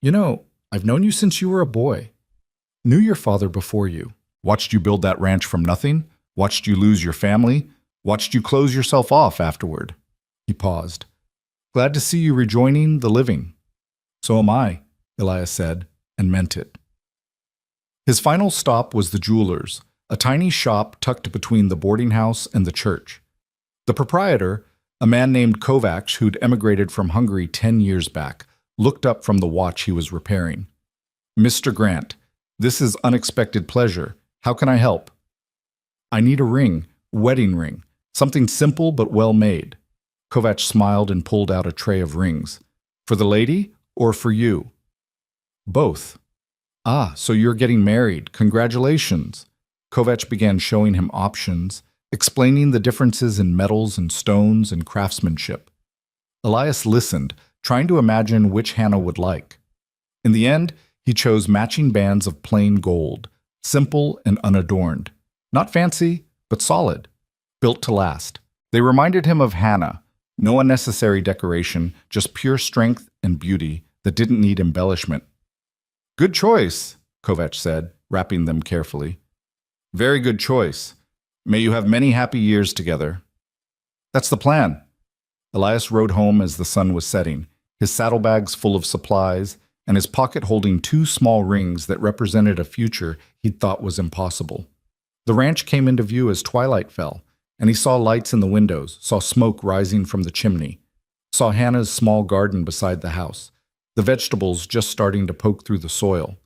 You know, I've known you since you were a boy. Knew your father before you. Watched you build that ranch from nothing. Watched you lose your family, watched you close yourself off afterward. He paused. Glad to see you rejoining the living. So am I, Elias said, and meant it. His final stop was the jeweler's, a tiny shop tucked between the boarding house and the church. The proprietor, a man named Kovacs who'd emigrated from Hungary 10 years back, looked up from the watch he was repairing. Mr. Grant, this is unexpected pleasure. How can I help? I need a ring, wedding ring, something simple but well made. Kovacs smiled and pulled out a tray of rings. For the lady or for you? Both. Ah, so you're getting married. Congratulations. Kovacs began showing him options, explaining the differences in metals and stones and craftsmanship. Elias listened, trying to imagine which Hannah would like. In the end, he chose matching bands of plain gold, simple and unadorned. Not fancy, but solid, built to last. They reminded him of Hannah, no unnecessary decoration, just pure strength and beauty that didn't need embellishment. Good choice, Kovacs said, wrapping them carefully. Very good choice. May you have many happy years together. That's the plan. Elias rode home as the sun was setting, his saddlebags full of supplies, and his pocket holding 2 small rings that represented a future he'd thought was impossible. The ranch came into view as twilight fell, and he saw lights in the windows, saw smoke rising from the chimney, saw Hannah's small garden beside the house, the vegetables just starting to poke through the soil,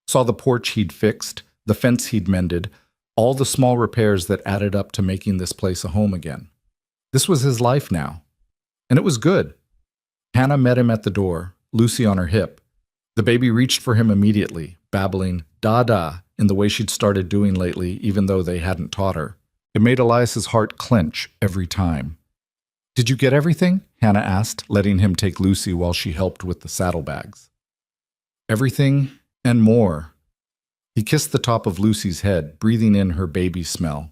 saw the porch he'd fixed, the fence he'd mended, all the small repairs that added up to making this place a home again. This was his life now, and it was good. Hannah met him at the door, Lucy on her hip. The baby reached for him immediately, babbling "da-da" in the way she'd started doing lately, even though they hadn't taught her. It made Elias's heart clench every time. Did you get everything? Hannah asked, letting him take Lucy while she helped with the saddlebags. Everything and more. He kissed the top of Lucy's head, breathing in her baby smell.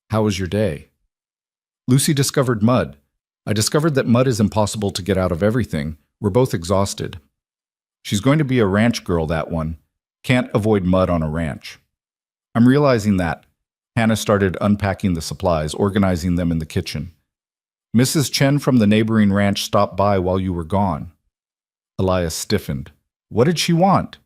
How was your day? Lucy discovered mud. I discovered that mud is impossible to get out of everything. We're both exhausted. She's going to be a ranch girl, that one. Can't avoid mud on a ranch. I'm realizing that. Hannah started unpacking the supplies, organizing them in the kitchen. Mrs. Chen from the neighboring ranch stopped by while you were gone. Elias stiffened. What did she want?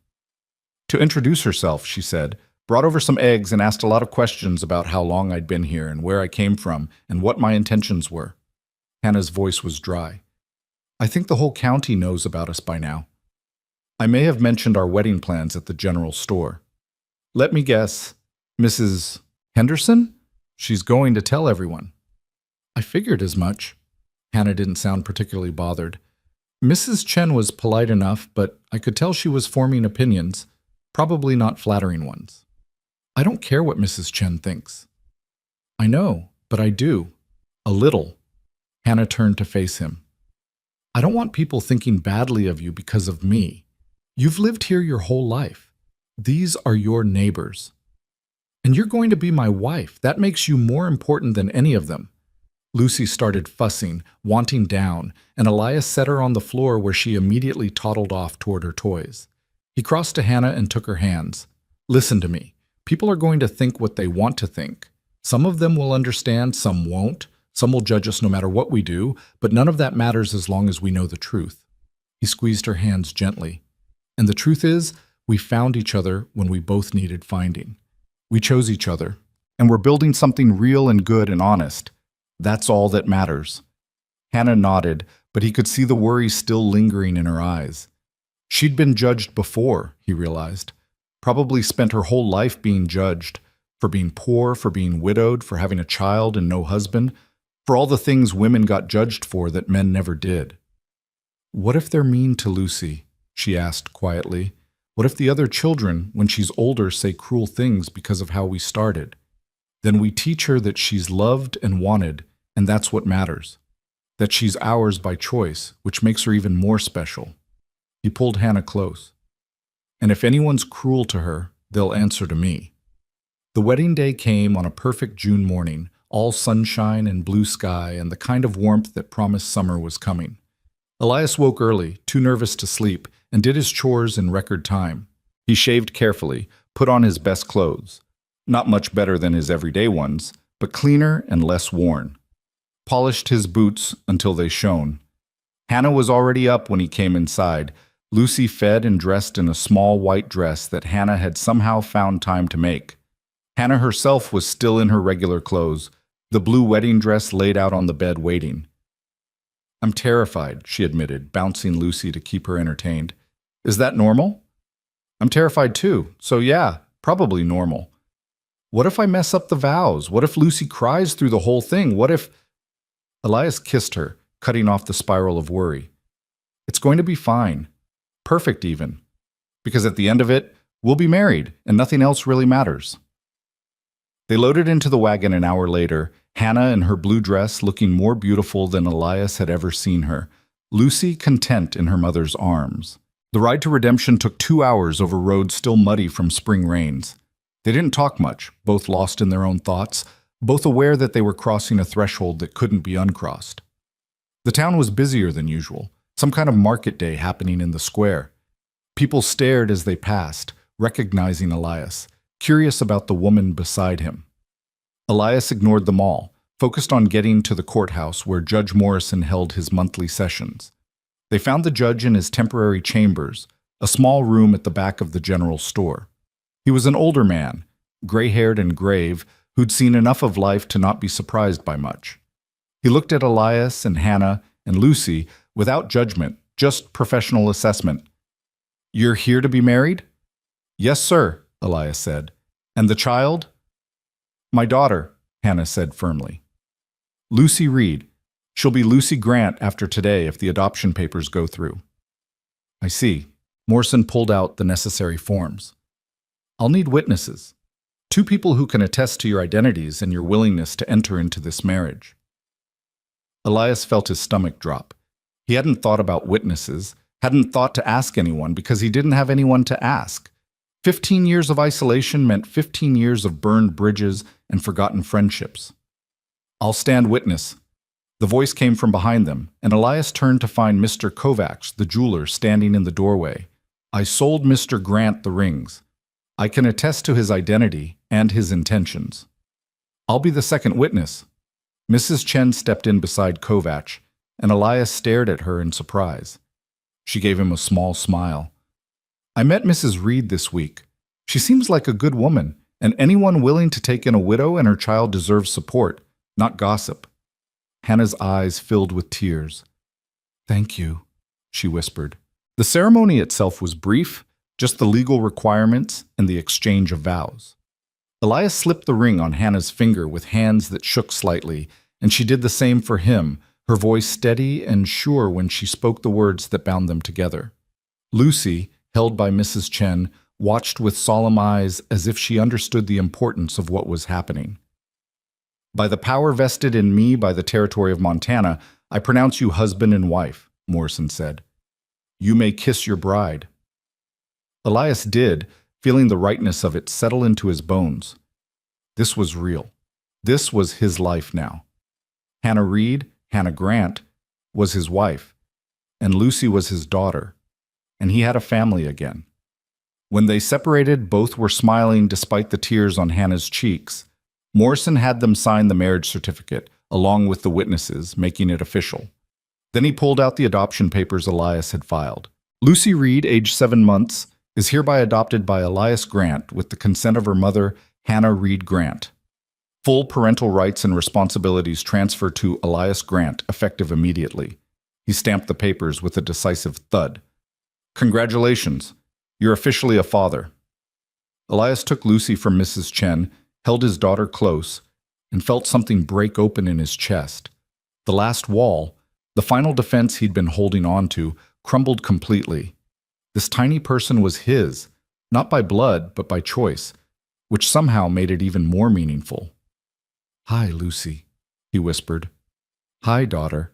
To introduce herself, she said, brought over some eggs and asked a lot of questions about how long I'd been here and where I came from and what my intentions were. Hannah's voice was dry. I think the whole county knows about us by now. I may have mentioned our wedding plans at the general store. Let me guess, Mrs. Henderson? She's going to tell everyone. I figured as much. Hannah didn't sound particularly bothered. Mrs. Chen was polite enough, but I could tell she was forming opinions, probably not flattering ones. I don't care what Mrs. Chen thinks. I know, but I do. A little. Hannah turned to face him. I don't want people thinking badly of you because of me. You've lived here your whole life. These are your neighbors. And you're going to be my wife. That makes you more important than any of them. Lucy started fussing, wanting down, and Elias set her on the floor where she immediately toddled off toward her toys. He crossed to Hannah and took her hands. Listen to me. People are going to think what they want to think. Some of them will understand, some won't. Some will judge us no matter what we do, but none of that matters as long as we know the truth. He squeezed her hands gently. And the truth is, we found each other when we both needed finding. We chose each other, and we're building something real and good and honest. That's all that matters. Hannah nodded, but he could see the worry still lingering in her eyes. She'd been judged before, he realized. Probably spent her whole life being judged, for being poor, for being widowed, for having a child and no husband, for all the things women got judged for that men never did. What if they're mean to Lucy? She asked quietly. What if the other children, when she's older, say cruel things because of how we started? Then we teach her that she's loved and wanted, and that's what matters. That she's ours by choice, which makes her even more special. He pulled Hannah close. And if anyone's cruel to her, they'll answer to me. The wedding day came on a perfect June morning, all sunshine and blue sky and the kind of warmth that promised summer was coming. Elias woke early, too nervous to sleep, and did his chores in record time. He shaved carefully, put on his best clothes. Not much better than his everyday ones, but cleaner and less worn. Polished his boots until they shone. Hannah was already up when he came inside. Lucy fed and dressed in a small white dress that Hannah had somehow found time to make. Hannah herself was still in her regular clothes, the blue wedding dress laid out on the bed waiting. "I'm terrified," she admitted, bouncing Lucy to keep her entertained. "Is that normal?" "I'm terrified too, so yeah, probably normal." "What if I mess up the vows? What if Lucy cries through the whole thing? What if—" Elias kissed her, cutting off the spiral of worry. "It's going to be fine. Perfect even. Because at the end of it, we'll be married, and nothing else really matters." They loaded into the wagon an hour later, Hannah in her blue dress looking more beautiful than Elias had ever seen her, Lucy content in her mother's arms. The ride to Redemption took 2 hours over roads still muddy from spring rains. They didn't talk much, both lost in their own thoughts, both aware that they were crossing a threshold that couldn't be uncrossed. The town was busier than usual, some kind of market day happening in the square. People stared as they passed, recognizing Elias, curious about the woman beside him. Elias ignored them all, focused on getting to the courthouse where Judge Morrison held his monthly sessions. They found the judge in his temporary chambers, a small room at the back of the general store. He was an older man, gray-haired and grave, who'd seen enough of life to not be surprised by much. He looked at Elias and Hannah and Lucy without judgment, just professional assessment. "You're here to be married?" "Yes, sir," Elias said. "And the child?" "My daughter," Hannah said firmly. "Lucy Reed. She'll be Lucy Grant after today if the adoption papers go through." "I see." Morrison pulled out the necessary forms. "I'll need witnesses. 2 people who can attest to your identities and your willingness to enter into this marriage." Elias felt his stomach drop. He hadn't thought about witnesses, hadn't thought to ask anyone because he didn't have anyone to ask. 15 years of isolation meant 15 years of burned bridges and forgotten friendships. "I'll stand witness." The voice came from behind them, and Elias turned to find Mr. Kovacs, the jeweler, standing in the doorway. "I sold Mr. Grant the rings. I can attest to his identity and his intentions." "I'll be the second witness." Mrs. Chen stepped in beside Kovacs, and Elias stared at her in surprise. She gave him a small smile. "I met Mrs. Reed this week. She seems like a good woman, and anyone willing to take in a widow and her child deserves support, not gossip." Hannah's eyes filled with tears. "Thank you," she whispered. The ceremony itself was brief, just the legal requirements and the exchange of vows. Elias slipped the ring on Hannah's finger with hands that shook slightly, and she did the same for him, her voice steady and sure when she spoke the words that bound them together. Lucy, held by Mrs. Chen, watched with solemn eyes as if she understood the importance of what was happening. "By the power vested in me by the territory of Montana, I pronounce you husband and wife," Morrison said. "You may kiss your bride." Elias did, feeling the rightness of it settle into his bones. This was real. This was his life now. Hannah Reed, Hannah Grant, was his wife, and Lucy was his daughter, and he had a family again. When they separated, both were smiling despite the tears on Hannah's cheeks. Morrison had them sign the marriage certificate, along with the witnesses, making it official. Then he pulled out the adoption papers Elias had filed. Lucy Reed, age 7 months, is hereby adopted by Elias Grant with the consent of her mother, Hannah Reed Grant. Full parental rights and responsibilities transfer to Elias Grant, effective immediately. He stamped the papers with a decisive thud. "Congratulations. You're officially a father." Elias took Lucy from Mrs. Chen, held his daughter close, and felt something break open in his chest. The last wall, the final defense he'd been holding on to, crumbled completely. This tiny person was his, not by blood, but by choice, which somehow made it even more meaningful. "Hi, Lucy," he whispered. "Hi, daughter."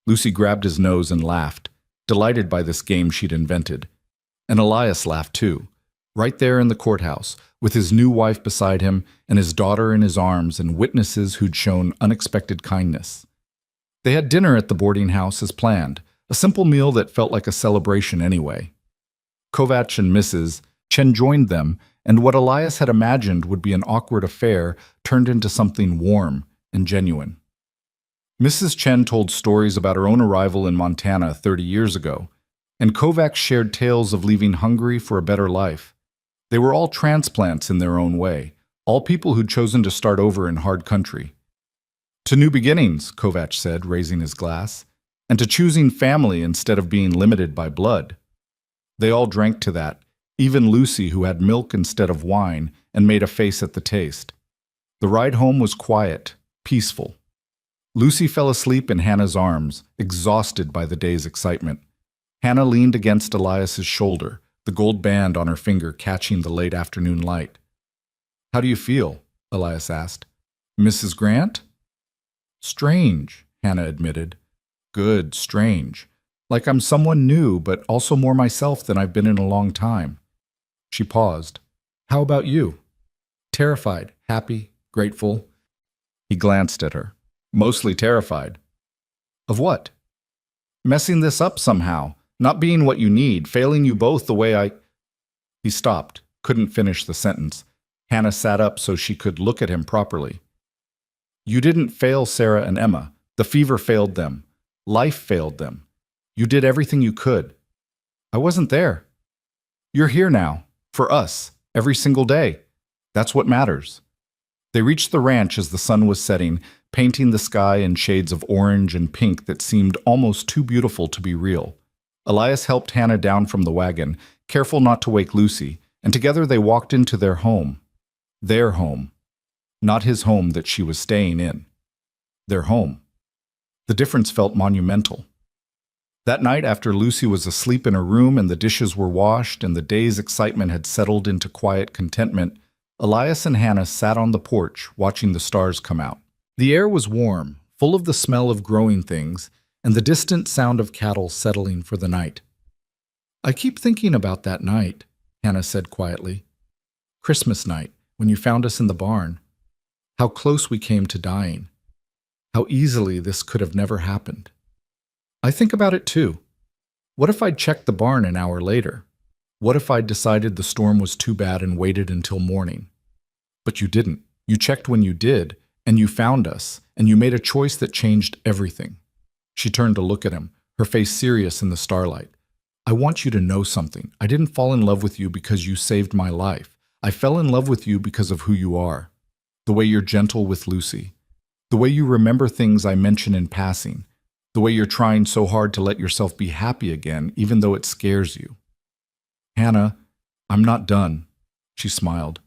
Lucy grabbed his nose and laughed, delighted by this game she'd invented. And Elias laughed too, right there in the courthouse, with his new wife beside him and his daughter in his arms and witnesses who'd shown unexpected kindness. They had dinner at the boarding house as planned, a simple meal that felt like a celebration anyway. Kovacs and Mrs. Chen joined them, and what Elias had imagined would be an awkward affair turned into something warm and genuine. Mrs. Chen told stories about her own arrival in Montana 30 years ago, and Kovacs shared tales of leaving Hungary for a better life. They were all transplants in their own way, all people who'd chosen to start over in hard country. To new beginnings, Kovacs said, raising his glass, and to choosing family instead of being limited by blood. They all drank to that, even Lucy, who had milk instead of wine and made a face at the taste. The ride home was quiet, peaceful. Lucy fell asleep in Hannah's arms, exhausted by the day's excitement. Hannah leaned against Elias's shoulder, the gold band on her finger catching the late afternoon light. "How do you feel?" Elias asked. "Mrs. Grant?" "Strange," Hannah admitted. "Good, strange. Like I'm someone new, but also more myself than I've been in a long time." She paused. "How about you?" "Terrified, happy, grateful." He glanced at her. "Mostly terrified." "Of what?" "Messing this up somehow, not being what you need, failing you both the way I—" He stopped, couldn't finish the sentence. Hannah sat up so she could look at him properly. "You didn't fail Sarah and Emma. The fever failed them. Life failed them. You did everything you could. I wasn't there. You're here now, for us, every single day. That's what matters." They reached the ranch as the sun was setting, painting the sky in shades of orange and pink that seemed almost too beautiful to be real. Elias helped Hannah down from the wagon, careful not to wake Lucy, and together they walked into their home. Their home. Not his home that she was staying in. Their home. The difference felt monumental. That night, after Lucy was asleep in her room and the dishes were washed and the day's excitement had settled into quiet contentment, Elias and Hannah sat on the porch watching the stars come out. The air was warm, full of the smell of growing things and the distant sound of cattle settling for the night. "I keep thinking about that night," Hannah said quietly. "Christmas night, when you found us in the barn. How close we came to dying. How easily this could have never happened. I think about it too. What if I'd checked the barn an hour later? What if I'd decided the storm was too bad and waited until morning? But you didn't. You checked when you did, and you found us, and you made a choice that changed everything." She turned to look at him, her face serious in the starlight. "I want you to know something. I didn't fall in love with you because you saved my life. I fell in love with you because of who you are. The way you're gentle with Lucy. The way you remember things I mention in passing. The way you're trying so hard to let yourself be happy again, even though it scares you." "Hannah, I'm not done," she smiled.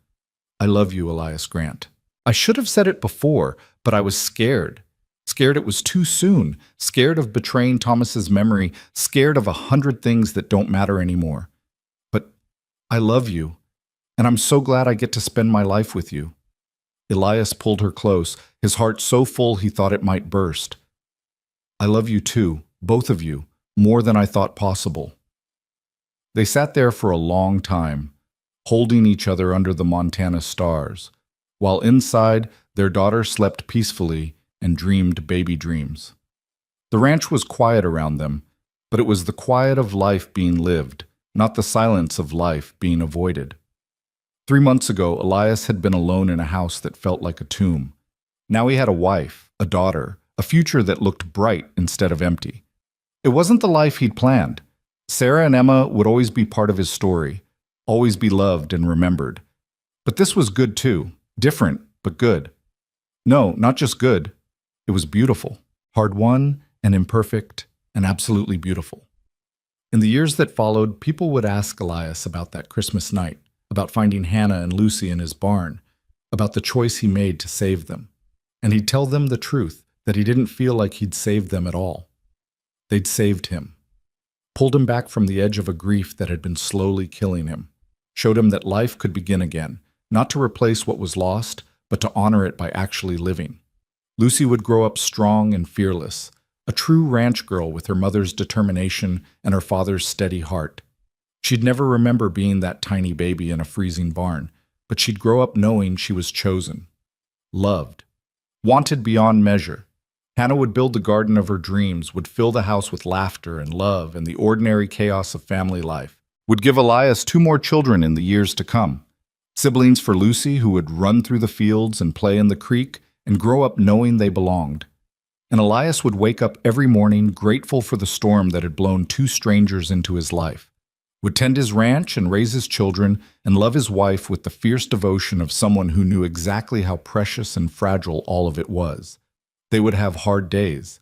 "I love you, Elias Grant. I should have said it before, but I was scared. Scared it was too soon. Scared of betraying Thomas's memory. Scared of 100 things that don't matter anymore. But I love you, and I'm so glad I get to spend my life with you." Elias pulled her close, his heart so full he thought it might burst. "I love you too, both of you, more than I thought possible." They sat there for a long time, holding each other under the Montana stars, while inside their daughter slept peacefully and dreamed baby dreams. The ranch was quiet around them, but it was the quiet of life being lived, not the silence of life being avoided. 3 months ago, Elias had been alone in a house that felt like a tomb. Now he had a wife, a daughter, a future that looked bright instead of empty. It wasn't the life he'd planned. Sarah and Emma would always be part of his story, always be loved and remembered. But this was good too, different, but good. No, not just good. It was beautiful, hard-won and imperfect and absolutely beautiful. In the years that followed, people would ask Elias about that Christmas night, about finding Hannah and Lucy in his barn, about the choice he made to save them. And he'd tell them the truth, that he didn't feel like he'd saved them at all. They'd saved him, pulled him back from the edge of a grief that had been slowly killing him, showed him that life could begin again, not to replace what was lost, but to honor it by actually living. Lucy would grow up strong and fearless, a true ranch girl with her mother's determination and her father's steady heart. She'd never remember being that tiny baby in a freezing barn, but she'd grow up knowing she was chosen, loved, wanted beyond measure. Hannah would build the garden of her dreams, would fill the house with laughter and love and the ordinary chaos of family life, would give Elias 2 more children in the years to come. Siblings for Lucy who would run through the fields and play in the creek and grow up knowing they belonged. And Elias would wake up every morning grateful for the storm that had blown two strangers into his life, would tend his ranch and raise his children and love his wife with the fierce devotion of someone who knew exactly how precious and fragile all of it was. They would have hard days,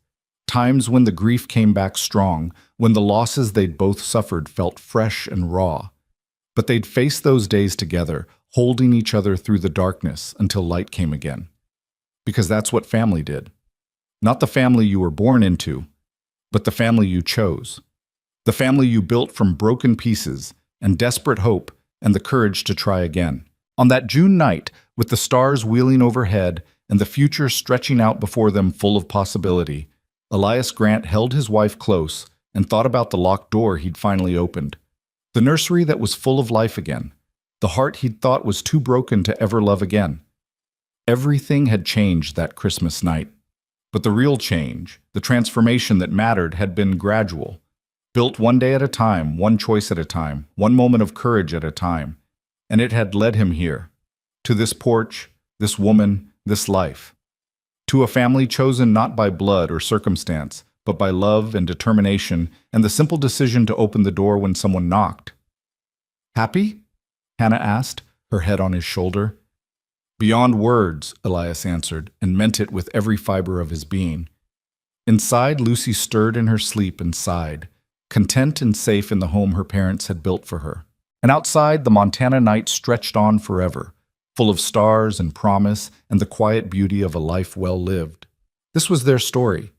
times when the grief came back strong, when the losses they'd both suffered felt fresh and raw. But they'd face those days together, holding each other through the darkness until light came again. Because that's what family did. Not the family you were born into, but the family you chose. The family you built from broken pieces and desperate hope and the courage to try again. On that June night, with the stars wheeling overhead and the future stretching out before them full of possibility, Elias Grant held his wife close and thought about the locked door he'd finally opened. The nursery that was full of life again. The heart he'd thought was too broken to ever love again. Everything had changed that Christmas night. But the real change, the transformation that mattered, had been gradual. Built one day at a time, one choice at a time, one moment of courage at a time. And it had led him here. To this porch, this woman, this life. To a family chosen not by blood or circumstance, but by love and determination and the simple decision to open the door when someone knocked. Happy? Hannah asked, her head on his shoulder. Beyond words, Elias answered, and meant it with every fiber of his being. Inside, Lucy stirred in her sleep and sighed, content and safe in the home her parents had built for her. And outside, the Montana night stretched on forever, full of stars and promise and the quiet beauty of a life well lived. This was their story,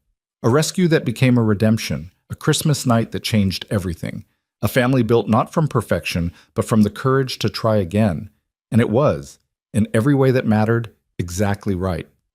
a rescue that became a redemption, a Christmas night that changed everything, a family built not from perfection, but from the courage to try again. And it was, in every way that mattered, exactly right.